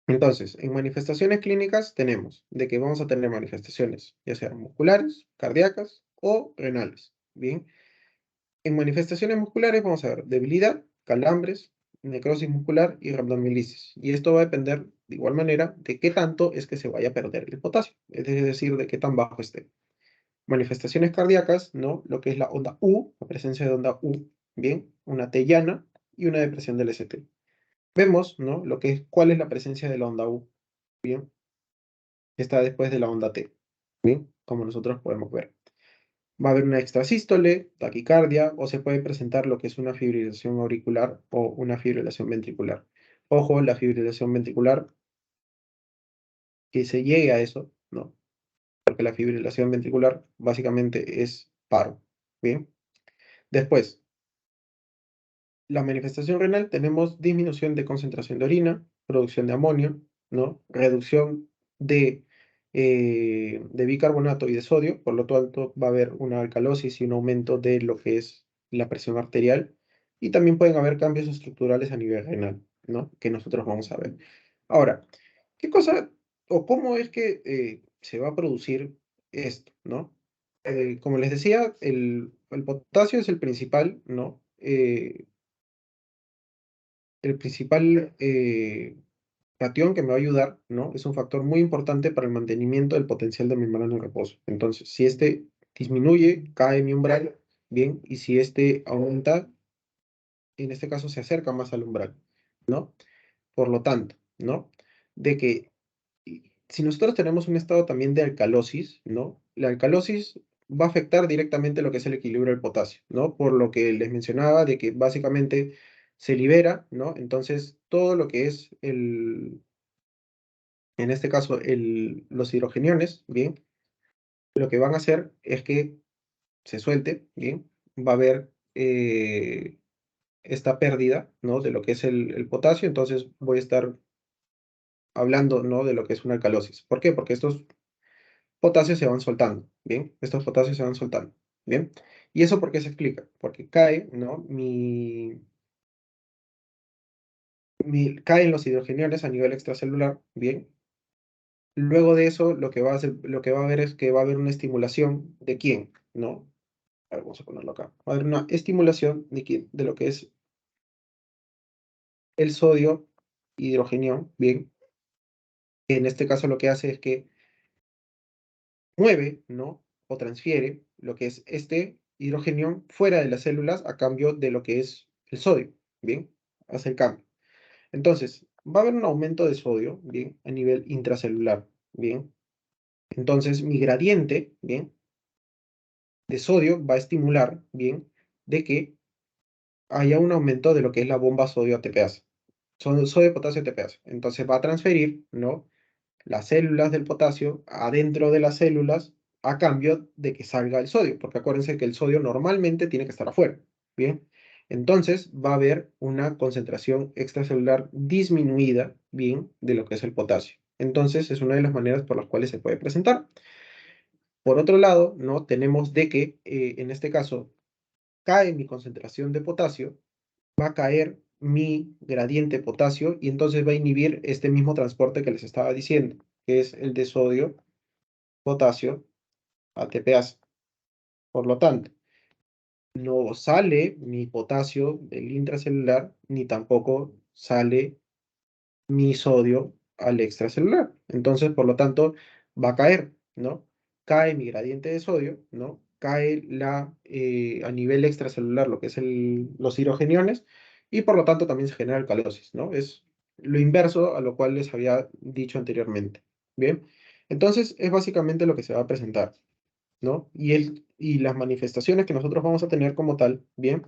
Entonces, en manifestaciones clínicas tenemos de que vamos a tener manifestaciones, ya sean musculares, cardíacas o renales, ¿bien? En manifestaciones musculares vamos a ver debilidad, calambres, necrosis muscular y rhabdomyolysis. Y esto va a depender, de igual manera, de qué tanto es que se vaya a perder el potasio, es decir, de qué tan bajo esté. Manifestaciones cardíacas, ¿no? Lo que es la onda U, la presencia de onda U, ¿bien? Una T llana y una depresión del ST. Vemos, ¿no? Lo que es, cuál es la presencia de la onda U, ¿bien? Está después de la onda T, ¿bien? Como nosotros podemos ver. Va a haber una extrasístole, taquicardia, o se puede presentar lo que es una fibrilación auricular o una fibrilación ventricular. Ojo, la fibrilación ventricular, que se llegue a eso, ¿no? Porque la fibrilación ventricular básicamente es paro, ¿bien? Después, la manifestación renal, tenemos disminución de concentración de orina, producción de amonio, ¿no? Reducción de bicarbonato y de sodio, por lo tanto va a haber una alcalosis y un aumento de lo que es la presión arterial, y también pueden haber cambios estructurales a nivel renal, ¿no? Que nosotros vamos a ver. Ahora, ¿qué cosa o cómo es que se va a producir esto, ¿no? Como les decía, el potasio es el principal, ¿no? El principal cation que me va a ayudar, ¿no? Es un factor muy importante para el mantenimiento del potencial de membrana en reposo. Entonces, si este disminuye, cae mi umbral, bien, y si este aumenta, en este caso se acerca más al umbral, ¿no? Por lo tanto, ¿no? De que si nosotros tenemos un estado también de alcalosis, ¿no? La alcalosis va a afectar directamente lo que es el equilibrio del potasio, ¿no? Por lo que les mencionaba de que básicamente se libera, ¿no? Entonces, todo lo que es en este caso, los hidrogeniones, ¿bien? Lo que van a hacer es que se suelte, ¿bien? Va a haber esta pérdida, ¿no? De lo que es el potasio, entonces voy a estar hablando, ¿no? De lo que es una alcalosis. ¿Por qué? Porque estos potasios se van soltando, ¿bien? Estos potasios se van soltando, ¿bien? ¿Y eso por qué se explica? Porque cae, ¿no? Caen los hidrogeniones a nivel extracelular, ¿bien? Luego de eso, lo que va a haber es que va a haber una estimulación de quién, ¿no? A ver, vamos a ponerlo acá. Va a haber una estimulación de quién, de lo que es el sodio hidrogenión, ¿bien? En este caso lo que hace es que mueve, ¿no? O transfiere lo que es este hidrogenión fuera de las células a cambio de lo que es el sodio, ¿bien? Hace el cambio. Entonces, va a haber un aumento de sodio, ¿bien? A nivel intracelular, ¿bien? Entonces, mi gradiente, ¿bien? De sodio va a estimular, ¿bien? De que haya un aumento de lo que es la bomba sodio ATPase. Sodio, potasio, ATPase. Entonces va a transferir, ¿no? Las células del potasio adentro de las células a cambio de que salga el sodio, porque acuérdense que el sodio normalmente tiene que estar afuera, ¿bien? Entonces va a haber una concentración extracelular disminuida, ¿bien? De lo que es el potasio. Entonces es una de las maneras por las cuales se puede presentar. Por otro lado, ¿no? Tenemos de que en este caso cae mi concentración de potasio, va a caer mi gradiente potasio y entonces va a inhibir este mismo transporte que les estaba diciendo, que es el de sodio, potasio, ATPase. Por lo tanto, no sale mi potasio del intracelular, ni tampoco sale mi sodio al extracelular. Entonces, por lo tanto, va a caer, ¿no? Cae mi gradiente de sodio, ¿no? Cae a nivel extracelular lo que es los hidrogeniones y por lo tanto también se genera alcalosis, ¿no? Es lo inverso a lo cual les había dicho anteriormente. Bien, entonces es básicamente lo que se va a presentar, ¿no? Y las manifestaciones que nosotros vamos a tener como tal, bien,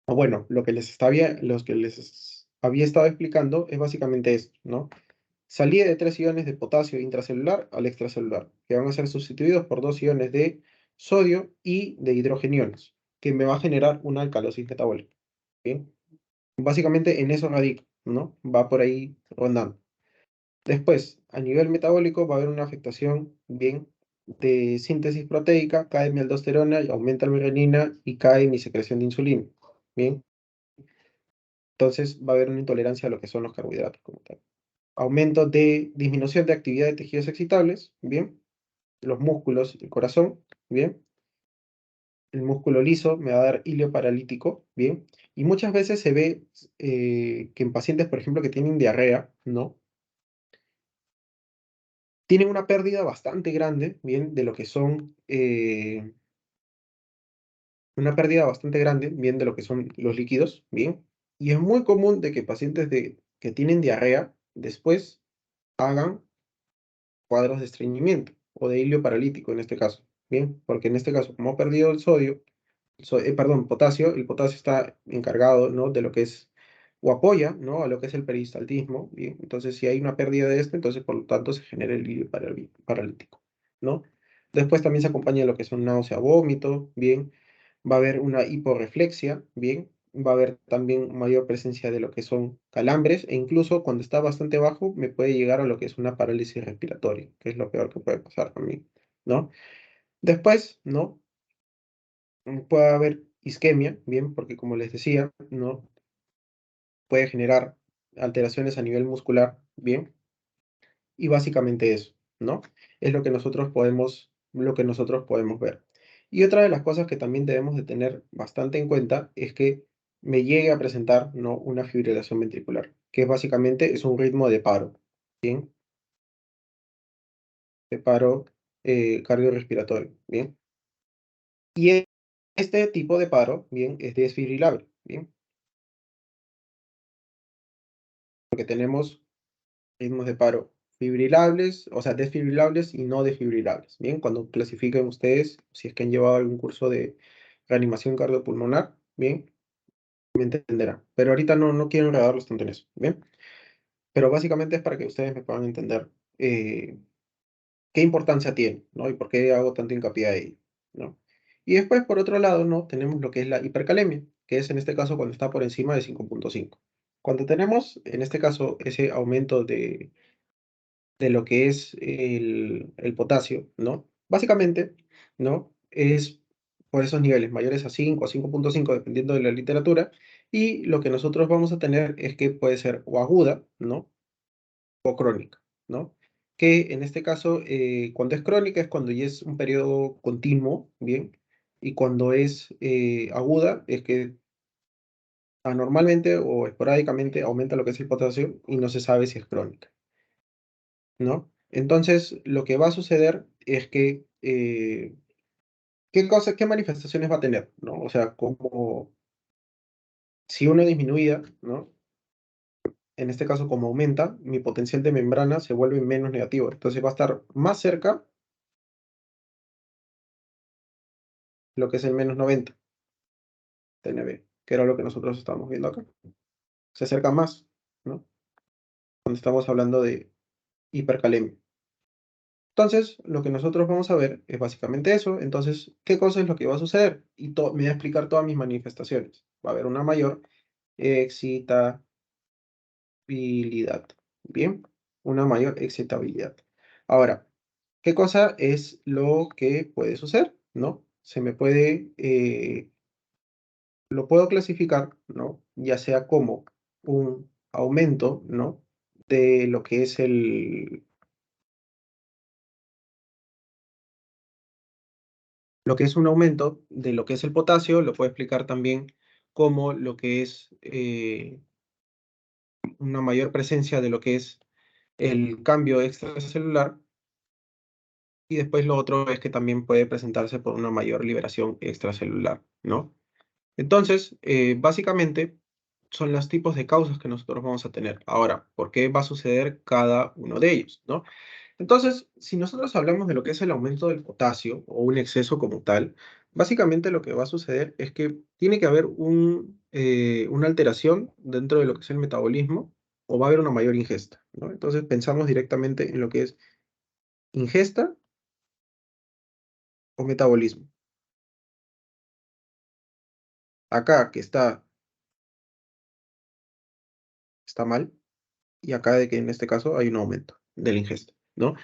o bueno, los que les había estado explicando es básicamente esto, ¿no? Salida de 3 iones de potasio intracelular al extracelular, que van a ser sustituidos por 2 iones de sodio y de hidrogeniones, que me va a generar una alcalosis metabólica. ¿Bien? Básicamente en eso radica, ¿no? Va por ahí rondando. Después, a nivel metabólico va a haber una afectación, bien, de síntesis proteica, cae mi aldosterona y aumenta mi renina y cae mi secreción de insulina. Bien, entonces va a haber una intolerancia a lo que son los carbohidratos como tal. Aumento de disminución de actividad de tejidos excitables, bien, los músculos, el corazón, bien, el músculo liso me va a dar hilio paralítico, ¿bien? Y muchas veces se ve que en pacientes, por ejemplo, que tienen diarrea, ¿no? Tienen una pérdida bastante grande, ¿bien? De lo que son, una pérdida bastante grande, ¿bien? De lo que son los líquidos, ¿bien? Y es muy común de que pacientes que tienen diarrea después hagan cuadros de estreñimiento o de hilio paralítico en este caso, ¿bien? Porque en este caso, como ha perdido el sodio, perdón, potasio, el potasio está encargado, ¿no? De lo que es, o apoya, ¿no? A lo que es el peristaltismo, ¿bien? Entonces, si hay una pérdida de este, entonces, por lo tanto, se genera el hilio paralítico, ¿no? Después también se acompaña de lo que son náusea, vómito, ¿bien? Va a haber una hiporreflexia, ¿bien? Va a haber también mayor presencia de lo que son calambres, e incluso cuando está bastante bajo, me puede llegar a lo que es una parálisis respiratoria, que es lo peor que puede pasar conmigo, ¿no? Después, ¿no? Puede haber isquemia, bien, porque como les decía, ¿no? Puede generar alteraciones a nivel muscular, bien, y básicamente eso, ¿no? Es lo que nosotros podemos ver. Y otra de las cosas que también debemos de tener bastante en cuenta es que me llegue a presentar, ¿no? Una fibrilación ventricular, que básicamente es un ritmo de paro, ¿bien? De paro cardiorrespiratorio, ¿bien? Y este tipo de paro, bien, es desfibrilable, ¿bien? Porque tenemos ritmos de paro fibrilables, o sea, desfibrilables y no desfibrilables. Bien, cuando clasifiquen ustedes, si es que han llevado algún curso de reanimación cardiopulmonar, bien, me entenderán. Pero ahorita no quiero enredarlos tanto en eso, bien. Pero básicamente es para que ustedes me puedan entender qué importancia tiene, ¿no? Y por qué hago tanto hincapié a ello, ¿no? Y después, por otro lado, ¿no? Tenemos lo que es la hipercalemia, que es en este caso cuando está por encima de 5.5. Cuando tenemos, en este caso, ese aumento de lo que es el potasio, ¿no? Básicamente, ¿no? Es por esos niveles, mayores a 5 o 5.5, dependiendo de la literatura, y lo que nosotros vamos a tener es que puede ser o aguda, ¿no? O crónica, ¿no? Que en este caso, cuando es crónica es cuando ya es un periodo continuo, ¿bien? Y cuando es aguda es que anormalmente o esporádicamente aumenta lo que es el potasio y no se sabe si es crónica, ¿no? Entonces, lo que va a suceder es que, qué manifestaciones va a tener, ¿no? O sea, como si uno disminuida, ¿no? En este caso, como aumenta, mi potencial de membrana se vuelve menos negativo. Entonces va a estar más cerca lo que es el -90 TNB, que era lo que nosotros estábamos viendo acá. Se acerca más, ¿no? Cuando estamos hablando de hipercalemia. Entonces, lo que nosotros vamos a ver es básicamente eso. Entonces, ¿qué cosa es lo que va a suceder? Y me voy a explicar todas mis manifestaciones. Va a haber una mayor excitabilidad, ¿bien? Una mayor excitabilidad. Ahora, ¿qué cosa es lo que puede suceder? ¿No? Lo puedo clasificar, ¿no? Ya sea como un aumento, ¿no? De lo que es un aumento de lo que es el potasio, lo puedo explicar también como lo que es una mayor presencia de lo que es el cambio extracelular, y después lo otro es que también puede presentarse por una mayor liberación extracelular, ¿no? Entonces, básicamente son los tipos de causas que nosotros vamos a tener. Ahora, ¿por qué va a suceder cada uno de ellos, ¿no? Entonces, si nosotros hablamos de lo que es el aumento del potasio o un exceso como tal, básicamente lo que va a suceder es que tiene que haber una alteración dentro de lo que es el metabolismo o va a haber una mayor ingesta, ¿no? Entonces pensamos directamente en lo que es ingesta o metabolismo. Acá que está mal y acá de que en este caso hay un aumento de la ingesta, ¿no?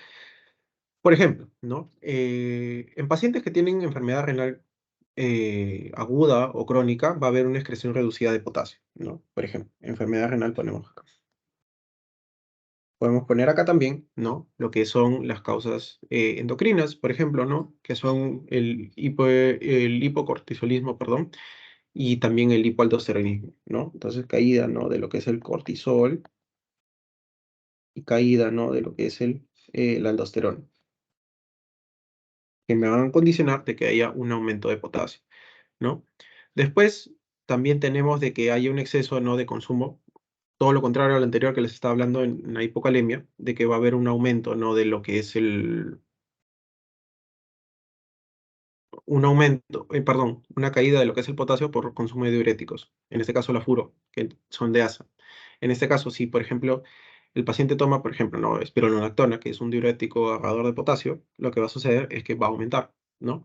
Por ejemplo, ¿no? En pacientes que tienen enfermedad renal aguda o crónica, va a haber una excreción reducida de potasio, ¿no? Por ejemplo, enfermedad renal ponemos acá. Podemos poner acá también, ¿no? Lo que son las causas endocrinas, por ejemplo, ¿no? Que son el hipocortisolismo, perdón, y también el hipoaldosteronismo, ¿no? Entonces, caída, ¿no? De lo que es el cortisol y caída, ¿no? De lo que es la aldosterona, que me van a condicionar de que haya un aumento de potasio, ¿no? Después, también tenemos de que haya un exceso, ¿no? De consumo, todo lo contrario a lo anterior que les estaba hablando en la hipocalemia, de que va a haber un aumento, ¿no? De lo que es una caída de lo que es el potasio por consumo de diuréticos, en este caso la furo, que son de ASA. En este caso, si por ejemplo el paciente toma, por ejemplo, no, espironolactona, que es un diurético agarrador de potasio, lo que va a suceder es que va a aumentar, ¿no?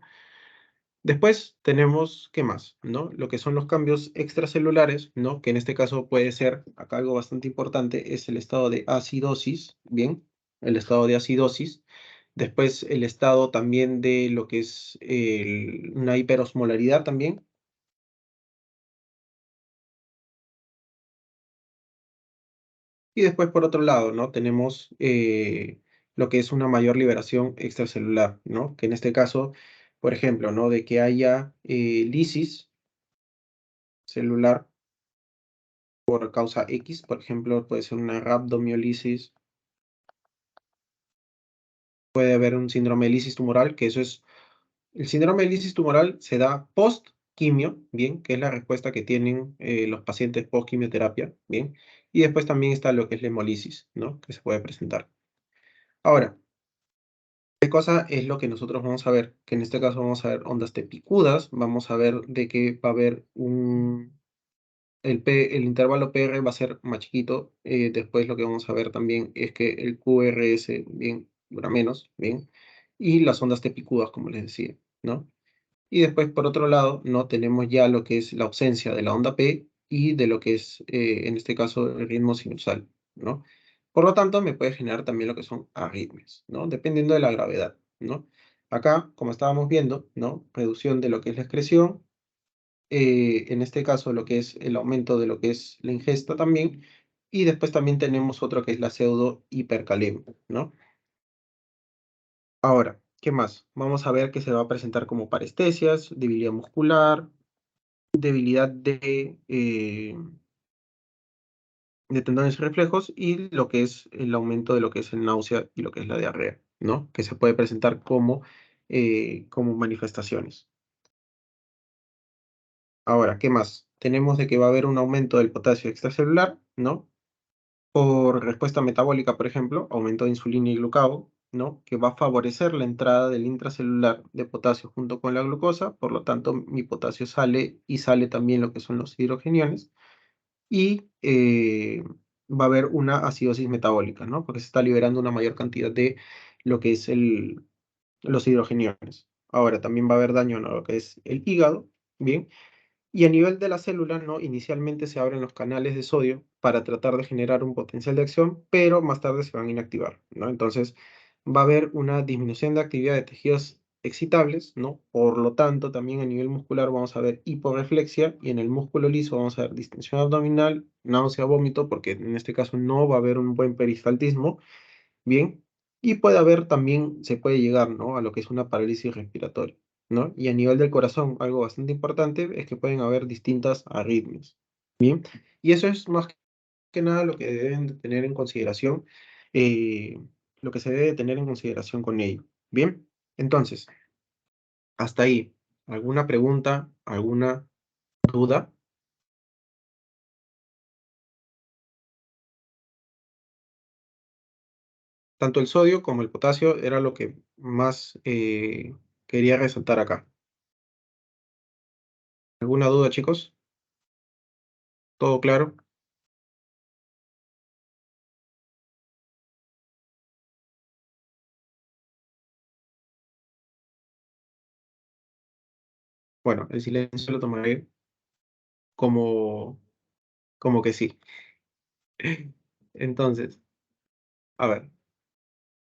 Después tenemos, ¿qué más? ¿No? Lo que son los cambios extracelulares, ¿no? Que en este caso puede ser, acá algo bastante importante, es el estado de acidosis, ¿bien? El estado de acidosis. Después el estado también de lo que es una hiperosmolaridad también. Y después, por otro lado, ¿no? Tenemos lo que es una mayor liberación extracelular, ¿no? Que en este caso, por ejemplo, ¿no? De que haya lisis celular por causa X, por ejemplo, puede ser una rhabdomiolisis, puede haber un síndrome de lisis tumoral, que eso es, el síndrome de lisis tumoral se da post quimio, bien, que es la respuesta que tienen los pacientes post quimioterapia, bien, y después también está lo que es la hemolisis, ¿no? Que se puede presentar. Ahora, ¿qué cosa es lo que nosotros vamos a ver? Que en este caso vamos a ver ondas tepicudas, vamos a ver de que va a haber el intervalo PR va a ser más chiquito. Después lo que vamos a ver también es que el QRS bien, dura menos, bien. Y las ondas tepicudas, como les decía, ¿no? Y después, por otro lado, no tenemos ya lo que es la ausencia de la onda P y de lo que es, en este caso, el ritmo sinusal, ¿no? Por lo tanto, me puede generar también lo que son arritmias, ¿no? Dependiendo de la gravedad, ¿no? Acá, como estábamos viendo, ¿no? Reducción de lo que es la excreción, en este caso lo que es el aumento de lo que es la ingesta también, y después también tenemos otro que es la pseudo hipercalemia, ¿no? Ahora, ¿qué más? Vamos a ver que se va a presentar como parestesias, debilidad muscular, debilidad de tendones y reflejos, y lo que es el aumento de lo que es el náusea y lo que es la diarrea, ¿no? Que se puede presentar como manifestaciones. Ahora, ¿qué más? Tenemos de que va a haber un aumento del potasio extracelular, ¿no? Por respuesta metabólica, por ejemplo, aumento de insulina y glucagón, ¿no? Que va a favorecer la entrada del intracelular de potasio junto con la glucosa, por lo tanto, mi potasio sale y sale también lo que son los hidrogeniones, y va a haber una acidosis metabólica, ¿no? Porque se está liberando una mayor cantidad de lo que es los hidrogeniones. Ahora, también va a haber daño a lo que es el hígado, ¿bien? Y a nivel de la célula, ¿no? Inicialmente se abren los canales de sodio para tratar de generar un potencial de acción, pero más tarde se van a inactivar, ¿no? Entonces va a haber una disminución de actividad de tejidos excitables, ¿no? Por lo tanto, también a nivel muscular vamos a ver hiporreflexia y en el músculo liso vamos a ver distensión abdominal, náusea, vómito, porque en este caso no va a haber un buen peristaltismo, ¿bien? Y puede haber también, se puede llegar, ¿no? A lo que es una parálisis respiratoria, ¿no? Y a nivel del corazón, algo bastante importante es que pueden haber distintas arritmias, ¿bien? Y eso es más que nada lo que deben de tener en consideración, eh, lo que se debe tener en consideración con ello, ¿bien? Entonces, hasta ahí, ¿alguna pregunta, alguna duda? Tanto el sodio como el potasio era lo que más quería resaltar acá. ¿Alguna duda, chicos? ¿Todo claro? Bueno, el silencio lo tomaré como, como que sí. Entonces, a ver,